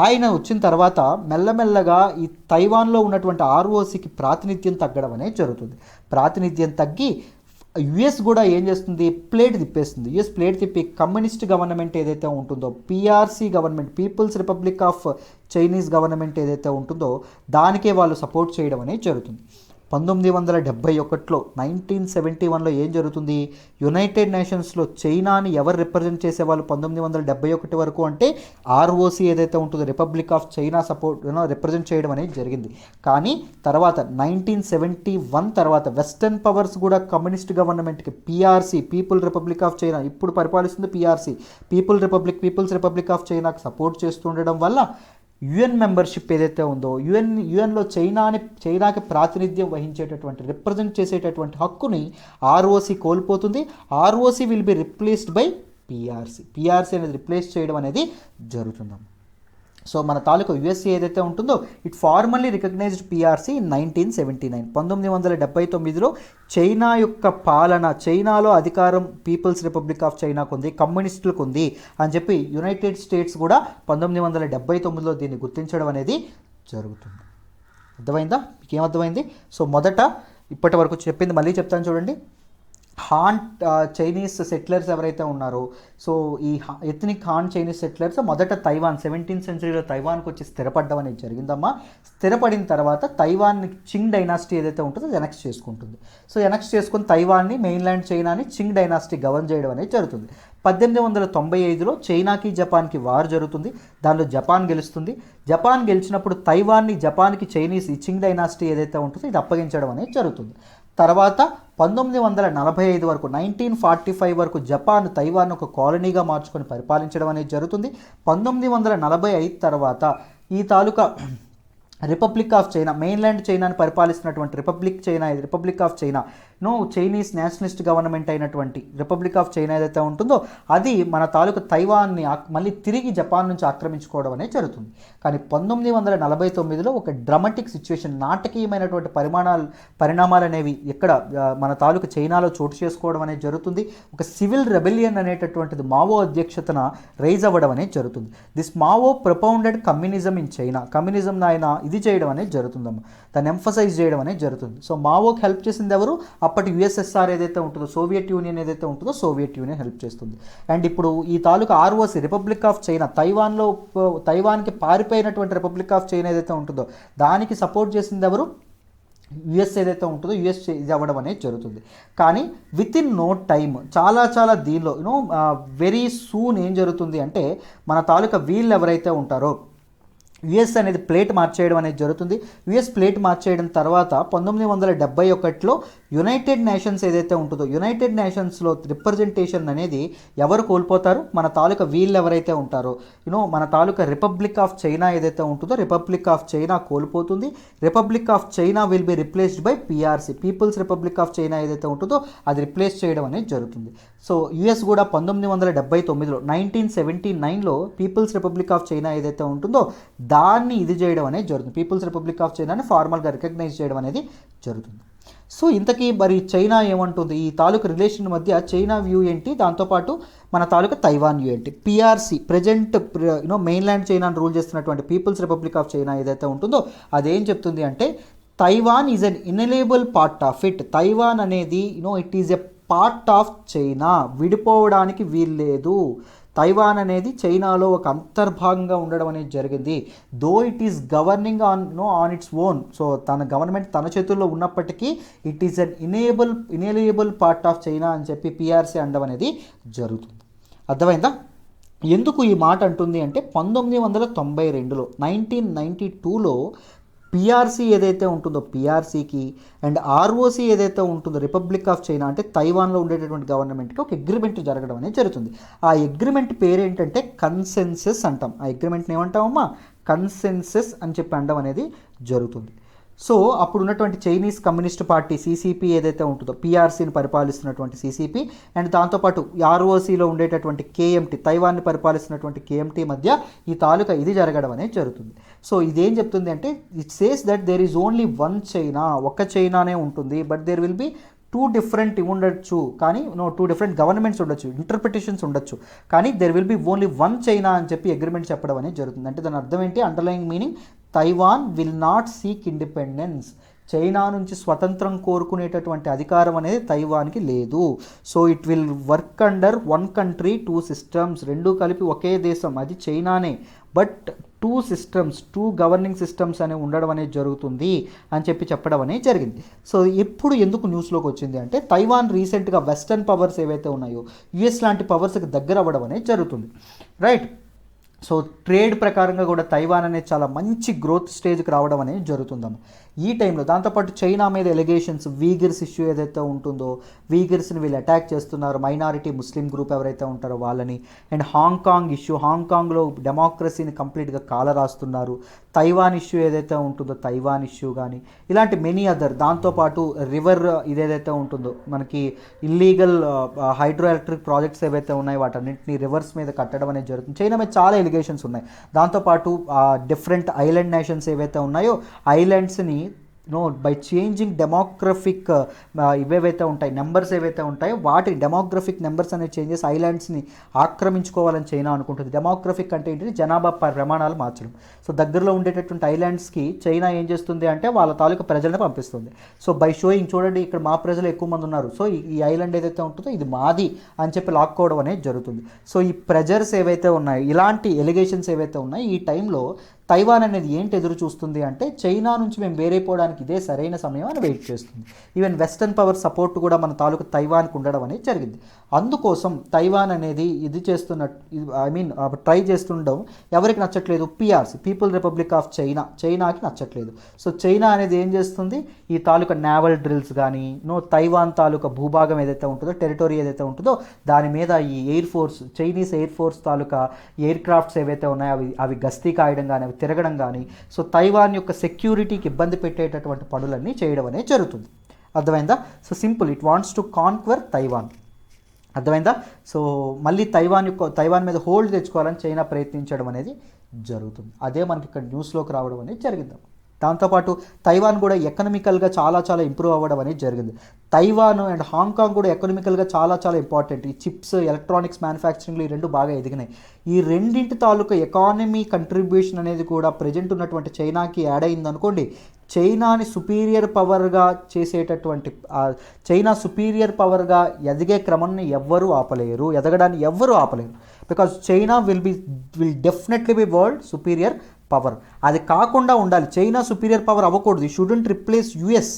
ఆయన వచ్చిన తర్వాత మెల్లమెల్లగా ఈ తైవాన్లో ఉన్నటువంటి ఆర్ఓసికి ప్రాతినిధ్యం తగ్గడం అనేది జరుగుతుంది. ప్రాతినిధ్యం తగ్గి యుఎస్ కూడా ఏం చేస్తుంది? ప్లేట్ తిప్పేస్తుంది. యుఎస్ ప్లేట్ తిప్పి కమ్యూనిస్ట్ గవర్నమెంట్ ఏదైతే ఉంటుందో PRC government, People's republic of Chinese government ఏదైతే ఉంటుందో దానికే వాళ్ళు సపోర్ట్ చేయడం అనేది జరుగుతుంది. 1971లో 1971లో ఏం జరుగుతుంది, యునైటెడ్ నేషన్స్లో చైనాని ఎవరు రిప్రజెంట్ చేసేవాళ్ళు 1971 వరకు అంటే ఆర్ఓసి ఏదైతే ఉంటుందో Republic of China support represent చేయడం అనేది జరిగింది. కానీ తర్వాత 1971 తర్వాత వెస్టర్న్ పవర్స్ కూడా కమ్యూనిస్ట్ గవర్నమెంట్కి PRC people republic of China ఇప్పుడు పరిపాలిస్తుంది పిఆర్సి పీపుల్స్ రిపబ్లిక్ ఆఫ్ చైనాకి సపోర్ట్ చేస్తుండడం వల్ల యుఎన్ మెంబర్షిప్ ఏదైతే ఉందో యుఎన్లో చైనాకి ప్రాతినిధ్యం వహించేటటువంటి రిప్రజెంట్ చేసేటటువంటి హక్కుని ఆర్ఓసి కోల్పోతుంది. ROC will be replaced by PRC అనేది రిప్లేస్ చేయడం అనేది జరుగుతుంది. సో మన తాలూకా యుఎస్ఏ ఏదైతే ఉంటుందో it formally recognised PRC in 1979. 1979లో చైనా యొక్క పాలన, చైనాలో అధికారం పీపుల్స్ రిపబ్లిక్ ఆఫ్ చైనాకు ఉంది, కమ్యూనిస్టులకు ఉంది అని చెప్పి యునైటెడ్ స్టేట్స్ కూడా 1979లో దీన్ని గుర్తించడం అనేది జరుగుతుంది. అర్థమైందా? మీకు ఏమర్థమైంది? సో మొదట ఇప్పటి వరకు చెప్పింది మళ్ళీ చెప్తాను చూడండి. హాన్ చైనీస్ సెటిలర్స్ ఎవరైతే ఉన్నారో, సో ఈ ఎథ్నిక్ హాన్ చైనీస్ సెటిలర్స్ మొదట తైవాన్ 17th సెంచరీలో తైవాన్కి వచ్చి స్థిరపడడం అనేది జరిగిందమ్మా. స్థిరపడిన తర్వాత తైవాన్ని చింగ్ డైనాసిటీ ఏదైతే ఉంటుందో ఎనెక్స్ చేసుకుంటుంది. సో ఎనెక్స్ చేసుకుని తైవాన్ని మెయిన్లాండ్ చైనాని చింగ్ డైనాసిటీ గవర్న్ చేయడం అనేది జరుగుతుంది. 1895లో చైనాకి జపాన్కి వార్ జరుగుతుంది. దానిలో జపాన్ గెలుస్తుంది. జపాన్ గెలిచినప్పుడు తైవాన్ని జపాన్కి చైనీస్ ఈ చింగ్ డైనాసిటీ ఏదైతే ఉంటుందో ఇది అప్పగించడం అనేది జరుగుతుంది. తర్వాత 1945 వరకు 1945 వరకు జపాన్ తైవాన్ ఒక కాలనీగా మార్చుకొని పరిపాలించడం అనేది జరుగుతుంది. 1945 తర్వాత ఈ తాలూకా రిపబ్లిక్ ఆఫ్ చైనా మెయిన్లాండ్ చైనాని పరిపాలిస్తున్నటువంటి republic of China Chinese nationalist government అయినటువంటి రిపబ్లిక్ ఆఫ్ చైనా ఏదైతే ఉంటుందో అది మన తాలూకు తైవాన్ని మళ్ళీ తిరిగి జపాన్ నుంచి ఆక్రమించుకోవడం అనేది జరుగుతుంది. కానీ 1949లో ఒక డ్రామాటిక్ సిచ్యువేషన్, నాటకీయమైనటువంటి పరిణామాలు అనేవి ఇక్కడ మన తాలూకు చైనాలో చోటు చేసుకోవడం అనేది జరుగుతుంది. ఒక సివిల్ రెబెలియన్ అనేటటువంటిది మావో అధ్యక్షతన రైజ్ అవ్వడం అనేది జరుగుతుంది. This Mao propounded communism in China. Communism ఆయన ఇది చేయడం అనేది జరుగుతుందమ్మా, దాన్ని ఎంఫసైజ్ చేయడం అనేది జరుగుతుంది. సో మావోకి హెల్ప్ చేసింది ఎవరు? అప్పటి యుఎస్ఎస్ఆర్ ఏదైతే ఉంటుందో, సోవియట్ యూనియన్ ఏదైతే ఉంటుందో సోవియట్ యూనియన్ హెల్ప్ చేస్తుంది. అండ్ ఇప్పుడు ఈ తాలూకా ఆర్ఓసి రిపబ్లిక్ ఆఫ్ చైనా తైవాన్కి పారిపోయినటువంటి రిపబ్లిక్ ఆఫ్ చైనా ఏదైతే ఉంటుందో దానికి సపోర్ట్ చేసింది ఎవరు? యుఎస్ ఏదైతే ఉంటుందో యుఎస్ ఇది అవ్వడం అనేది జరుగుతుంది. కానీ విత్ ఇన్ నో టైమ్ చాలా దీనిలో వెరీ సూన్ ఏం జరుగుతుంది అంటే మన తాలూకా వీళ్ళు ఎవరైతే ఉంటారో యుఎస్ అనేది ప్లేట్ మార్చేయడం అనేది జరుగుతుంది. యుఎస్ ప్లేట్ మార్చేయడం తర్వాత 1971లో యునైటెడ్ నేషన్స్ ఏదైతే ఉంటుందో యునైటెడ్ నేషన్స్లో రిప్రజెంటేషన్ అనేది ఎవరు కోల్పోతారు? మన తాలూకా వీళ్ళు ఎవరైతే ఉంటారో మన తాలూకా రిపబ్లిక్ ఆఫ్ చైనా ఏదైతే ఉంటుందో రిపబ్లిక్ ఆఫ్ చైనా కోల్పోతుంది. Republic of China will be replaced by PRC People's republic of China ఏదైతే ఉంటుందో అది రిప్లేస్ చేయడం అనేది జరుగుతుంది. సో యుఎస్ కూడా 1979లో 1979లో పీపుల్స్ రిపబ్లిక్ ఆఫ్ చైనా ఏదైతే ఉంటుందో దాన్ని ఇది చేయడం అనేది జరుగుతుంది. పీపుల్స్ రిపబ్లిక్ ఆఫ్ చైనాని ఫార్మల్గా రికగ్నైజ్ చేయడం అనేది జరుగుతుంది. సో ఇంతకీ మరి చైనా ఏమంటుంది? ఈ తాలూకు రిలేషన్ మధ్య చైనా వ్యూ ఏంటి, దాంతోపాటు మన తాలూకు తైవాన్ వ్యూ ఏంటి? పిఆర్సి ప్రజెంట్ మెయిన్లాండ్ చైనాను రూల్ చేస్తున్నటువంటి పీపుల్స్ రిపబ్లిక్ ఆఫ్ చైనా ఏదైతే ఉంటుందో అదేం చెప్తుంది అంటే Taiwan is an inalienable part of it. Taiwan అనేది it is a part of China, విడిపోవడానికి వీల్లేదు. తైవాన్ అనేది చైనాలో ఒక అంతర్భాగంగా ఉండడం అనేది జరిగింది. Though it is governing on its own. So తన గవర్నమెంట్ తన చేతుల్లో ఉన్నప్పటికీ it is an inalienable part of China అని చెప్పి పిఆర్సీ అనడం అనేది జరుగుతుంది. అర్థమైందా? ఎందుకు ఈ మాట అంటుంది అంటే 1992లో 1992లో పిఆర్సీ ఏదైతే ఉంటుందో పిఆర్సీకి అండ్ ఆర్ఓసి ఏదైతే ఉంటుందో రిపబ్లిక్ ఆఫ్ చైనా అంటే తైవాన్లో ఉండేటటువంటి గవర్నమెంట్కి ఒక అగ్రిమెంట్ జరగడం అనేది జరుగుతుంది. ఆ అగ్రిమెంట్ పేరేంటంటే కన్సెన్సస్ అంటాం. ఆ అగ్రిమెంట్ని ఏమంటామమ్మా? కన్సెన్సస్ అని చెప్పి అనడం అనేది జరుగుతుంది. సో అప్పుడు ఉన్నటువంటి చైనీస్ కమ్యూనిస్ట్ పార్టీ సిసిపి ఏదైతే ఉంటుందో పిఆర్సీని పరిపాలిస్తున్నటువంటి సిసిపి అండ్ దాంతోపాటు ఆర్ఓసిలో ఉండేటటువంటి కేఎంటీ తైవాన్ని పరిపాలిస్తున్నటువంటి కేఎంటీ మధ్య ఈ తాలూకా ఇది జరగడం అనేది జరుగుతుంది. సో ఇదేం చెప్తుంది అంటే it says that there is only one China, ఒక్క చైనానే ఉంటుంది. But there will be two different ఉండొచ్చు, కానీ టూ డిఫరెంట్ గవర్నమెంట్స్ ఉండొచ్చు, ఇంటర్ప్రిటేషన్స్ ఉండొచ్చు, కానీ there will be only one China అని చెప్పి అగ్రిమెంట్ చెప్పడం అనేది జరుగుతుంది. అంటే దాని అర్థం ఏంటి? Underlying meaning Taiwan will not seek independence. China నుంచి స్వతంత్రం కోరుకునేటటువంటి అధికారం అనేది తైవాన్కి లేదు. So it will work under one country two systems, రెండు కలిపి ఒకే దేశం, అది చైనానే. బట్ టూ గవర్నింగ్ సిస్టమ్స్ అనేవి ఉండడం అనేది జరుగుతుంది అని చెప్పడం అనేది జరిగింది. సో ఎప్పుడు ఎందుకు న్యూస్లోకి వచ్చింది అంటే తైవాన్ రీసెంట్గా వెస్టర్న్ పవర్స్ ఏవైతే ఉన్నాయో యుఎస్ లాంటి పవర్స్కి దగ్గర అవ్వడం అనేది జరుగుతుంది, రైట్. సో ట్రేడ్ ప్రకారంగా కూడా తైవాన్ అనేది చాలా మంచి గ్రోత్ స్టేజ్కి రావడం అనేది జరుగుతుందమ్మ ఈ టైంలో. దాంతోపాటు చైనా మీద ఎలిగేషన్స్, వీగర్స్ ఇష్యూ ఏదైతే ఉంటుందో, వీగర్స్ని వీళ్ళు అటాక్ చేస్తున్నారు, మైనారిటీ ముస్లిం గ్రూప్ ఎవరైతే ఉంటారో వాళ్ళని. అండ్ హాంకాంగ్ ఇష్యూ, హాంకాంగ్లో డెమోక్రసీని కంప్లీట్గా కాలరాస్తున్నారు. తైవాన్ ఇష్యూ ఏదైతే ఉంటుందో తైవాన్ ఇష్యూ కానీ ఇలాంటి మెనీ అదర్. దాంతోపాటు రివర్ ఇదేదైతే ఉంటుందో మనకి ఇల్లీగల్ హైడ్రో ఎలక్ట్రిక్ ప్రాజెక్ట్స్ ఏవైతే ఉన్నాయో వాటన్నింటినీ రివర్స్ మీద కట్టడం అనేది జరుగుతుంది. చైనా మీద చాలా ఎలిగేషన్స్ ఉన్నాయి. దాంతోపాటు డిఫరెంట్ ఐలాండ్ నేషన్స్ ఏవైతే ఉన్నాయో ఐలాండ్స్ని బై చేంజింగ్ డెమోగ్రఫిక్ ఇవేవైతే ఉంటాయి నెంబర్స్ ఏవైతే ఉంటాయో వాటి డెమోగ్రఫిక్ నెంబర్స్ అనేవి చేంజ్ చేసి ఐలాండ్స్ని ఆక్రమించుకోవాలని చైనా అనుకుంటుంది. డెమోగ్రఫిక్ అంటే ఏంటి, జనాభా ప్రమాణాలు మార్చడం. సో దగ్గరలో ఉండేటటువంటి ఐలాండ్స్కి చైనా ఏం చేస్తుంది అంటే వాళ్ళ తాలూకా ప్రజలను పంపిస్తుంది. సో బై షోయింగ్ చూడండి ఇక్కడ మా ప్రజలు ఎక్కువ మంది ఉన్నారు, సో ఈ ఐలాండ్ ఏదైతే ఉంటుందో ఇది మాది అని చెప్పి లాక్కోవడం అనేది జరుగుతుంది. సో ఈ ప్రెజర్స్ ఏవైతే ఉన్నాయో, ఇలాంటి ఎలిగేషన్స్ ఏవైతే ఉన్నాయో ఈ టైంలో తైవాన్ అనేది ఏంటి ఎదురు చూస్తుంది అంటే చైనా నుంచి మేము వేరైపోవడానికి ఇదే సరైన సమయం అని వెయిట్ చేస్తుంది. ఈవెన్ వెస్టర్న్ పవర్ సపోర్ట్ కూడా మన తాలూకు తైవాన్కి ఉండడం అనేది జరిగింది. అందుకోసం తైవాన్ అనేది ఇది ట్రై చేస్తుండడం ఎవరికి నచ్చట్లేదు, పిఆర్సీ, పీపుల్ రిపబ్లిక్ ఆఫ్ చైనాకి నచ్చట్లేదు. సో చైనా అనేది ఏం చేస్తుంది, ఈ తాలూకా నేవల్ డ్రిల్స్ కానీ తైవాన్ తాలూకా భూభాగం ఏదైతే ఉంటుందో, టెరిటరీ ఏదైతే ఉంటుందో దాని మీద ఈ air force, Chinese air force తాలూకా ఎయిర్ క్రాఫ్ట్స్ ఏవైతే ఉన్నాయో అవి గస్తీ కాయడం కానీ తిరగడం కానీ, సో తైవాన్ యొక్క సెక్యూరిటీకి ఇబ్బంది పెట్టేటటువంటి పనులన్నీ చేయడం అనేది జరుగుతుంది. అర్థమైందా? So simple, it wants to conquer Taiwan. అర్థమైందా? సో మళ్ళీ తైవాన్ మీద హోల్డ్ తెచ్చుకోవాలని చైనా ప్రయత్నించడం అనేది జరుగుతుంది. అదే మనకి ఇక్కడ న్యూస్లోకి రావడం అనేది జరిగింది. దాంతోపాటు తైవాన్ కూడా ఎకనామికల్గా చాలా ఇంప్రూవ్ అవ్వడం అనేది జరిగింది. తైవాన్ అండ్ హాంకాంగ్ కూడా ఎకనామికల్గా చాలా ఇంపార్టెంట్. ఈ చిప్స్, ఎలక్ట్రానిక్స్ మ్యానుఫ్యాక్చరింగ్లో ఈ రెండు బాగా ఎదిగినాయి. ఈ రెండింటి తాలూకా ఎకానమీ కంట్రిబ్యూషన్ అనేది కూడా ప్రజెంట్ ఉన్నటువంటి చైనాకి యాడ్ అయింది అనుకోండి, చైనాని సుపీరియర్ పవర్గా చేసేటటువంటి చైనా సుపీరియర్ పవర్గా ఎదిగే క్రమాన్ని ఎదగడాన్ని ఎవ్వరూ ఆపలేరు. Because China will definitely be world superior power. అది కాకుండా ఉండాలి, చైనా సుపీరియర్ పవర్ అవ్వకూడదు. Student replace US.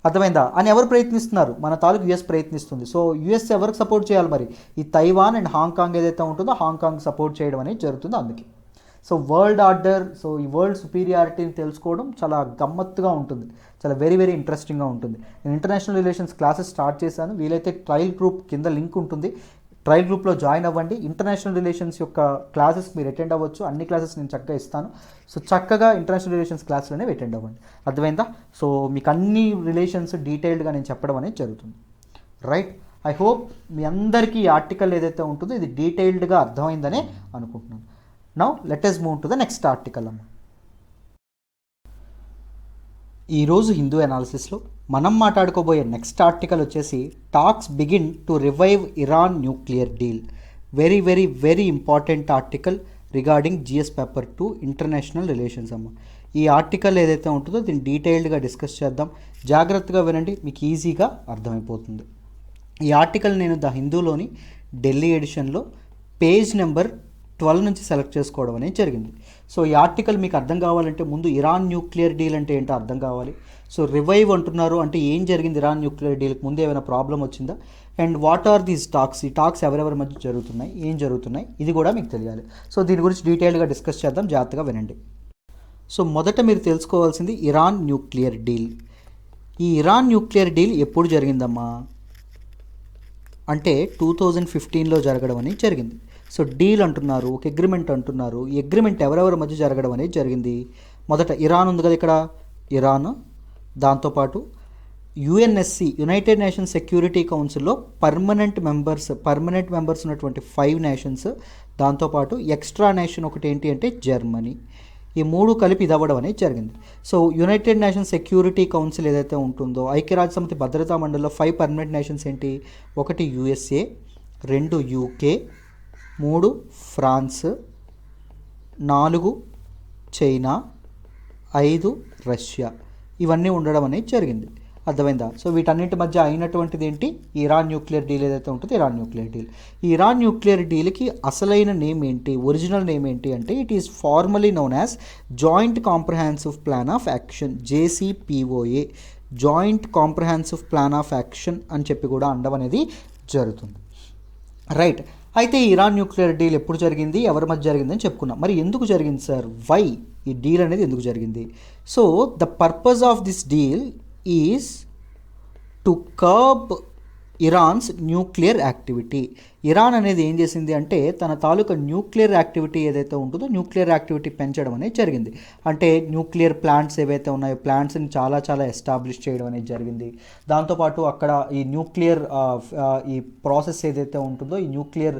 అర్థమైందా? అని ఎవరు ప్రయత్నిస్తున్నారు? మన తాలూకు యుఎస్ ప్రయత్నిస్తుంది. సో యుఎస్ ఎవరికి సపోర్ట్ చేయాలి మరి? ఈ తైవాన్ అండ్ హాంకాంగ్ ఏదైతే ఉంటుందో హాంకాంగ్ సపోర్ట్ చేయడం అనేది జరుగుతుంది. అందుకే సో వరల్డ్ ఆర్డర్, సో ఈ వరల్డ్ సుపీరియారిటీని తెలుసుకోవడం చాలా గమ్మత్తుగా ఉంటుంది, చాలా వెరీ ఇంట్రెస్టింగ్గా ఉంటుంది. నేను ఇంటర్నేషనల్ రిలేషన్స్ క్లాసెస్ స్టార్ట్ చేశాను. వీలైతే ట్రయల్ గ్రూప్ కింద లింక్ ఉంటుంది, ట్రయల్ గ్రూప్లో జాయిన్ అవ్వండి. ఇంటర్నేషనల్ రిలేషన్స్ యొక్క క్లాసెస్ మీరు అటెండ్ అవ్వచ్చు. అన్ని క్లాసెస్ నేను చక్కగా ఇస్తాను. సో చక్కగా ఇంటర్నేషనల్ రిలేషన్స్ క్లాసులోనే అటెండ్ అవ్వండి. అర్థమైందా? సో మీకు అన్ని రిలేషన్స్ డీటెయిల్డ్గా నేను చెప్పడం అనేది జరుగుతుంది, రైట్. ఐ హోప్ మీ అందరికీ ఈ ఆర్టికల్ ఏదైతే ఉంటుందో ఇది డీటెయిల్డ్గా అర్థమైందనే అనుకుంటున్నాను. Now let us move to the next article అమ్మ. ఈరోజు హిందూ అనాలిసిస్లో మనం మాట్లాడుకోబోయే నెక్స్ట్ ఆర్టికల్ వచ్చేసి talks begin to revive Iran nuclear deal. Very important article regarding GS paper 2 international relations అమ్మ. ఈ ఆర్టికల్ ఏదైతే ఉంటుందో దీన్ని డీటెయిల్డ్గా డిస్కస్ చేద్దాం. జాగ్రత్తగా వినండి, మీకు ఈజీగా అర్థమైపోతుంది. ఈ ఆర్టికల్ నేను ద హిందూలోని ఢిల్లీ ఎడిషన్లో పేజ్ నెంబర్ 12 నుంచి సెలెక్ట్ చేసుకోవడం అనేది జరిగింది. సో ఈ ఆర్టికల్ మీకు అర్థం కావాలంటే ముందు ఇరాన్ న్యూక్లియర్ డీల్ అంటే ఏంటో అర్థం కావాలి. సో రివైవ్ అంటున్నారు అంటే ఏం జరిగింది ఇరాన్ న్యూక్లియర్ డీల్కి ముందు, ఏమైనా ప్రాబ్లం వచ్చిందా, and what are these talks, ఈ టాక్స్ ఎవరెవరి మధ్య జరుగుతున్నాయి, ఏం జరుగుతున్నాయి, ఇది కూడా మీకు తెలియాలి. సో దీని గురించి డీటెయిల్గా డిస్కస్ చేద్దాం, జాగ్రత్తగా వినండి. సో మొదట మీరు తెలుసుకోవాల్సింది ఇరాన్ న్యూక్లియర్ డీల్. ఈ ఇరాన్ న్యూక్లియర్ డీల్ ఎప్పుడు జరిగిందమ్మా అంటే 2015లో జరగడం అనేది జరిగింది. సో డీల్ అంటున్నారు, ఒక అగ్రిమెంట్ అంటున్నారు. ఈ అగ్రిమెంట్ ఎవరెవరి మధ్య జరగడం అనేది జరిగింది. మొదట ఇరాన్ ఉంది కదా ఇక్కడ, ఇరాన్, దాంతోపాటు యుఎన్ఎస్సి, యునైటెడ్ నేషన్స్ సెక్యూరిటీ కౌన్సిల్లో పర్మనెంట్ మెంబర్స్ ఉన్నటువంటి 5 నేషన్స్, దాంతోపాటు ఎక్స్ట్రా నేషన్ ఒకటి ఏంటి అంటే జర్మనీ. ఈ 3 కలిపి ఇది అవ్వడం అనేది జరిగింది. So United nations security council ఏదైతే ఉంటుందో, ఐక్యరాజ్యసమితి భద్రతా మండలిలో 5 పర్మనెంట్ నేషన్స్ ఏంటి, 1 USA, 2 UK, 3 France, 4 China, 5 Russia, ఇవన్నీ ఉండడం అనేది జరిగింది. అర్థమైందా? సో వీటన్నిటి మధ్య అయినటువంటిది ఏంటి? ఇరాన్ న్యూక్లియర్ డీల్ ఏదైతే ఉంటుందో ఇరాన్ న్యూక్లియర్ డీల్. ఈ ఇరాన్ న్యూక్లియర్ డీల్కి అసలైన నేమ్ ఏంటి, ఒరిజినల్ నేమ్ ఏంటి అంటే it is formally known as joint comprehensive plan of action, JCPOA, joint comprehensive plan of action అని చెప్పి కూడా అనడం అనేది జరుగుతుంది. రైట్. అయితే ఈ ఇరాన్ న్యూక్లియర్ డీల్ ఎప్పుడు జరిగింది, ఎవరి మధ్య జరిగిందని చెప్పుకున్నాం. మరి ఎందుకు జరిగింది సార్? వై ఈ డీల్ అనేది ఎందుకు జరిగింది? So the purpose of this deal is to curb Iran's nuclear activity. Iran అనేది ఏం చేసింది అంటే తన తాలూకా న్యూక్లియర్ యాక్టివిటీ ఏదైతే ఉంటుందో న్యూక్లియర్ యాక్టివిటీ పెంచడం అనేది జరిగింది. అంటే న్యూక్లియర్ ప్లాంట్స్ ఏవైతే ఉన్నాయో ప్లాంట్స్ని చాలా చాలా ఎస్టాబ్లిష్ చేయడం అనేది జరిగింది. దాంతోపాటు అక్కడ ఈ న్యూక్లియర్ ఈ ప్రాసెస్ ఏదైతే ఉంటుందో ఈ న్యూక్లియర్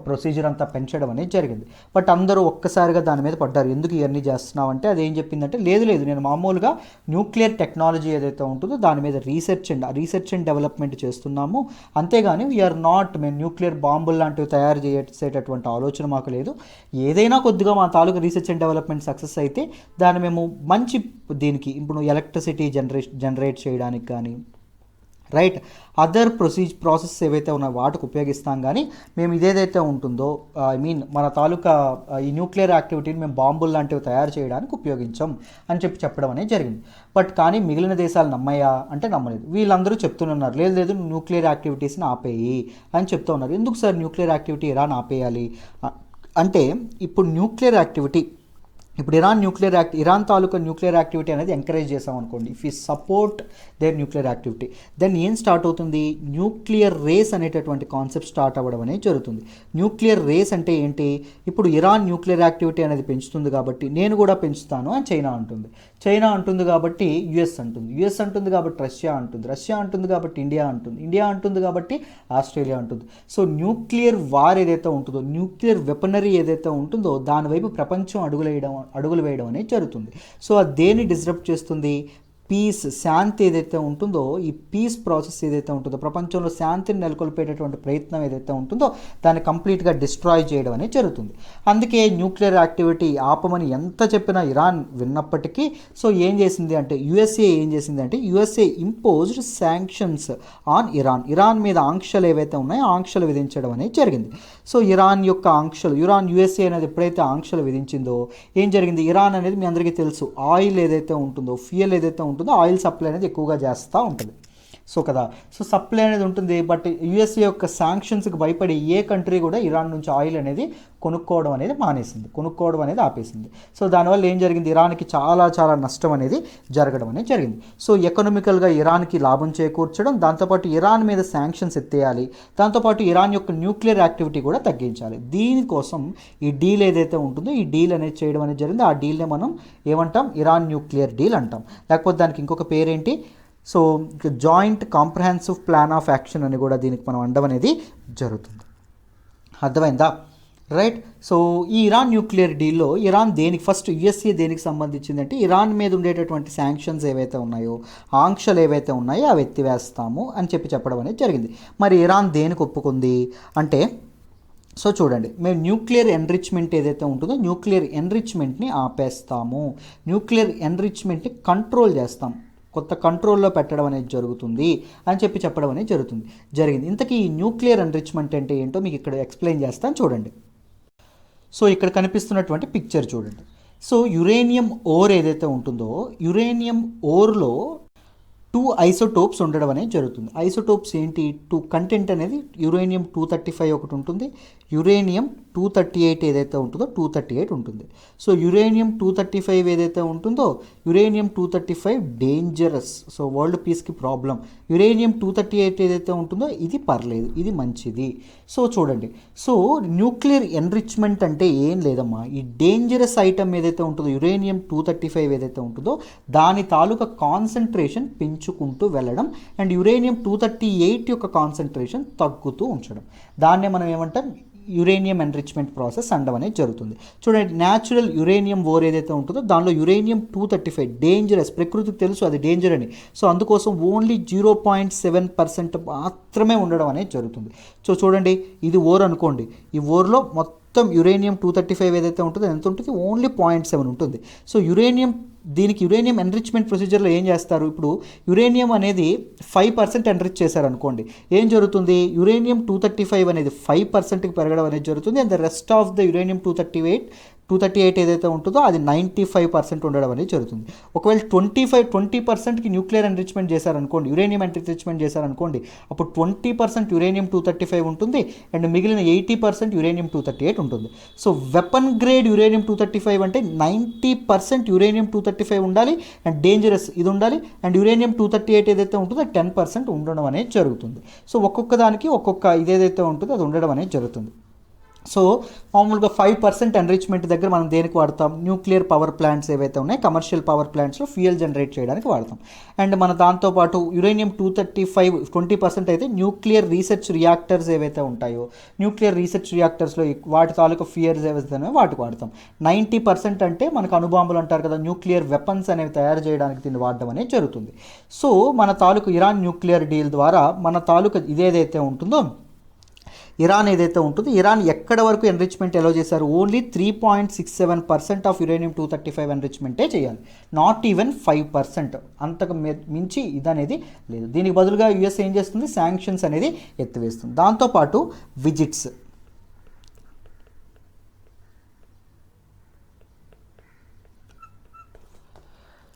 ప్రొసీజర్ అంతా పెంచడం అనేది జరిగింది. బట్ అందరూ ఒక్కసారిగా దాని మీద పడ్డారు. ఎందుకు ఇవన్నీ చేస్తున్నావు అంటే అది ఏం చెప్పిందంటే లేదు నేను మామూలుగా న్యూక్లియర్ టెక్నాలజీ ఏదైతే ఉంటుందో దాని మీద రీసెర్చ్ అండ్ డెవలప్మెంట్ చేస్తున్నాము, అంతేగాని వీఆర్ నాట్ మేము న్యూక్లియర్ బాంబులు లాంటివి తయారు చేసేటటువంటి ఆలోచన మాకు లేదు. ఏదైనా కొద్దిగా మా తాలూకు రీసెర్చ్ అండ్ డెవలప్మెంట్ సక్సెస్ అయితే దాన్ని మేము మంచి దీనికి ఇప్పుడు ఎలక్ట్రిసిటీ జనరేట్ చేయడానికి కానీ రైట్ అదర్ ప్రాసెస్ ఏవైతే ఉన్నాయో వాటికి ఉపయోగిస్తాం. కానీ మేము ఇదేదైతే ఉంటుందో మన తాలూకా ఈ న్యూక్లియర్ యాక్టివిటీని మేము బాంబులు లాంటివి తయారు చేయడానికి ఉపయోగించాం అని చెప్పడం అనేది జరిగింది. బట్ కానీ మిగిలిన దేశాలు నమ్మయ్యా అంటే నమ్మలేదు. వీళ్ళందరూ చెప్తున్నారు లేదు న్యూక్లియర్ యాక్టివిటీస్ని ఆపేయి అని చెప్తూ ఉన్నారు. ఎందుకు సార్ న్యూక్లియర్ యాక్టివిటీ ఇరాన్ ఆపేయాలి అంటే ఇప్పుడు న్యూక్లియర్ యాక్టివిటీ ఇప్పుడు ఇరాన్ తాలూకా న్యూక్లియర్ యాక్టివిటీ అనేది ఎంకరేజ్ చేసాం అనుకోండి, if you support their nuclear activity then ఏం స్టార్ట్ అవుతుంది, న్యూక్లియర్ రేస్ అనేటటువంటి కాన్సెప్ట్ స్టార్ట్ అవ్వడం అనేది జరుగుతుంది. న్యూక్లియర్ రేస్ అంటే ఏంటి, ఇప్పుడు ఇరాన్ న్యూక్లియర్ యాక్టివిటీ అనేది పెంచుతుంది కాబట్టి నేను కూడా పెంచుతాను అని చైనా అంటుంది కాబట్టి యుఎస్ అంటుంది కాబట్టి రష్యా అంటుంది కాబట్టి ఇండియా అంటుంది కాబట్టి ఆస్ట్రేలియా అంటుంది. సో న్యూక్లియర్ వార్ ఏదైతే ఉంటుందో న్యూక్లియర్ వెపనరీ ఏదైతే ఉంటుందో దానివైపు ప్రపంచం అడుగులు వేయడం అనేది జరుగుతుంది. సో అది దేన్ని డిస్రప్ట్ చేస్తుంది, శాంతి ఏదైతే ఉంటుందో ఈ పీస్ ప్రాసెస్ ఏదైతే ఉంటుందో ప్రపంచంలో శాంతిని నెలకొల్పేటటువంటి ప్రయత్నం ఏదైతే ఉంటుందో దాన్ని కంప్లీట్గా డిస్ట్రాయ్ చేయడం అనేది జరుగుతుంది. అందుకే న్యూక్లియర్ యాక్టివిటీ ఆపమని ఎంత చెప్పినా ఇరాన్ విన్నప్పటికీ సో ఏం చేసింది అంటే USA imposed sanctions on Iran మీద ఆంక్షలు ఏవైతే ఉన్నాయో ఆంక్షలు విధించడం అనేది జరిగింది. సో ఇరాన్ యుఎస్ఏ అనేది ఎప్పుడైతే ఆంక్షలు విధించిందో ఏం జరిగింది, ఇరాన్ అనేది మీ అందరికీ తెలుసు ఆయిల్ ఏదైతే ఉంటుందో ఫ్యూయల్ ఏదైతే ఉంటుందో ఆయిల్ సప్లై అనేది ఎక్కువగా చేస్తూ ఉంటుంది. సో సప్లై అనేది ఉంటుంది. బట్ యుఎస్ఏ యొక్క శాంక్షన్స్కి భయపడి ఏ కంట్రీ కూడా ఇరాన్ నుంచి ఆయిల్ అనేది కొనుక్కోవడం అనేది ఆపేసింది. సో దానివల్ల ఏం జరిగింది, ఇరాన్కి చాలా చాలా నష్టం అనేది జరగడం అనేది జరిగింది. సో ఎకనామికల్గా ఇరాన్కి లాభం చేకూర్చడం, దాంతోపాటు ఇరాన్ మీద శాంక్షన్స్ ఎత్తేయాలి, దాంతోపాటు ఇరాన్ యొక్క న్యూక్లియర్ యాక్టివిటీ కూడా తగ్గించాలి. దీనికోసం ఈ డీల్ ఏదైతే ఉంటుందో ఈ డీల్ అనేది చేయడం అనేది జరిగింది. ఆ డీల్నే మనం ఏమంటాం, ఇరాన్ న్యూక్లియర్ డీల్ అంటాం. లేకపోతే దానికి ఇంకొక పేరేంటి, so joint comprehensive plan of action అని కూడా దీనికి మనం అనడం అనేది జరుగుతుంది. అర్థమైందా? రైట్. సో ఈ ఇరాన్ న్యూక్లియర్ డీల్లో ఫస్ట్ యుఎస్ఏ దేనికి సంబంధించిందంటే ఇరాన్ మీద ఉండేటటువంటి శాంక్షన్స్ ఏవైతే ఉన్నాయో ఆంక్షలు ఏవైతే ఉన్నాయో అవి ఎత్తివేస్తాము అని చెప్పడం అనేది జరిగింది. మరి ఇరాన్ దేనికి ఒప్పుకుంది అంటే సో చూడండి, మేము న్యూక్లియర్ ఎన్రిచ్మెంట్ ఏదైతే ఉంటుందో న్యూక్లియర్ ఎన్రిచ్మెంట్ని ఆపేస్తాము, న్యూక్లియర్ ఎన్రిచ్మెంట్ని కంట్రోల్ చేస్తాం, కొత్త కంట్రోల్లో పెట్టడం అనేది జరుగుతుంది అని చెప్పడం అనేది జరిగింది. ఇంతకీ ఈ న్యూక్లియర్ ఎన్రిచ్మెంట్ అంటే ఏంటో మీకు ఇక్కడ ఎక్స్ప్లెయిన్ చేస్తాను చూడండి. సో ఇక్కడ కనిపిస్తున్నటువంటి పిక్చర్ చూడండి. సో యురేనియం ఓర్ ఏదైతే ఉంటుందో యురేనియం ఓర్లో 2 ఐసోటోప్స్ ఉండడం అనేది జరుగుతుంది. ఐసోటోప్స్ ఏంటి, 2 కంటెంట్ అనేది యురేనియం 235 ఒకటి ఉంటుంది, యురేనియం 238 ఏదైతే ఉంటుందో 238 ఉంటుంది. సో యురేనియం 235 ఏదైతే ఉంటుందో యురేనియం 235 డేంజరస్, సో వరల్డ్ పీస్కి ప్రాబ్లం. యురేనియం 238 ఏదైతే ఉంటుందో ఇది పర్లేదు, ఇది మంచిది. సో చూడండి, సో న్యూక్లియర్ ఎన్రిచ్మెంట్ అంటే ఏం లేదమ్మా, ఈ డేంజరస్ ఐటమ్ ఏదైతే ఉంటుందో యురేనియం 235 ఏదైతే ఉంటుందో దాని తాలూకా కాన్సన్ట్రేషన్ పెంచుకుంటూ వెళ్ళడం అండ్ యురేనియం 238 యొక్క కాన్సన్ట్రేషన్ తగ్గుతూ ఉంచడం, దాన్నే మనం ఏమంటాం యురేనియం ఎన్రిచ్మెంట్ ప్రాసెస్ అనడం అనేది జరుగుతుంది. చూడండి, న్యాచురల్ యురేనియం ఓర్ ఏదైతే ఉంటుందో దానిలో యురేనియం 235 డేంజరస్, ప్రకృతికి తెలుసు అది డేంజర్ అని, సో అందుకోసం ఓన్లీ 0.7% మాత్రమే ఉండడం అనేది జరుగుతుంది. సో చూడండి, ఇది ఓర్ అనుకోండి, ఈ ఓర్లో మొత్తం యురేనియం 235 ఏదైతే ఉంటుందో ఎంత ఉంటుంది, ఓన్లీ 0.7 ఉంటుంది. సో యురేనియం దీనికి యురేనియం ఎన్రిచ్మెంట్ ప్రొసీజర్లో ఏం చేస్తారు, ఇప్పుడు యురేనియం అనేది 5% ఎన్రిచ్ చేశారనుకోండి, ఏం జరుగుతుంది, యురేనియం 235 అనేది 5%కి పెరగడం అనేది జరుగుతుంది. And the rest of the uranium 238 ఏదైతే ఉంటుందో అది 95% ఉండడం అనేది జరుగుతుంది. ఒకవేళ 20%కి న్యూక్లియర్ ఎన్రిచ్మెంట్ చేశారనుకోండి, యురేనియం ఎన్రిచ్మెంట్ చేశారనుకోండి, అప్పుడు 20% యురేనియం 235 ఉంటుంది అండ్ మిగిలిన 80% యురేనియం 238 ఉంటుంది. సో వెపన్ గ్రేడ్ యురేనియం 235 అంటే 90% యురేనియం 235 ఉండాలి అండ్ డేంజరస్ ఇది ఉండాలి, అండ్ యురేనియం 238 ఏదైతే ఉంటుందో 10% ఉండడం అనేది జరుగుతుంది. సో ఒక్కొక్క దానికి ఒక్కొక్క ఇదేదైతే ఉంటుందో అది ఉండడం అనేది జరుగుతుంది. సో మామూలుగా 5% ఎన్రిచ్మెంట్ దగ్గర మనం దేనికి వాడతాం, న్యూక్లియర్ పవర్ ప్లాంట్స్ ఏవైతే ఉన్నాయో కమర్షియల్ పవర్ ప్లాంట్స్లో ఫ్యూయల్ జనరేట్ చేయడానికి వాడతాం. అండ్ మన దాంతోపాటు యురేనియం 235 20% అయితే న్యూక్లియర్ రీసెర్చ్ రియాక్టర్స్ ఏవైతే ఉంటాయో న్యూక్లియర్ రీసెర్చ్ రియాక్టర్స్లో వాటి తాలూకా ఫ్యూయల్స్ ఏవైతే ఉన్నాయో వాటికి వాడతాం. 90% అంటే మనకు అణుబాంబులు అంటారు కదా, న్యూక్లియర్ వెపన్స్ అనేవి తయారు చేయడానికి దీన్ని వాడడం అనేది జరుగుతుంది. సో మన తాలూకు ఇరాన్ న్యూక్లియర్ డీల్ ద్వారా మన తాలూకా ఇదేదైతే ఉంటుందో ఇరాన్ ఏదైతే ఉంటుందో ఇరాన్ ఎక్కడ వరకు ఎన్రిచ్మెంట్ ఎలా చేశారు, ఓన్లీ 3.67% ఆఫ్ యురేనియం 235 ఎన్రిచ్మెంటే చేయాలి, నాట్ ఈవెన్ 5%. అంతకు మించి ఇదనేది లేదు. దీనికి బదులుగా యుఎస్ ఏం చేస్తుంది, శాంక్షన్స్ అనేది ఎత్తివేస్తుంది. దాంతోపాటు విజిట్స్,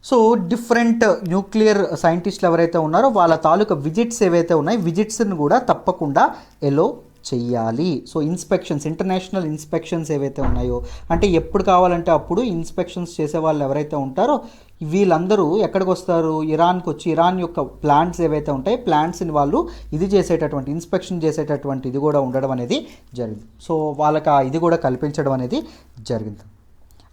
సో డిఫరెంట్ న్యూక్లియర్ సైంటిస్టులు ఎవరైతే ఉన్నారో వాళ్ళ తాలూకా విజిట్స్ ఏవైతే ఉన్నాయో విజిట్స్ని కూడా తప్పకుండా ఎలో చెయ్యాలి. సో ఇన్స్పెక్షన్స్, ఇంటర్నేషనల్ ఇన్స్పెక్షన్స్ ఏవైతే ఉన్నాయో, అంటే ఎప్పుడు కావాలంటే అప్పుడు ఇన్స్పెక్షన్స్ చేసే వాళ్ళు ఎవరైతే ఉంటారో వీళ్ళందరూ ఎక్కడికి వస్తారు, ఇరాన్కి వచ్చి ఇరాన్ యొక్క ప్లాంట్స్ ఏవైతే ఉంటాయో ప్లాంట్స్ని వాళ్ళు ఇది చేసేటటువంటి ఇన్స్పెక్షన్ చేసేటటువంటి ఇది కూడా ఉండడం అనేది జరిగింది. సో వాళ్ళకి ఇది కూడా కల్పించడం అనేది జరిగింది.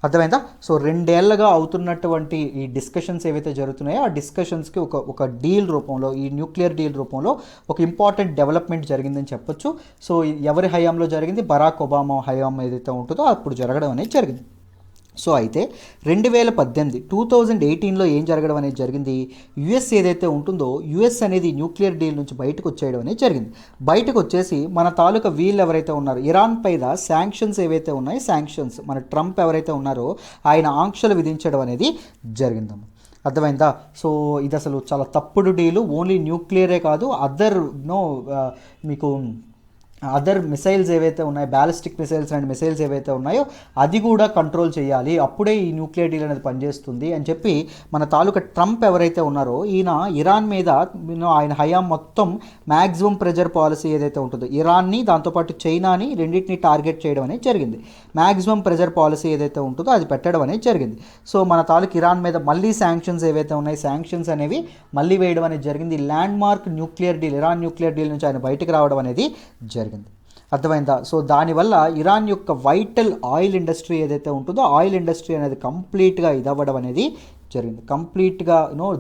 అర్థమైందా? సో 2 ఏళ్ళగా అవుతున్నటువంటి ఈ డిస్కషన్స్ ఏవైతే జరుగుతున్నాయో ఆ డిస్కషన్స్కి ఒక డీల్ రూపంలో, ఈ న్యూక్లియర్ డీల్ రూపంలో ఒక ఇంపార్టెంట్ డెవలప్మెంట్ జరిగిందని చెప్పొచ్చు. సో ఎవరి హయాంలో జరిగింది, బరాక్ ఒబామా హయాం ఏదైతే ఉంటుందో అప్పుడు జరగడం అనేది జరిగింది. సో అయితే 2018లో ఏం జరగడం అనేది జరిగింది, యుఎస్ ఏదైతే ఉంటుందో యుఎస్ అనేది న్యూక్లియర్ డీల్ నుంచి బయటకు వచ్చేయడం అనేది జరిగింది. బయటకు వచ్చేసి మన తాలూకా వీళ్ళు ఎవరైతే ఉన్నారో ఇరాన్ పైన శాంక్షన్స్ ఏవైతే ఉన్నాయో శాంక్షన్స్ మన ట్రంప్ ఎవరైతే ఉన్నారో ఆయన ఆంక్షలు విధించడం అనేది జరిగిందమ్మ. అర్థమైందా? సో ఇది అసలు చాలా తప్పుడు డీలు. ఓన్లీ న్యూక్లియరే కాదు, మీకు అదర్ మిసైల్స్ ఏవైతే ఉన్నాయో బ్యాలిస్టిక్ మిసైల్స్ అండ్ మిసైల్స్ ఏవైతే ఉన్నాయో అది కూడా కంట్రోల్ చేయాలి, అప్పుడే ఈ న్యూక్లియర్ డీల్ అనేది పనిచేస్తుంది అని చెప్పి మన తాలూకా ట్రంప్ ఎవరైతే ఉన్నారో ఈయన ఇరాన్ మీద ఆయన హయాం మొత్తం మ్యాక్సిమం ప్రెజర్ పాలసీ ఏదైతే ఉంటుందో ఇరాన్ని దాంతోపాటు చైనాని రెండింటిని టార్గెట్ చేయడం అనేది జరిగింది. మ్యాక్సిమం ప్రెజర్ పాలసీ ఏదైతే ఉంటుందో అది పెట్టడం అనేది జరిగింది. సో మన తాలూకు ఇరాన్ మీద మళ్ళీ శాంక్షన్స్ ఏవైతే ఉన్నాయి శాంక్షన్స్ అనేవి మళ్ళీ వేయడం అనేది జరిగింది. Land mark nuclear deal, Iran nuclear deal నుంచి ఆయన బయటకు రావడం అనేది జరిగింది. అర్థమైందా? సో దానివల్ల ఇరాన్ యొక్క వైటల్ ఆయిల్ ఇండస్ట్రీ ఏదైతే ఉంటుందో ఆయిల్ ఇండస్ట్రీ అనేది కంప్లీట్గా ఇదవ్వడం అనేది జరిగింది. కంప్లీట్గా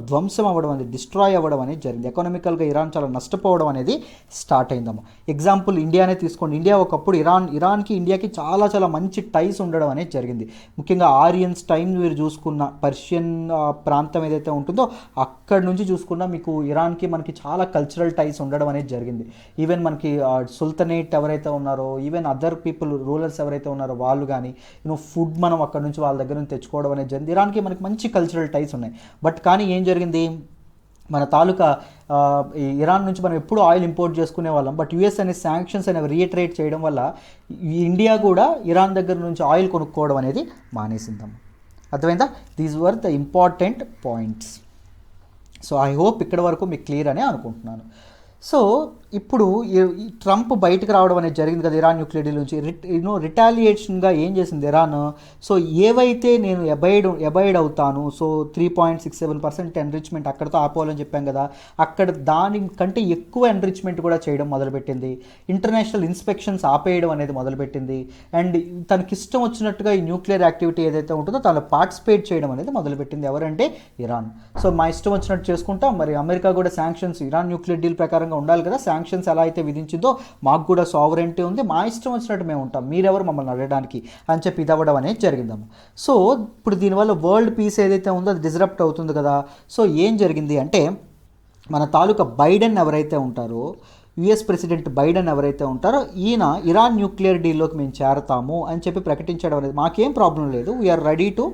ధ్వంసం అవ్వడం అనేది, డిస్ట్రాయ్ అవ్వడం అనేది జరిగింది. ఎకనామికల్గా ఇరాన్ చాలా నష్టపోవడం అనేది స్టార్ట్ అయిందమ్మ. ఎగ్జాంపుల్ ఇండియానే తీసుకోండి. ఇండియా ఒకప్పుడు ఇరాన్కి ఇండియాకి చాలా చాలా మంచి టైస్ ఉండడం అనేది జరిగింది. ముఖ్యంగా ఆరియన్స్ టైం మీరు చూసుకున్న పర్షియన్ ప్రాంతం ఏదైతే ఉంటుందో అక్కడి నుంచి చూసుకున్న మీకు ఇరాన్కి మనకి చాలా కల్చరల్ టైస్ ఉండడం అనేది జరిగింది. ఈవెన్ మనకి సుల్తనేట్ ఎవరైతే ఉన్నారో, ఈవెన్ అదర్ పీపుల్ రూలర్స్ ఎవరైతే ఉన్నారో వాళ్ళు కానీ ఫుడ్ మనం అక్కడ నుంచి వాళ్ళ దగ్గర నుంచి తెచ్చుకోవడం అనేది జరిగింది. ఇరాన్కి మనకి మంచి కల్చరల్ టైస్ ఉన్నాయి. బట్ కానీ ఏం జరిగింది, మన తాలూకా ఇరాన్ నుంచి మనం ఎప్పుడు ఆయిల్ ఇంపోర్ట్ చేసుకునే వాళ్ళం. బట్ యూఎస్ అనే శాంక్షన్స్ అనేవి రీఇటరేట్ చేయడం వల్ల ఇండియా కూడా ఇరాన్ దగ్గర నుంచి ఆయిల్ కొనుక్కోవడం అనేది మానేసిందాం. అర్థమైందా? These were the important points. So I hope ఇక్కడ వరకు మీకు క్లియర్ అనే అనుకుంటున్నాను. సో ఇప్పుడు ఈ ట్రంప్ బయటకు రావడం అనేది జరిగింది కదా ఇరాన్ న్యూక్లియర్ డీల్ నుంచి. రిటాలియేషన్గా ఏం చేసింది ఇరాన్, సో ఏవైతే నేను అబైడ్ అవుతాను, సో 3.67% ఎన్రిచ్మెంట్ అక్కడితో ఆపోవాలని చెప్పాం కదా, అక్కడ దానికంటే ఎక్కువ ఎన్రిచ్మెంట్ కూడా చేయడం మొదలుపెట్టింది. ఇంటర్నేషనల్ ఇన్స్పెక్షన్స్ ఆపేయడం అనేది మొదలుపెట్టింది. అండ్ తనకిష్టం వచ్చినట్టుగా ఈ న్యూక్లియర్ యాక్టివిటీ ఏదైతే ఉంటుందో తను పార్టిసిపేట్ చేయడం అనేది మొదలుపెట్టింది. ఎవరంటే ఇరాన్. సో మా ఇష్టం వచ్చినట్టు చేసుకుంటాం, మరి అమెరికా కూడా శాంక్షన్స్ ఇరాన్ న్యూక్లియర్ డీల్ ప్రకారంగా ఉండాలి కదా, శాంక్షన్స్ ఎలా అయితే విధించిందో మాకు కూడా సావరెంటీ ఉంది, మా ఇష్టం వచ్చినట్టు మేము ఉంటాం, మీరెవరు మమ్మల్ని అడగడానికి అని చెప్పి ఇది అవ్వడం అనేది జరిగిందమ్మ. సో ఇప్పుడు దీనివల్ల వరల్డ్ పీస్ ఏదైతే ఉందో అది డిస్రప్ట్ అవుతుంది కదా. సో ఏం జరిగింది అంటే మన తాలూకా బైడెన్ ఎవరైతే ఉంటారో, యుఎస్ ప్రెసిడెంట్ బైడెన్ ఎవరైతే ఉంటారో ఈయన ఇరాన్ న్యూక్లియర్ డీల్లోకి మేము చేరతాము అని చెప్పి ప్రకటించడం అనేది మాకేం ప్రాబ్లం లేదు, we're ready to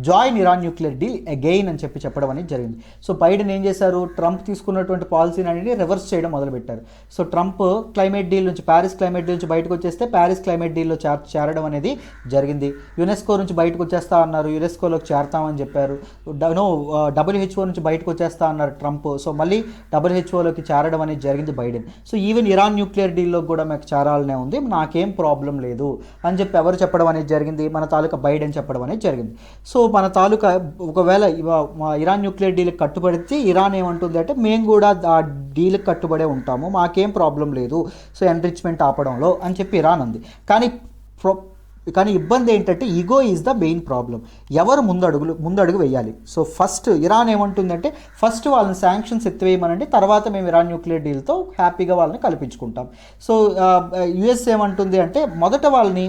join Iran nuclear deal again అని చెప్పడం అనేది జరిగింది. సో బైడెన్ ఏం చేశారు, ట్రంప్ తీసుకున్నటువంటి పాలసీని అనేది రివర్స్ చేయడం మొదలుపెట్టారు. సో ట్రంప్ క్లైమేట్ డీల్ నుంచి, ప్యారిస్ క్లైమేట్ డీల్ నుంచి బయటకు వచ్చేస్తే ప్యారిస్ క్లైమేట్ డీల్లో చేరడం అనేది జరిగింది. యునెస్కో నుంచి బయటకు వచ్చేస్తా అన్నారు, యునెస్కోలోకి చేరతామని చెప్పారు. WHO నుంచి బయటకు వచ్చేస్తా అన్నారు ట్రంప్. సో మళ్ళీ WHOలోకి చేరడం అనేది జరిగింది Biden. So even Iran nuclear డీల్లో కూడా మాకు చేరాలనే ఉంది, నాకేం ప్రాబ్లం లేదు అని చెప్పి ఎవరు చెప్పడం అనేది జరిగింది, మన తాలూకా బైడెన్ చెప్పడం అనేది జరిగింది. సో మన తాలూకా ఒకవేళ ఇరాన్ న్యూక్లియర్ డీల్కి కట్టుబడితే ఇరాన్ ఏమంటుంది అంటే మేము కూడా ఆ డీల్కి కట్టుబడే ఉంటాము, మాకేం ప్రాబ్లం లేదు సో ఎన్రిచ్మెంట్ ఆపడంలో అని చెప్పి ఇరాన్ అంది. కానీ ఇబ్బంది ఏంటంటే ego is the main problem. ఎవరు ముందడుగు వేయాలి. సో ఫస్ట్ ఇరాన్ ఏమంటుందంటే ఫస్ట్ వాళ్ళని శాంక్షన్స్ ఎత్తివేయమనండి, తర్వాత మేము ఇరాన్ న్యూక్లియర్ డీల్తో హ్యాపీగా వాళ్ళని కల్పించుకుంటాం. సో యుఎస్ ఏమంటుంది అంటే మొదట వాళ్ళని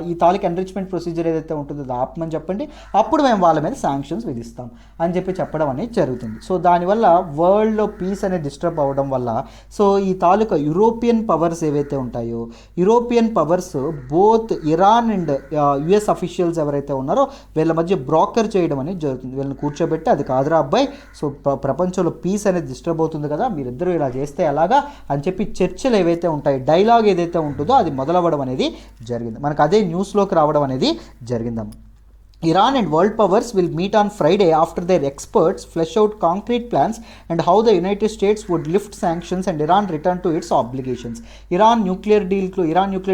ఈ తాలూకు ఎన్రిచ్మెంట్ ప్రొసీజర్ ఏదైతే ఉంటుందో అది ఆపమని చెప్పండి, అప్పుడు మేము వాళ్ళ మీద శాంక్షన్స్ విధిస్తాం అని చెప్పి చెప్పడం అనేది జరుగుతుంది. సో దానివల్ల వరల్డ్లో పీస్ అనేది డిస్టర్బ్ అవ్వడం వల్ల సో ఈ తాలూకా యూరోపియన్ పవర్స్ ఏవైతే ఉంటాయో, European powers both Iran and US officials ఎవరైతే ఉన్నారో వీళ్ళ మధ్య బ్రోకర్ చేయడం అనేది జరుగుతుంది. వీళ్ళని కూర్చోబెట్టి అది కాదురా అబ్బాయి, సో ప్రపంచంలో పీస్ అనేది డిస్టర్బ్ అవుతుంది కదా, మీరిద్దరూ ఇలా చేస్తే ఎలాగా అని చెప్పి చర్చలు ఏవైతే ఉంటాయి, డైలాగ్ ఏదైతే ఉంటుందో అది మొదలవ్వడం అనేది జరిగింది. మనకు అదే న్యూస్లోకి రావడం అనేది జరిగిందమ్మ. Iran and world powers will meet on Friday after their experts flesh out concrete plans and how the United States would lift sanctions and Iran return to its obligations. Iran nuclear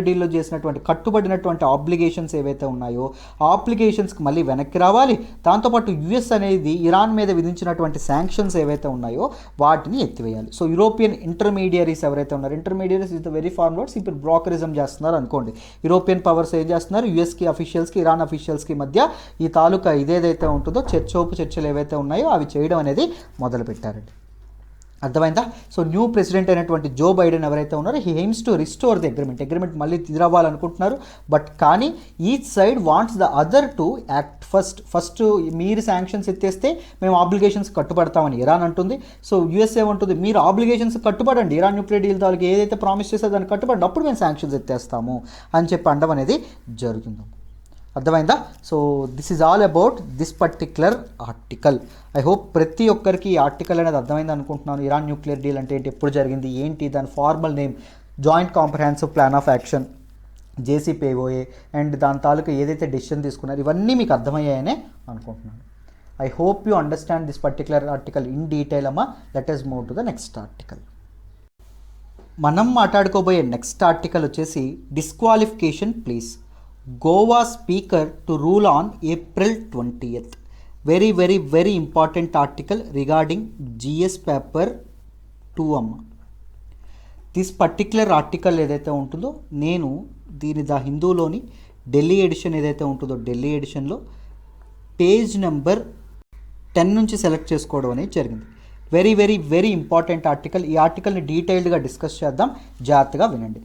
డీల్లో చేసినటువంటి కట్టుబడినటువంటి ఆబ్లిగేషన్స్ ఏవైతే ఉన్నాయో ఆ ఆబ్లిగేషన్స్కి మళ్ళీ వెనక్కి రావాలి. దాంతోపాటు యుఎస్ అనేది ఇరాన్ మీద విధించినటువంటి శాంక్షన్స్ ఏవైతే ఉన్నాయో వాటిని ఎత్తివేయాలి. సో యూరోపియన్ ఇంటర్మీడియరీస్ ఎవరైతే ఉన్నారో, intermediaries is the very forwards, ఇప్పుడు బ్రోకరిజం చేస్తున్నారు అనుకోండి. యూరోపియన్ పవర్స్ ఏం చేస్తున్నారు, యుఎస్కి అఫీషియల్స్కి ఇరాన్ అఫీషియల్స్కి మధ్య ఈ తాలూకా ఇదేదైతే ఉంటుందో చర్చలు ఏవైతే ఉన్నాయో అవి చేయడం అనేది మొదలుపెట్టారండి. అర్థమైందా? సో న్యూ ప్రెసిడెంట్ అయినటువంటి జో బైడెన్ ఎవరైతే ఉన్నారో he AIIMS to restore the agreement మళ్ళీ తిరవ్వాలనుకుంటున్నారు. బట్ కానీ each side wants the other to act first మీరు శాంక్షన్స్ ఎత్తేస్తే మేము ఆబ్లిగేషన్స్ కట్టుబడతామని ఇరాన్ అంటుంది. సో యుఎస్ఏ ఉంటుంది మీరు ఆబ్లిగేషన్స్ కట్టుబడండి, ఇరాన్ న్యూక్లియర్ డీల్ తాలూకు ఏదైతే ప్రామిస్ చేస్తే దాన్ని కట్టుబడండి, అప్పుడు మేము శాంక్షన్స్ ఎత్తేస్తాము అని చెప్పి అనడం అనేది జరుగుతుంది. అర్థమైందా? So this is all about this particular article. I hope ప్రతి ఒక్కరికి ఈ ఆర్టికల్ అనేది అర్థమైంది అనుకుంటున్నాను. ఇరాన్ న్యూక్లియర్ డీల్ అంటే ఏంటి, ఎప్పుడు జరిగింది, ఏంటి, దాని formal name joint comprehensive plan of action JCPOA and దాని తాలూకు ఏదైతే డెసిషన్ తీసుకున్నారు ఇవన్నీ మీకు అర్థమయ్యాయనే అనుకుంటున్నాను. I hope you understand this particular article in detail అమ్మా. Let us move to the next article. మనం మాట్లాడుకోబోయే నెక్స్ట్ ఆర్టికల్ వచ్చేసి disqualification please Goa speaker to rule on April 20th. Very very very important article regarding GS paper 2 అమ్మ. దిస్ పర్టిక్యులర్ ఆర్టికల్ ఏదైతే ఉంటుందో నేను దీని ద హిందూలోని ఢిల్లీ ఎడిషన్ ఏదైతే ఉంటుందో ఢిల్లీ ఎడిషన్లో పేజ్ నెంబర్ 10 నుంచి సెలెక్ట్ చేసుకోవడం అనేది జరిగింది. Very very very important article. ఈ ఆర్టికల్ని డీటెయిల్డ్గా డిస్కస్ చేద్దాం, జాగ్రత్తగా వినండి.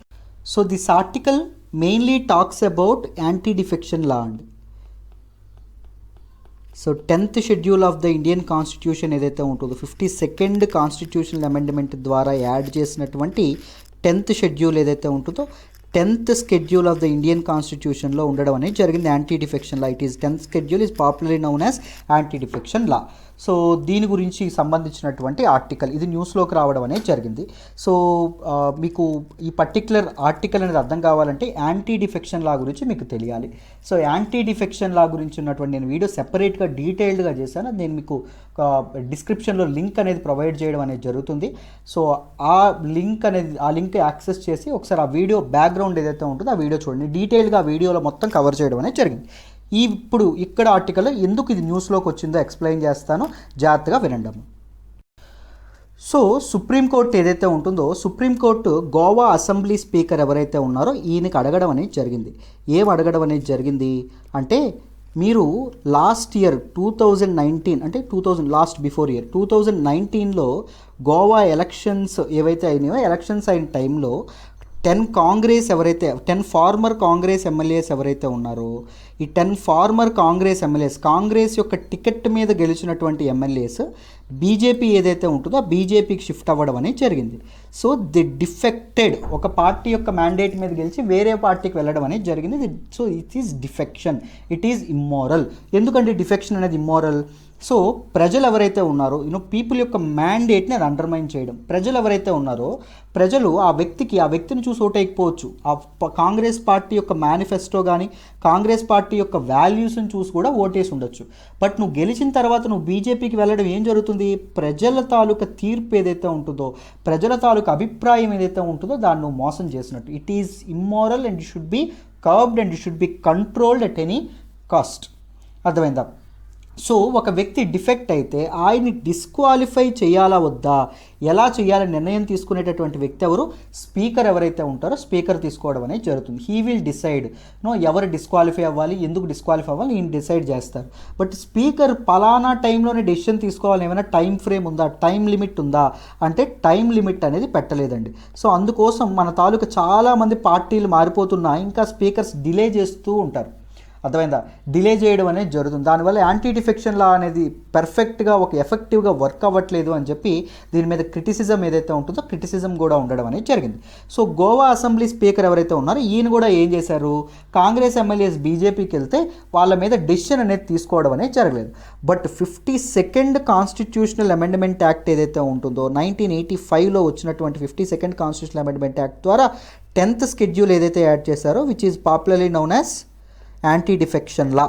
So this article mainly talks about anti defection law అండి. So 10th schedule of the Indian constitution ఏదైతే ఉంటుందో 52nd కాన్స్టిట్యూషనల్ అమెండ్మెంట్ ద్వారా యాడ్ చేసినటువంటి 10th షెడ్యూల్ ఏదైతే ఉంటుందో 10th schedule of the Indian కాన్స్టిట్యూషన్లో ఉండడం అనేది జరిగింది. Anti defection law, it is 10th schedule is popularly noun as anti defection law. So దీని గురించి సంబంధించినటువంటి ఆర్టికల్ ఇది న్యూస్లోకి రావడం అనేది జరిగింది. సో మీకు ఈ పర్టిక్యులర్ ఆర్టికల్ అనేది అర్థం కావాలంటే యాంటీ డిఫెక్షన్ లా గురించి మీకు తెలియాలి. సో యాంటీ డిఫెక్షన్ లా గురించి ఉన్నటువంటి నేను వీడియో సెపరేట్గా డీటెయిల్డ్గా చేశాను. నేను మీకు డిస్క్రిప్షన్లో లింక్ అనేది ప్రొవైడ్ చేయడం అనేది జరుగుతుంది. సో ఆ లింక్ యాక్సెస్ చేసి ఒకసారి ఆ వీడియో బ్యాక్గ్రౌండ్ ఏదైతే ఉంటుందో ఆ వీడియో చూడండి. డీటెయిల్గా వీడియోలో మొత్తం కవర్ చేయడం అనేది జరిగింది. ఇప్పుడు ఇక్కడ ఆర్టికల్ ఎందుకు ఇది న్యూస్లోకి వచ్చిందో ఎక్స్ప్లెయిన్ చేస్తాను, జాగ్రత్తగా వినండి. సో సుప్రీంకోర్టు ఏదైతే ఉంటుందో సుప్రీంకోర్టు గోవా అసెంబ్లీ స్పీకర్ ఎవరైతే ఉన్నారో ఈయనకి అడగడం అనేది జరిగింది. ఏం అడగడం అనేది జరిగింది అంటే మీరు లాస్ట్ ఇయర్ 2019 అంటే లాస్ట్ బిఫోర్ ఇయర్ 2019లో గోవా ఎలక్షన్స్ ఏవైతే అయినాయో ఎలక్షన్స్ అయిన టైంలో 10 ఫార్మర్ కాంగ్రెస్ ఎమ్మెల్యేస్ ఎవరైతే ఉన్నారో ఈ 10 ఫార్మర్ కాంగ్రెస్ ఎమ్మెల్యేస్, కాంగ్రెస్ యొక్క టికెట్ మీద గెలిచినటువంటి ఎమ్మెల్యేస్ బీజేపీ ఏదైతే ఉంటుందో ఆ బీజేపీకి షిఫ్ట్ అవ్వడం అనేది జరిగింది. సో ది డిఫెక్టెడ్, ఒక పార్టీ యొక్క మ్యాండేట్ మీద గెలిచి వేరే పార్టీకి వెళ్ళడం అనేది జరిగింది. So it is defection, it is immoral. ఎందుకంటే డిఫెక్షన్ అనేది ఇమ్మోరల్? సో ప్రజలు ఎవరైతే ఉన్నారో పీపుల్ యొక్క మ్యాండేట్ని అది అండర్మైన్ చేయడం. ప్రజలు ఎవరైతే ఉన్నారో ప్రజలు ఆ వ్యక్తిని చూసి ఓటేయకపోవచ్చు, ఆ కాంగ్రెస్ పార్టీ యొక్క మేనిఫెస్టో కానీ కాంగ్రెస్ పార్టీ యొక్క వాల్యూస్ని చూసి కూడా ఓటేసి ఉండొచ్చు. బట్ నువ్వు గెలిచిన తర్వాత నువ్వు బీజేపీకి వెళ్ళడం ఏం జరుగుతుంది? ప్రజల తాలూకా తీర్పు ఏదైతే ఉంటుందో, ప్రజల తాలూకా అభిప్రాయం ఏదైతే ఉంటుందో దాన్ని నువ్వు మోసం చేసినట్టు. It is immoral and it should be curbed and it should be controlled at any cost. అర్థమైందా? సో ఒక వ్యక్తి డిఫెక్ట్ అయితే ఆయన్ని డిస్క్వాలిఫై చేయాలా వద్దా, ఎలా చేయాలని నిర్ణయం తీసుకునేటటువంటి వ్యక్తి ఎవరు? స్పీకర్ ఎవరైతే ఉంటారో స్పీకర్ తీసుకోవడం అనేది జరుగుతుంది. హీ విల్ డిసైడ్ ఎవరు డిస్క్వాలిఫై అవ్వాలి, ఎందుకు డిస్క్వాలిఫై అవ్వాలి, ఈయన డిసైడ్ చేస్తారు. బట్ స్పీకర్ పలానా టైంలోనే డెసిషన్ తీసుకోవాలి, ఏమైనా టైం ఫ్రేమ్ ఉందా, టైం లిమిట్ ఉందా అంటే టైం లిమిట్ అనేది పెట్టలేదండి. సో అందుకోసం మన తాలూకా చాలామంది పార్టీలు మారిపోతున్నా ఇంకా స్పీకర్స్ డిలే చేస్తూ ఉంటారు. అర్థమైందా? డిలే చేయడం అనేది జరుగుతుంది. దానివల్ల యాంటీ డిఫెక్షన్ లా అనేది పర్ఫెక్ట్గా ఎఫెక్టివ్గా వర్క్ అవ్వట్లేదు అని చెప్పి దీని మీద క్రిటిసిజం ఏదైతే ఉంటుందో క్రిటిసిజం కూడా ఉండడం అనేది జరిగింది. సో గోవా అసెంబ్లీ స్పీకర్ ఎవరైతే ఉన్నారో ఈయన కూడా ఏం చేశారు? కాంగ్రెస్ ఎమ్మెల్యేస్ బీజేపీకి వెళ్తే వాళ్ళ మీద డెసిషన్ అనేది తీసుకోవడం అనేది జరగలేదు. But 52nd constitutional amendment act ఏదైతే ఉంటుందో 1985లో వచ్చినటువంటి 52nd కాన్స్టిట్యూషనల్ అమెండ్మెంట్ యాక్ట్ ద్వారా 10th షెడ్యూల్ ఏదైతే యాడ్ చేశారో which is popularly noun as anti defection లా.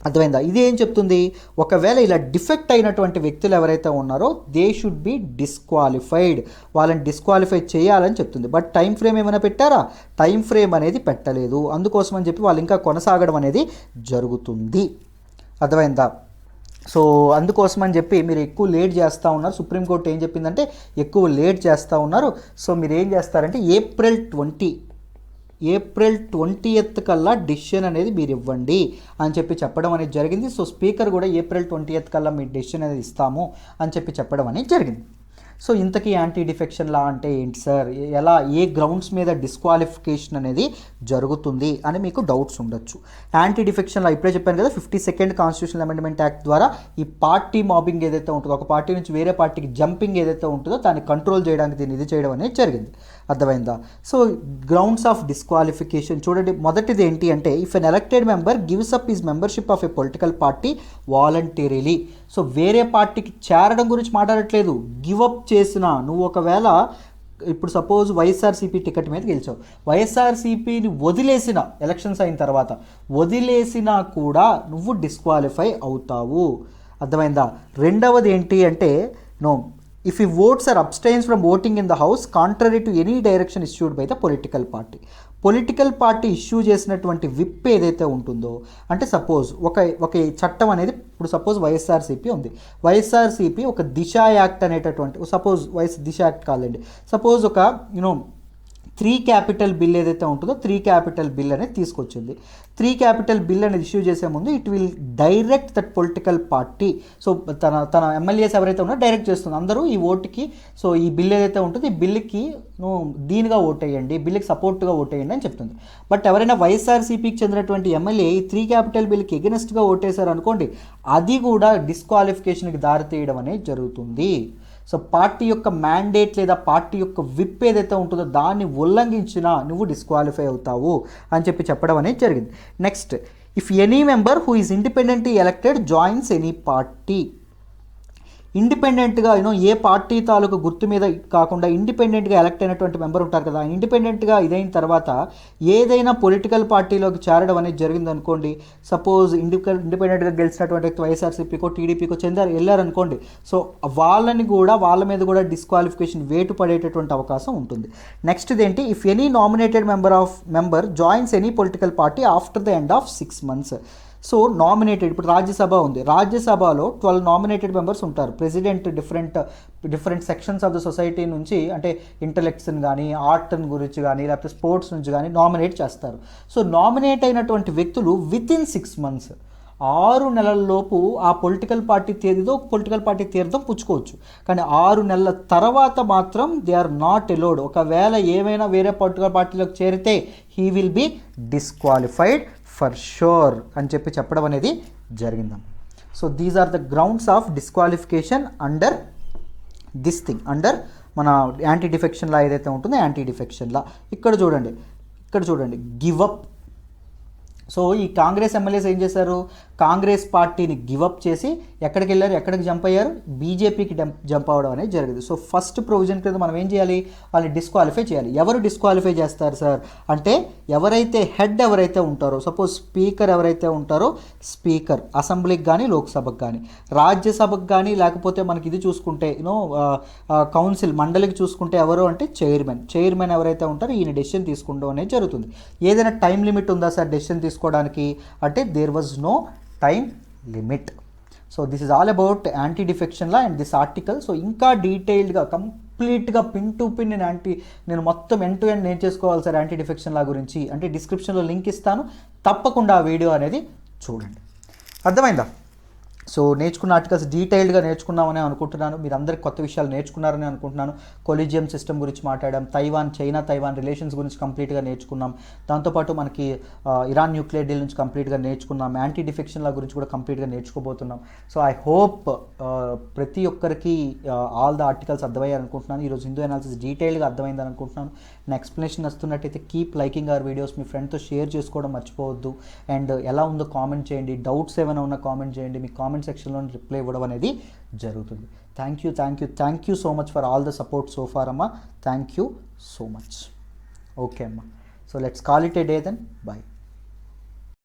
అర్థమైందా? ఇది ఏం చెప్తుంది? ఒకవేళ ఇలా డిఫెక్ట్ అయినటువంటి వ్యక్తులు ఎవరైతే ఉన్నారో దే షుడ్ బి డిస్క్వాలిఫైడ్, వాళ్ళని డిస్క్వాలిఫై చేయాలని చెప్తుంది. బట్ టైం ఫ్రేమ్ ఏమైనా పెట్టారా? టైం ఫ్రేమ్ అనేది పెట్టలేదు. అందుకోసం అని చెప్పి వాళ్ళు ఇంకా కొనసాగడం అనేది జరుగుతుంది. అర్థమైందా? సో అందుకోసం అని చెప్పి మీరు ఎక్కువ లేట్ చేస్తూ ఉన్నారు. సుప్రీంకోర్టు ఏం చెప్పిందంటే ఎక్కువ లేట్ చేస్తూ ఉన్నారు. సో మీరు ఏం చేస్తారంటే ఏప్రిల్ 20th కల్లా డెసిషన్ అనేది మీరు ఇవ్వండి అని చెప్పి చెప్పడం అనేది జరిగింది. సో స్పీకర్ కూడా ఏప్రిల్ 20th కల్లా మీ డెసిషన్ అనేది ఇస్తాము అని చెప్పి చెప్పడం అనేది జరిగింది. సో ఇంతకీ యాంటీ డిఫెక్షన్ లా అంటే ఏంటి సార్, ఎలా ఏ గ్రౌండ్స్ మీద డిస్క్వాలిఫికేషన్ అనేది జరుగుతుంది అని మీకు డౌట్స్ ఉండొచ్చు. యాంటీ డిఫెక్షన్ లా ఇప్పుడే చెప్పాను కదా, 52nd కాన్స్టిట్యూషనల్ అమెండ్మెంట్ యాక్ట్ ద్వారా ఈ పార్టీ మాబింగ్ ఏదైతే ఉంటుందో, ఒక పార్టీ నుంచి వేరే పార్టీకి జంపింగ్ ఏదైతే ఉంటుందో దాన్ని కంట్రోల్ చేయడానికి దీన్ని ఇది చేయడం అనేది జరిగింది. అర్థమైందా? సో గ్రౌండ్స్ ఆఫ్ డిస్క్వాలిఫికేషన్ చూడండి. మొదటిది ఏంటి అంటే if an elected member gives up his membership of a political party voluntarily. So వేరే పార్టీకి చేరడం గురించి మాట్లాడట్లేదు, గివ్ అప్ చేసిన నువ్వు ఒకవేళ ఇప్పుడు సపోజ్ వైఎస్ఆర్సీపీ టికెట్ మీద గెలిచావు, వైఎస్ఆర్సీపీని వదిలేసిన ఎలక్షన్స్ అయిన తర్వాత వదిలేసినా కూడా నువ్వు డిస్క్వాలిఫై అవుతావు. అర్థమైందా? రెండవది ఏంటి అంటే no if he votes or abstains from voting in the house contrary to any direction issued by the political party. Political party issue చేసినటువంటి విప్ ఏదైతే ఉంటుందో, అంటే సపోజ్ ఒక చట్టం అనేది ఇప్పుడు సపోజ్ వైఎస్ఆర్సీపీ ఉంది, వైఎస్ఆర్సీపీ ఒక దిశ యాక్ట్ అనేటటువంటి సపోజ్ దిశ యాక్ట్ కాదండి, సపోజ్ ఒక 3 క్యాపిటల్ బిల్ ఏదైతే ఉంటుందో 3 క్యాపిటల్ బిల్ అనేది తీసుకొచ్చింది. 3 క్యాపిటల్ బిల్ అనేది ఇష్యూ చేసే ముందు it will direct that political party. So తన ఎమ్మెల్యేస్ ఎవరైతే ఉన్నారో డైరెక్ట్ చేస్తుంది అందరూ ఈ ఓటుకి, సో ఈ బిల్ ఏదైతే ఉంటుందో ఈ బిల్లుకి దీనిగా ఓటేయండి, బిల్లుకి సపోర్ట్గా ఓటేయండి అని చెప్తుంది. బట్ ఎవరైనా వైఎస్ఆర్సీపీకి చెందినటువంటి ఎమ్మెల్యే ఈ 3 క్యాపిటల్ బిల్కి ఎగెనెస్ట్గా ఓటేశారు అనుకోండి, అది కూడా డిస్క్వాలిఫికేషన్కి దారితీయడం అనేది జరుగుతుంది. సో పార్టీ యొక్క మ్యాండేట్ లేదా పార్టీ యొక్క విప్ ఏదైతే ఉంటుందో దాన్ని ఉల్లంఘించినా నువ్వు డిస్క్వాలిఫై అవుతావు అని చెప్పి చెప్పడం అనేది జరిగింది. Next, if any member who is independently elected joins any party. ఇండిపెండెంట్గా ఏ పార్టీ తాలూకు గుర్తు మీద కాకుండా ఇండిపెండెంట్గా ఎలక్ట్ అయినటువంటి మెంబర్ ఉంటారు కదా, ఇండిపెండెంట్గా ఇదైన తర్వాత ఏదైనా పొలిటికల్ పార్టీలోకి చేరడం అనేది జరిగింది అనుకోండి, సపోజ్ ఇండిపెండెంట్గా గెలిచినటువంటి వ్యక్తి వైఎస్ఆర్సీపీకో టీడీపీకో వెళ్ళారనుకోండి, సో వాళ్ళ మీద కూడా డిస్క్వాలిఫికేషన్ వేటు పడేటటువంటి అవకాశం ఉంటుంది. నెక్స్ట్ ఇదేంటి, if any nominated member joins any political party after the end of 6 months. So nominated, ఇప్పుడు రాజ్యసభ ఉంది, రాజ్యసభలో 12 నామినేటెడ్ మెంబర్స్ ఉంటారు. President different sections of the society నుంచి, అంటే ఇంటలెక్ట్స్ని కానీ ఆర్ట్ని గురించి కానీ లేకపోతే స్పోర్ట్స్ నుంచి కానీ నామినేట్ చేస్తారు. సో నామినేట్ అయినటువంటి వ్యక్తులు విత్ ఇన్ 6 months 6 నెలల్లోపు ఆ పొలిటికల్ పార్టీ తీరిదో పొలిటికల్ పార్టీ తీర్థం పుచ్చుకోవచ్చు. కానీ 6 నెలల తర్వాత మాత్రం దే ఆర్ నాట్ ఎలోడ్. ఒకవేళ ఏమైనా వేరే పొలిటికల్ పార్టీలోకి చేరితే he will be disqualified for sure అని చెప్పడం అనేది జరిగిందమ్మ. So these are the grounds of disqualification under this thing, under మన యాంటీ డిఫెక్షన్ లా ఏదైతే ఉంటుందో యాంటీ డిఫెక్షన్ లా. ఇక్కడ చూడండి గివ్ అప్. సో ఈ కాంగ్రెస్ ఎమ్మెల్యేస్ ఏం చేశారు, కాంగ్రెస్ పార్టీని గివప్ చేసి ఎక్కడికి వెళ్ళారు, ఎక్కడికి జంప్ అయ్యారు, బీజేపీకి జంప్ అవ్వడం అనేది జరిగింది. సో ఫస్ట్ ప్రొవిజన్ కింద మనం ఏం చేయాలి, వాళ్ళని డిస్క్వాలిఫై చేయాలి. ఎవరు డిస్క్వాలిఫై చేస్తారు సార్ అంటే ఎవరైతే హెడ్ ఎవరైతే ఉంటారో, సపోజ్ స్పీకర్ ఎవరైతే ఉంటారో, స్పీకర్ అసెంబ్లీకి కానీ లోక్సభకు కానీ, రాజ్యసభకు కానీ, లేకపోతే మనకి ఇది చూసుకుంటే కౌన్సిల్ మండలికి చూసుకుంటే ఎవరు అంటే చైర్మన్ ఎవరైతే ఉంటారో ఈయన డెసిషన్ తీసుకోవడం అనేది జరుగుతుంది. ఏదైనా టైం లిమిట్ ఉందా సార్ డెసిషన్ తీసుకోవడానికి అంటే there was no time limit. So this is all about anti defection law and this article. So ఇంకా డీటెయిల్డ్గా కంప్లీట్గా పిన్ టు పిన్ నేను మొత్తం ఎండ్ టు ఎండ్ నేర్చేసుకోవాలి సార్ యాంటీ డిఫెక్షన్ లా గురించి అంటే డిస్క్రిప్షన్లో లింక్ ఇస్తాను, తప్పకుండా ఆ వీడియో అనేది చూడండి. అర్థమైందా? సో నేర్చుకున్న ఆర్టికల్స్ డీటెయిల్డ్గా నేర్చుకున్నామని అనుకుంటున్నాను. మీరు అందరికి కొత్త విషయాలు నేర్చుకున్నారని అనుకుంటున్నాను. కొలీజియం సిస్టమ్ గురించి మాట్లాడాం, చైనా తైవాన్ రిలేషన్స్ గురించి కంప్లీట్గా నేర్చుకున్నాం. దాంతోపాటు మనకి ఇరాన్ న్యూక్లియర్ డీల్ నుంచి కంప్లీట్గా నేర్చుకున్నాం. యాంటీ డిఫెక్షన్ లా గురించి కూడా కంప్లీట్గా నేర్చుకోబోతున్నాం. సో ఐ హోప్ ప్రతి ఒక్కరికి ఆల్ ద ఆర్టికల్స్ అర్థమయ్యారు అనుకుంటున్నాను. ఈరోజు హిందూ అనాలిసిస్ డీటెయిల్గా అర్థమైందని అనుకుంటున్నాను. నా ఎక్స్ప్లెనేషన్ వస్తున్నట్టయితే కీప్ లైకింగ్ అవర్ వీడియోస్, మీ ఫ్రెండ్తో షేర్ చేసుకోవడం మర్చిపోవద్దు. అండ్ ఎలా ఉందో కామెంట్ చేయండి, డౌట్స్ ఏమైనా ఉన్నా కామెంట్ చేయండి, మీ కామెంట్ సెక్షన్లో రిప్లై ఇవ్వడం అనేది జరుగుతుంది. Thank you so much for all the support so far అమ్మ. Thank you so much. Okay అమ్మ. So let's call it a day then. Bye.